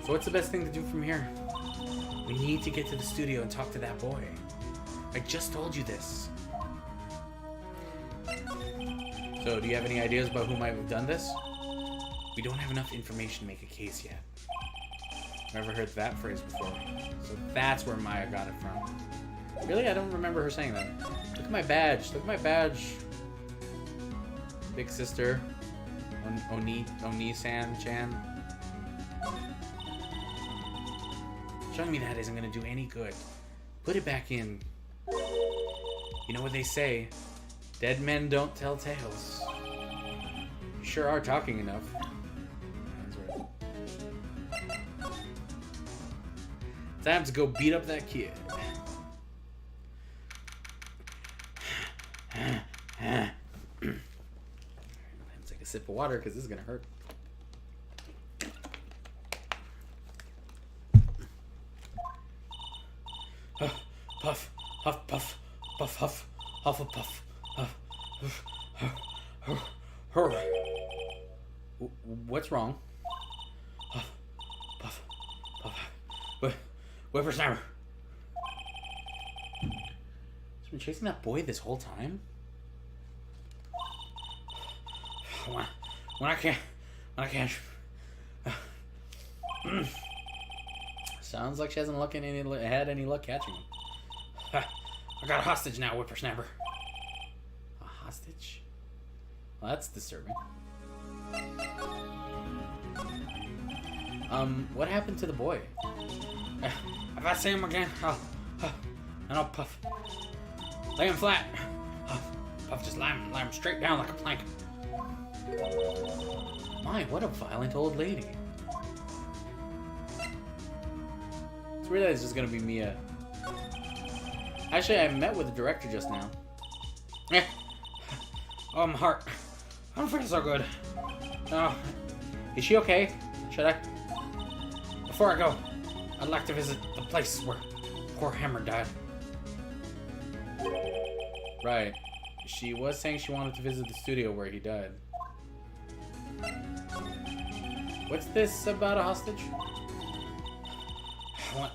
So what's the best thing to do from here? We need to get to the studio and talk to that boy. I just told you this. So, do you have any ideas about who might have done this? We don't have enough information to make a case yet. Never heard that phrase before. So that's where Maya got it from. Really? I don't remember her saying that. Look at my badge. Look at my badge. Big sister. Oni-san-chan. Showing me that isn't going to do any good. Put it back in. You know what they say? Dead men don't tell tales. You sure are talking enough. Time to go beat up that kid. Let's take a sip of water because this is gonna hurt. Puff, huff, puff, puff, huff, huff, a puff, huff. What's wrong? Puff, puff, puff. Whippersnapper. He's been chasing that boy this whole time? When I can't. Sounds like she hasn't had any luck catching him. I got a hostage now, Whippersnapper. A hostage? Well, that's disturbing. What happened to the boy? If I see him again, I'll puff. Lay him flat. Puff, just lay him straight down like a plank. My, what a violent old lady. It's weird that it's just gonna be Mia. Actually, I met with the director just now. Yeah. Oh, my heart. I don't feel so good. Oh, is she okay? Should I? Before I go, I'd like to visit the place where poor Hammer died. Right. She was saying she wanted to visit the studio where he died. What's this about a hostage?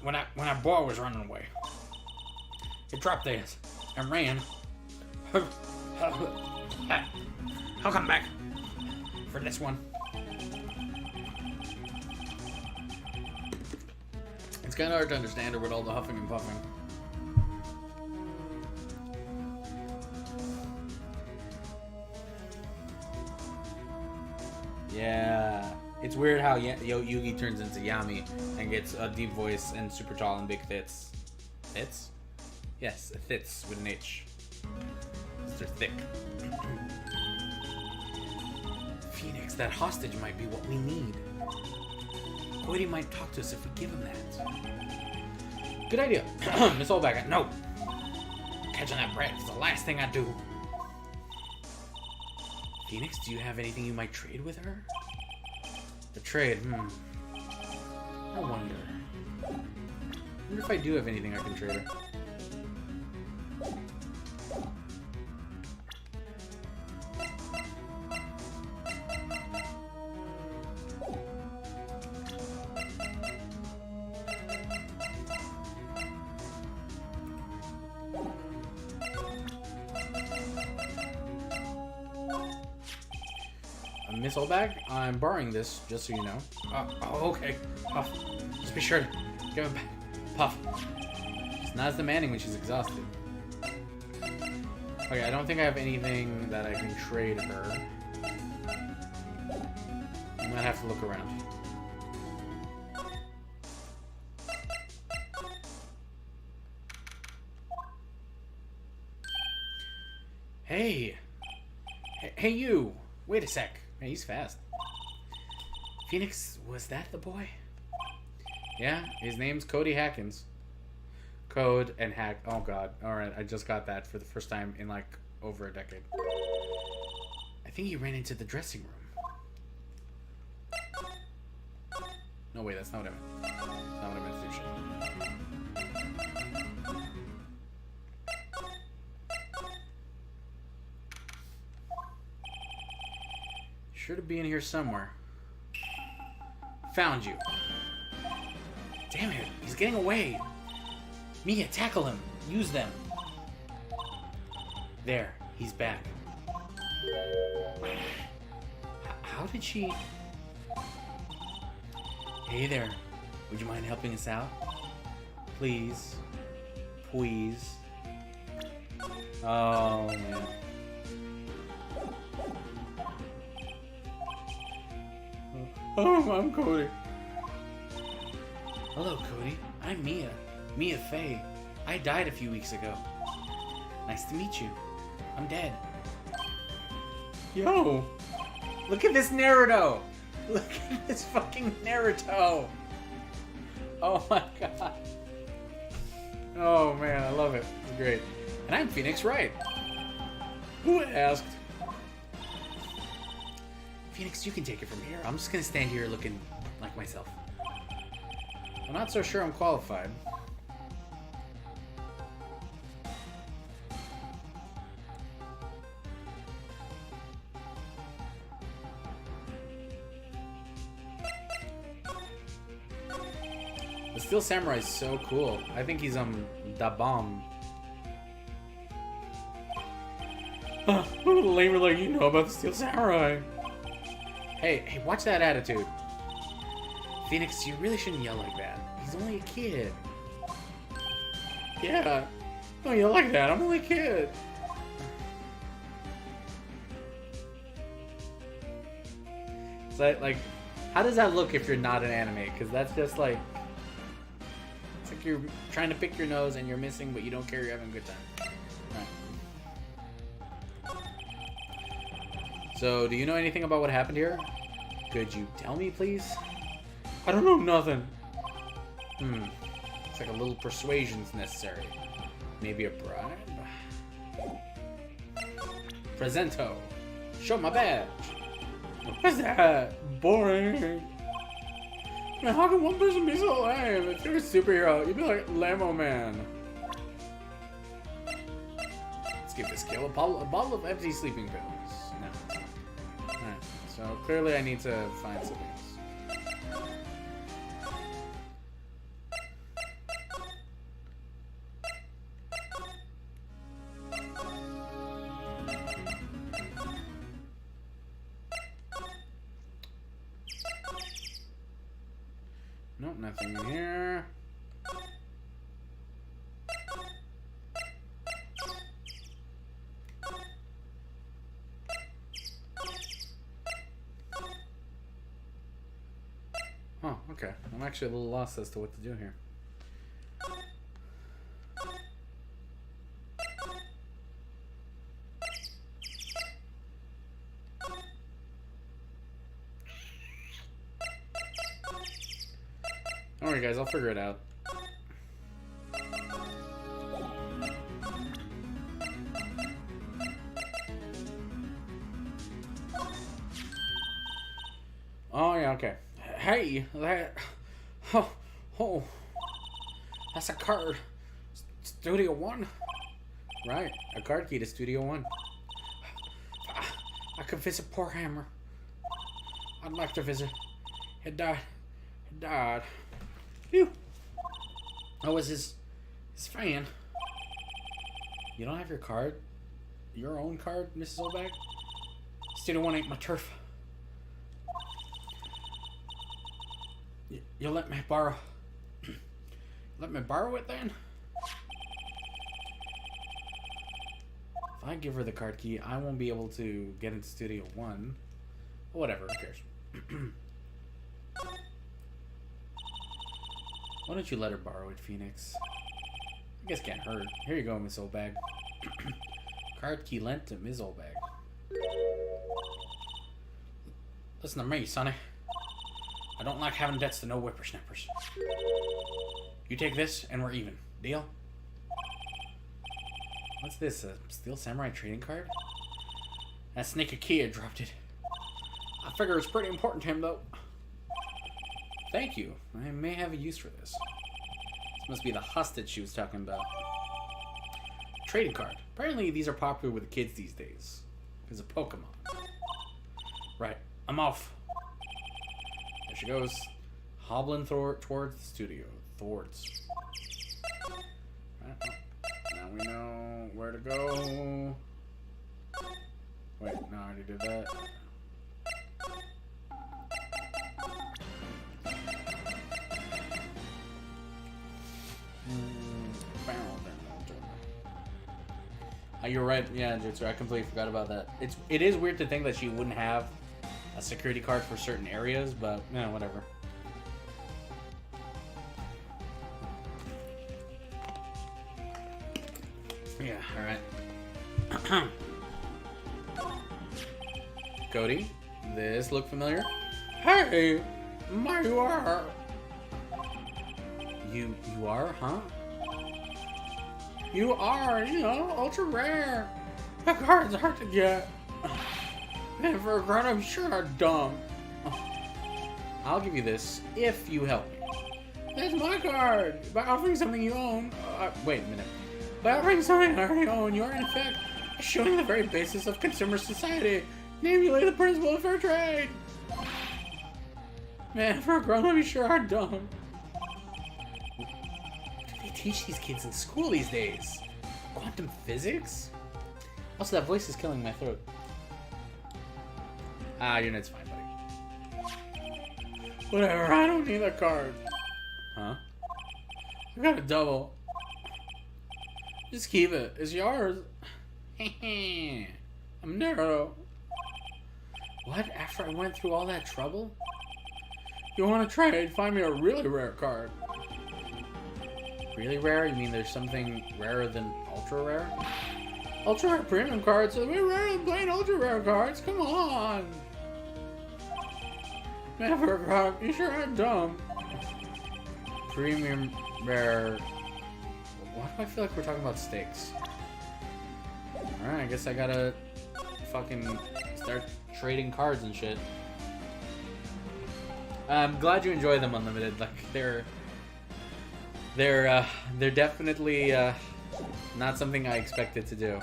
When that boy was running away, he dropped this and ran. I'll come back for this one. It's kind of hard to understand her with all the huffing and puffing. Yeah. It's weird how Yugi turns into Yami and gets a deep voice and super tall and big tits. Tits? Yes, tits with an H. They're thick. Phoenix, that hostage might be what we need. Cody might talk to us if we give him that. Good idea. Miss Olback, no. Catching that brat is the last thing I do. Phoenix, do you have anything you might trade with her? The trade, I wonder. If I do have anything I can trade her. Miss Olbag, I'm borrowing this, just so you know. Okay. Puff. Just be sure to give it back. Puff. She's not as demanding when she's exhausted. Okay, I don't think I have anything that I can trade her. I might have to look around. Hey! Hey, you! Wait a sec. Hey, he's fast. Phoenix, was that the boy? Yeah, his name's Cody Hackins. Code and hack. Oh god. Alright, I just got that for the first time in like over a decade. I think he ran into the dressing room. No, wait, that's not what I meant. That's not what I meant to do. Sure to be in here somewhere. Found you. Damn it, he's getting away. Mia, tackle him. Use them. There, he's back. How did she... Hey there, would you mind helping us out? Please. Please. Oh, man. Oh, I'm Cody. Hello, Cody. I'm Mia. Mia Fey. I died a few weeks ago. Nice to meet you. I'm dead. Yo! Look at this Naruto! Look at this fucking Naruto! Oh my god. Oh man, I love it. It's great. And I'm Phoenix Wright. Who asked? Phoenix, you can take it from here. I'm just gonna stand here looking like myself. I'm not so sure I'm qualified. The Steel Samurai is so cool. I think he's da bomb. Lamer like you know about the Steel Samurai. Hey, watch that attitude. Phoenix, you really shouldn't yell like that. He's only a kid. Yeah, don't yell like that. I'm only a kid. So, like, how does that look if you're not an anime? Because that's just like... It's like you're trying to pick your nose and you're missing, but you don't care, you're having a good time. Right. So, do you know anything about what happened here? Could you tell me, please? I don't know nothing. It's like a little persuasion's necessary. Maybe a bribe? Presento. Show my badge. What's that? Boring. Man, how can one person be so lame? If you're a superhero, you'd be like Lamo Man. Let's give this kill a bottle of empty sleeping pills. No. Alright, so clearly I need to find something else. Nope, nothing in here. Oh, okay. I'm actually a little lost as to what to do here. Don't worry, guys. I'll figure it out. Oh, yeah, okay. Hey, that... Oh. That's a card. Studio One? Right, a card key to Studio One. I could visit poor Hammer. I'd like to visit. It died. Phew. I was his fan. You don't have your card? Your own card, Mrs. Olbag? Studio One ain't my turf. You'll let me borrow... Let me borrow it then? If I give her the card key, I won't be able to get into Studio One. Whatever, who cares? Why don't you let her borrow it, Phoenix? I guess can't hurt. Here you go, Miss Olbag. Card key lent to Miss Olbag. Listen to me, sonny. I don't like having debts to no whippersnappers. You take this, and we're even. Deal? What's this? A Steel Samurai trading card? That sneaky kid dropped it. I figure it's pretty important to him, though. Thank you. I may have a use for this. This must be the hostage she was talking about. Trading card. Apparently these are popular with the kids these days. Because of Pokemon. Right. I'm off. There she goes. hobbling towards the studio. Towards. Right. Now we know where to go. Wait, no, I already did that. You're right. Yeah, Jutsu, I completely forgot about that. It is weird to think that she wouldn't have a security card for certain areas, but yeah, whatever. Yeah, alright. Cody, this look familiar? Hey, you are. You are, huh? You are, ultra rare. The card's hard to get. And for a grown up, sure are dumb. I'll give you this if you help me. That's my card. By offering something you own. Wait a minute. By offering something I already own, you are in effect showing the very basis of consumer society, namely the principle of fair trade. Man, for a grown up, you sure are dumb. They teach these kids in school these days. Quantum physics? Also, that voice is killing my throat. Unit's fine, buddy. Whatever, I don't need that card. Huh? I got a double. Just keep it. It's yours. I'm narrow. What? After I went through all that trouble? You want to trade? Find me a really rare card. Really rare? You mean there's something rarer than ultra rare? Ultra rare premium cards are way rarer than plain ultra rare cards. Come on. Man, for a crop, you sure are dumb. Premium rare. Why do I feel like we're talking about steaks? Alright, I guess I gotta fucking start trading cards and shit. I'm glad you enjoy them, Unlimited. Like, they're definitely not something I expected to do.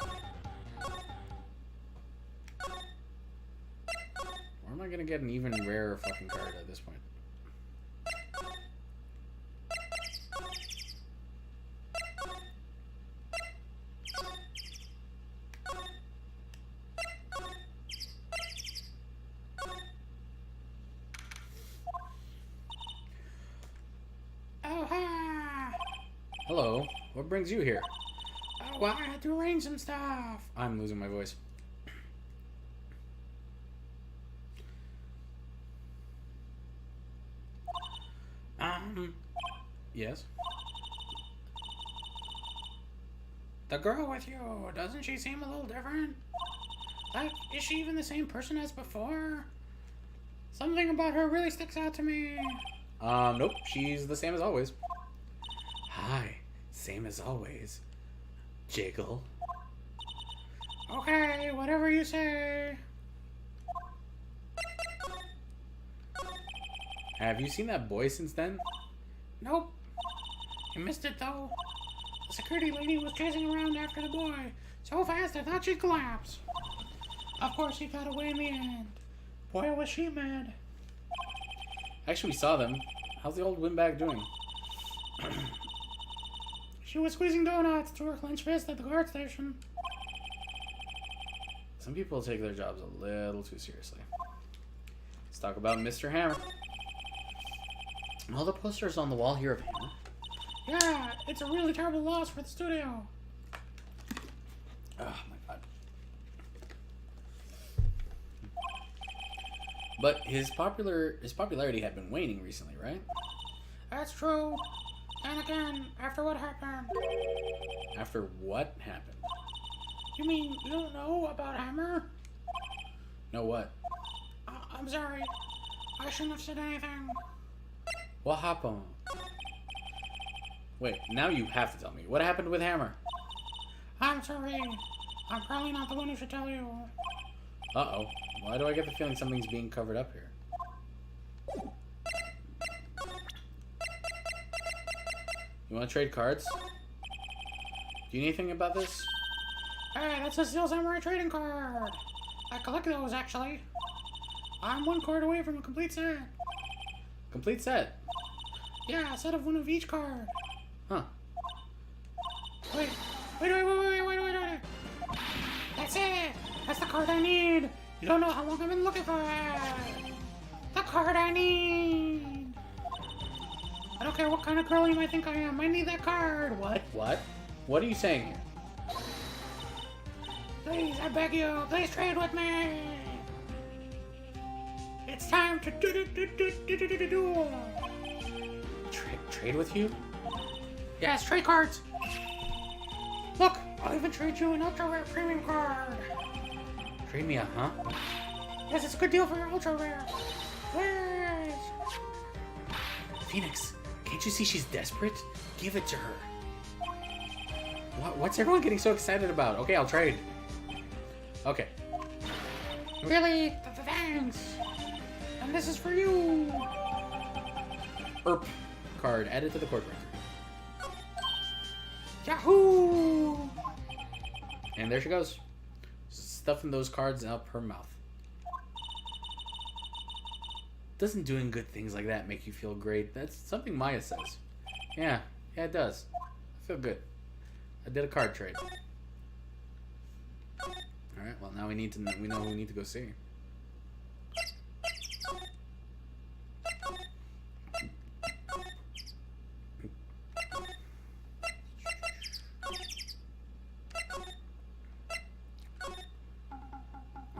Where am I gonna get an even rarer fucking card at this point? Hello, what brings you here? Oh, well, I had to arrange some stuff. I'm losing my voice. Yes? The girl with you, doesn't she seem a little different? Like, is she even the same person as before? Something about her really sticks out to me. Nope, she's the same as always. Hi, same as always. Jiggle. Okay, whatever you say. Have you seen that boy since then? Nope. You missed it, though. The security lady was chasing around after the boy so fast I thought she'd collapse. Of course, he got away in the end. Boy, was she mad. Actually, we saw them. How's the old windbag doing? She was squeezing donuts to her clenched fist at the guard station. Some people take their jobs a little too seriously. Let's talk about Mr. Hammer. All the posters on the wall here of Hammer. Yeah, it's a really terrible loss for the studio. Oh my god. But his popularity had been waning recently, right? That's true. And again, after what happened. After what happened? You mean you don't know about Hammer? No what? I'm sorry. I shouldn't have said anything. What happened? Wait, now you have to tell me. What happened with Hammer? I'm sorry. I'm probably not the one who should tell you. Uh-oh. Why do I get the feeling something's being covered up here? You want to trade cards? Do you know anything about this? Hey, that's a Steel Samurai trading card. I collect those, actually. I'm one card away from a complete set. Complete set. Yeah, a set of one of each card. Huh. Wait. That's it. That's the card I need. You don't know how long I've been looking for it. The card I need. I don't care what kind of girl you might think I am. I need that card. What? What? What are you saying here? Please, I beg you. Please trade with me. It's time to do. Trade with you? Yes, trade cards. Look, I'll even trade you an ultra rare premium card. Trade me a huh? Yes, it's a good deal for your ultra rare. Please. Phoenix, can't you see she's desperate? Give it to her. What's everyone getting so excited about? Okay, I'll trade. Okay. Really? Thanks. And this is for you. Erp card added to the court record. Yahoo! And there she goes. Stuffing those cards up her mouth. Doesn't doing good things like that make you feel great? That's something Maya says. Yeah, it does. I feel good. I did a card trade. Alright, well now we know who we need to go see.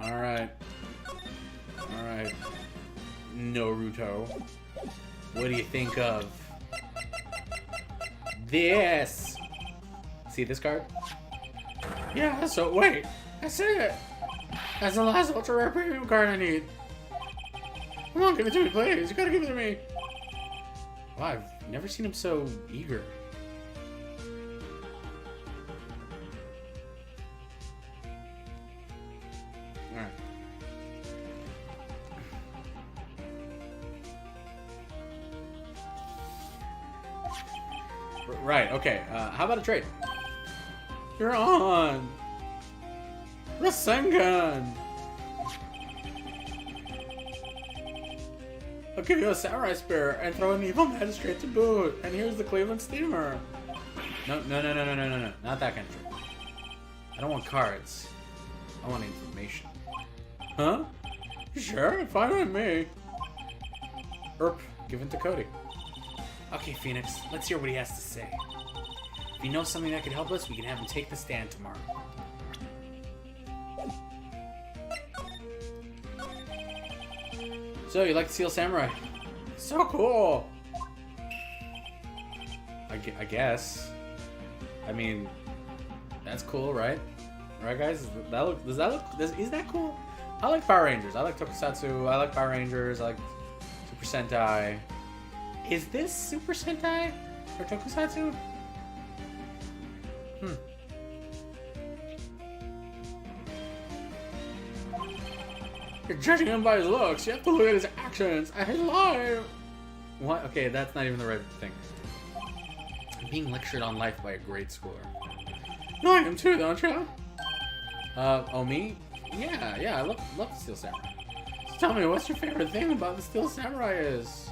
Alright. Alright. Naruto. What do you think of this? See this card? Yeah, so wait. That's it. That's the last ultra rare premium card I need. Come on, give it to me, please. You gotta give it to me. Wow, I've never seen him so eager. Alright. Right, okay. How about a trade? You're on. Rasengan. I'll give you a samurai spear and throw an evil magistrate to boot. And here's the Cleveland steamer. No. Not that kind of trade. I don't want cards. I want information. Huh? Sure, fine with me. Erp, given to Cody. Okay, Phoenix, let's hear what he has to say. If you know something that could help us, we can have him take the stand tomorrow. So, you like the Steel Samurai? So cool. I guess. I mean, that's cool, right? Right, guys? Is that cool? I like Power Rangers. I like Tokusatsu. I like Power Rangers. I like Super Sentai. Is this Super Sentai or Tokusatsu? You're judging him by his looks. You have to look at his actions and his life. What? Okay, that's not even the right thing. I'm being lectured on life by a grade schooler. You like him too, don't you? Oh, me? Yeah, I love the Steel Samurai. So tell me, what's your favorite thing about the Steel Samurai is?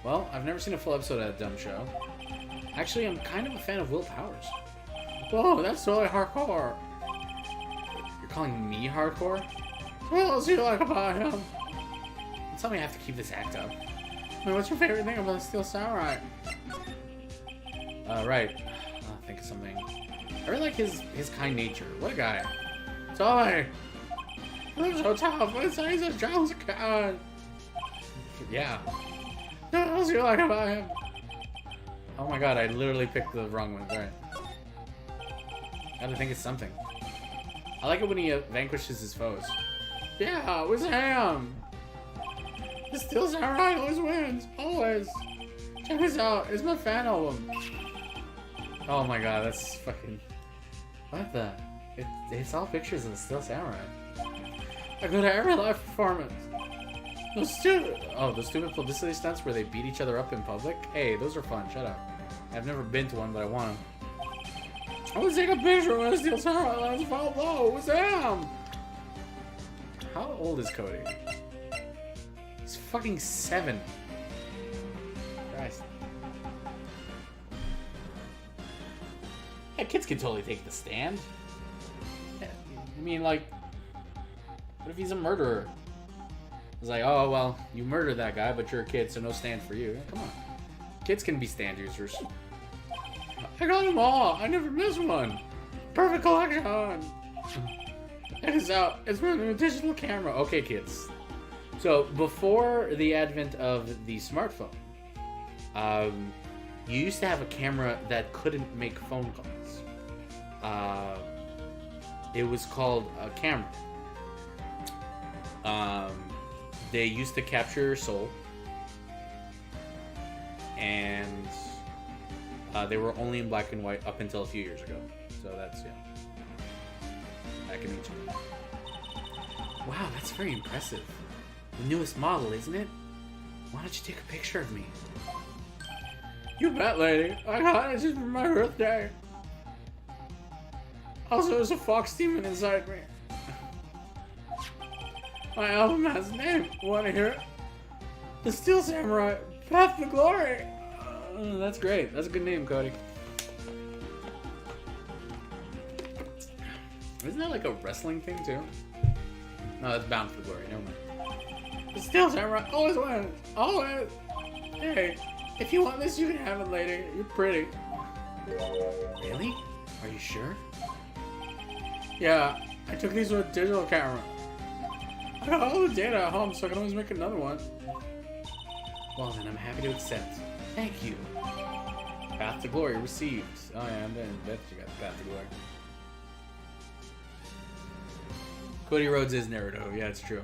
Well, I've never seen a full episode of that dumb show. Actually, I'm kind of a fan of Will Powers. Whoa, that's really hardcore. You're calling me hardcore? What else do you like about him? Don't tell me I have to keep this act up. I mean, what's your favorite thing about the Steel Samurai? Right. I'll think of something. I really like his kind nature. What a guy. Tell me. He looks so tough, but he's as gentle as a cat. Yeah. What else do you like about him? Oh my god, I literally picked the wrong one. Alright. Gotta think it's something. I like it when he vanquishes his foes. Yeah, with Sam. The Steel Samurai always wins. Always. Check this out. It's my fan album. Oh my god, that's fucking... What the... It's all pictures of the Steel Samurai. I go to every live performance. Those stupid... Oh, the stupid publicity stunts where they beat each other up in public? Hey, those are fun. Shut up. I've never been to one, but I want them. I want to take a picture when the Steel Samurai lands fall low. What's him? Let's fall low. What's him? How old is Cody? He's fucking 7. Christ. Yeah, kids can totally take the stand. Yeah, I mean, like, what if he's a murderer? It's like, oh, well, you murdered that guy, but you're a kid, so no stand for you. Come on. Kids can be stand users. I got them all. I never miss one. Perfect collection. It's out. It's from a digital camera. Okay, kids. So, before the advent of the smartphone, you used to have a camera that couldn't make phone calls. It was called a camera. They used to capture your soul, and they were only in black and white up until a few years ago. So that's, yeah, back in ancient. Wow, that's very impressive. The newest model, isn't it? Why don't you take a picture of me? You bet, lady. I got it just for my birthday. Also, there's a fox demon inside me. My album has a name. Want to hear it? The Steel Samurai, Path to Glory. That's great. That's a good name, Cody. Isn't that like a wrestling thing, too? No, that's Bound for Glory. Never mind. The Steel Samurai always wins. Always. Hey, if you want this, you can have it, lady. You're pretty. Really? Are you sure? Yeah, I took these with a digital camera. I got all the data at home, so I can always make another one. Well, then I'm happy to accept. Thank you. Path to Glory received. Oh yeah, I bet you got Path to Glory. Cody Rhodes is Naruto. Yeah, it's true.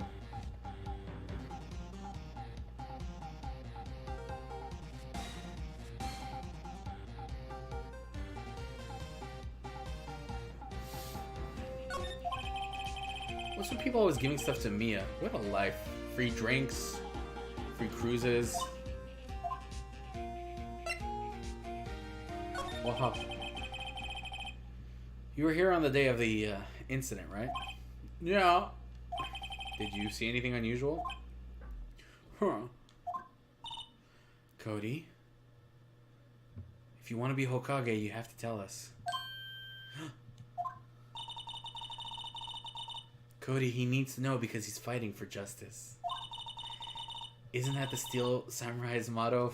What's with people always giving stuff to Mia? What a life. Free drinks, free cruises. Well, you were here on the day of the incident, right? Yeah. Did you see anything unusual? Huh. Cody, if you want to be Hokage, you have to tell us. Cody, he needs to know because he's fighting for justice. Isn't that the Steel Samurai's motto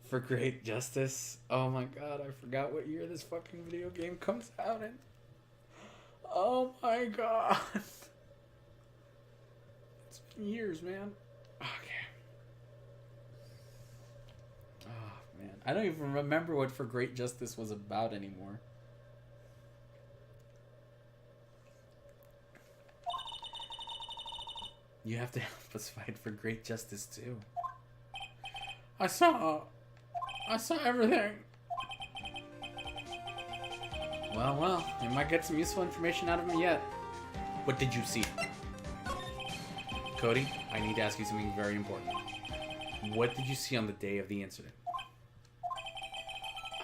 for great justice? Oh my god, I forgot what year this fucking video game comes out in. Oh my god. It's been years, man. Okay. Oh man, I don't even remember what For Great Justice was about anymore. You have to help us fight for great justice too. I saw everything. Well, you might get some useful information out of me yet. What did you see? Cody, I need to ask you something very important. What did you see on the day of the incident?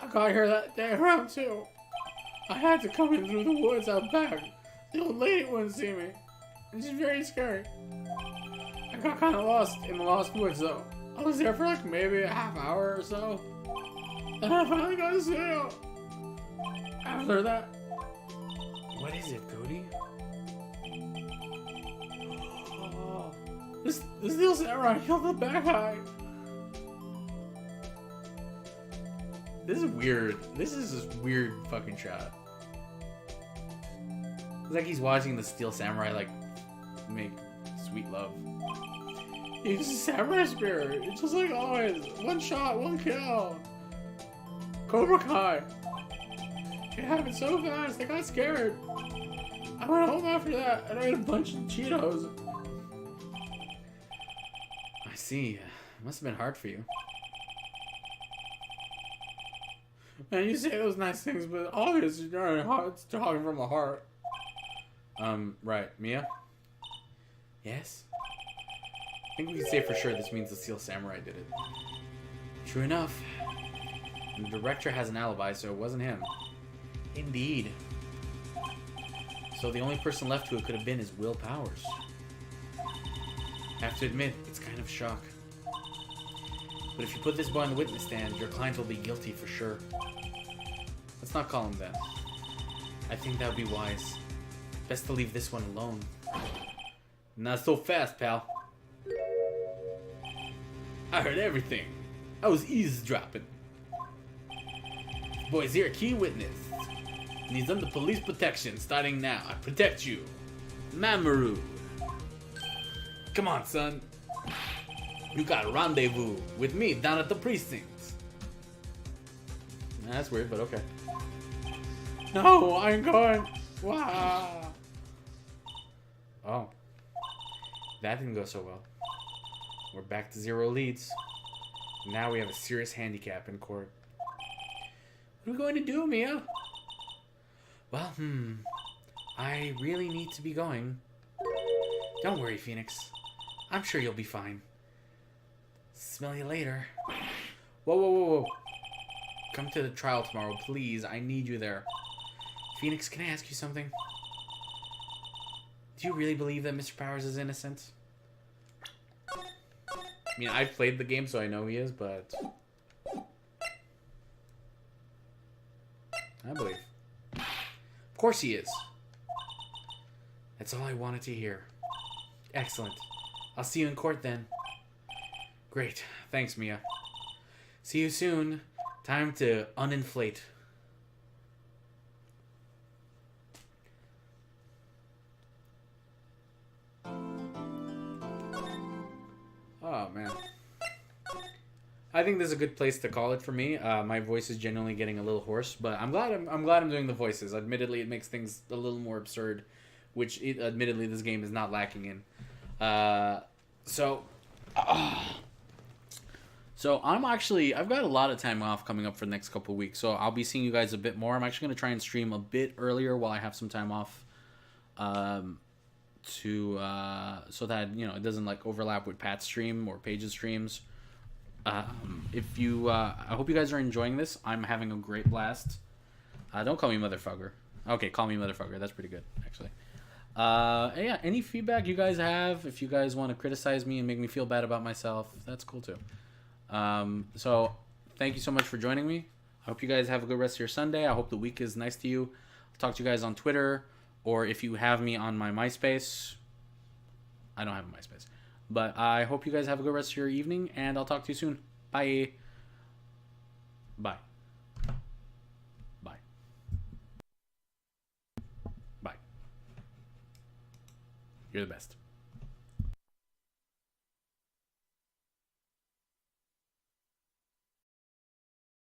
I got here that day around 2. I had to come in through the woods out back. The old lady wouldn't see me. It's just very scary. I got kind of lost in the lost woods though. I was there for like maybe a half hour or so. And I finally got to see you. After that. What is it, Cody? Oh, this Steel Samurai killed the bad guy. This is weird. This is this weird fucking shot. It's like he's watching the Steel Samurai like make sweet love. He's a samurai spirit. It's just like always. One shot, one kill. Cobra Kai. It happened so fast, I got scared. I went home after that and I ate a bunch of Cheetos. I see. It must have been hard for you. Man, you say those nice things, but obviously it's talking from the heart. Right. Mia? Yes? I think we can say for sure this means the Steel Samurai did it. True enough. The director has an alibi, so it wasn't him. Indeed. So the only person left who it could have been is Will Powers. I have to admit, it's kind of shock. But if you put this boy on the witness stand, your client will be guilty for sure. Let's not call him that. I think that would be wise. Best to leave this one alone. Not so fast, pal. I heard everything. I was eavesdropping. This boy's here, key witness. And he's under police protection starting now. I protect you. Mamoru. Come on, son. You got a rendezvous with me down at the precinct. Nah, that's weird, but okay. No, I'm going. Wow. Oh. That didn't go so well. We're back to 0 leads. Now we have a serious handicap in court. What are we going to do, Mia? Well, I really need to be going. Don't worry, Phoenix. I'm sure you'll be fine. Smell you later. Whoa, whoa, whoa, whoa. Come to the trial tomorrow, please. I need you there. Phoenix, can I ask you something? Do you really believe that Mr. Powers is innocent? I mean, I've played the game, so I know he is, but... I believe. Of course he is. That's all I wanted to hear. Excellent. I'll see you in court then. Great. Thanks, Mia. See you soon. Time to uninflate. Oh, man. I think this is a good place to call it for me. My voice is genuinely getting a little hoarse, but I'm glad I'm doing the voices. Admittedly, it makes things a little more absurd, which admittedly this game is not lacking in. So I've got a lot of time off coming up for the next couple of weeks, so I'll be seeing you guys a bit more. I'm actually going to try and stream a bit earlier while I have some time off, so that, you know, it doesn't like overlap with Pat's stream or Paige's streams. I hope you guys are enjoying this. I'm having a great blast. Don't call me motherfucker. Okay, call me motherfucker. That's pretty good, actually. Yeah, any feedback you guys have, if you guys want to criticize me and make me feel bad about myself, that's cool too. So thank you so much for joining me. I hope you guys have a good rest of your Sunday. I hope the week is nice to you. I'll talk to you guys on Twitter, or if you have me on my MySpace. I don't have a MySpace. But I hope you guys have a good rest of your evening, and I'll talk to you soon. Bye. Bye. Bye. Bye. You're the best.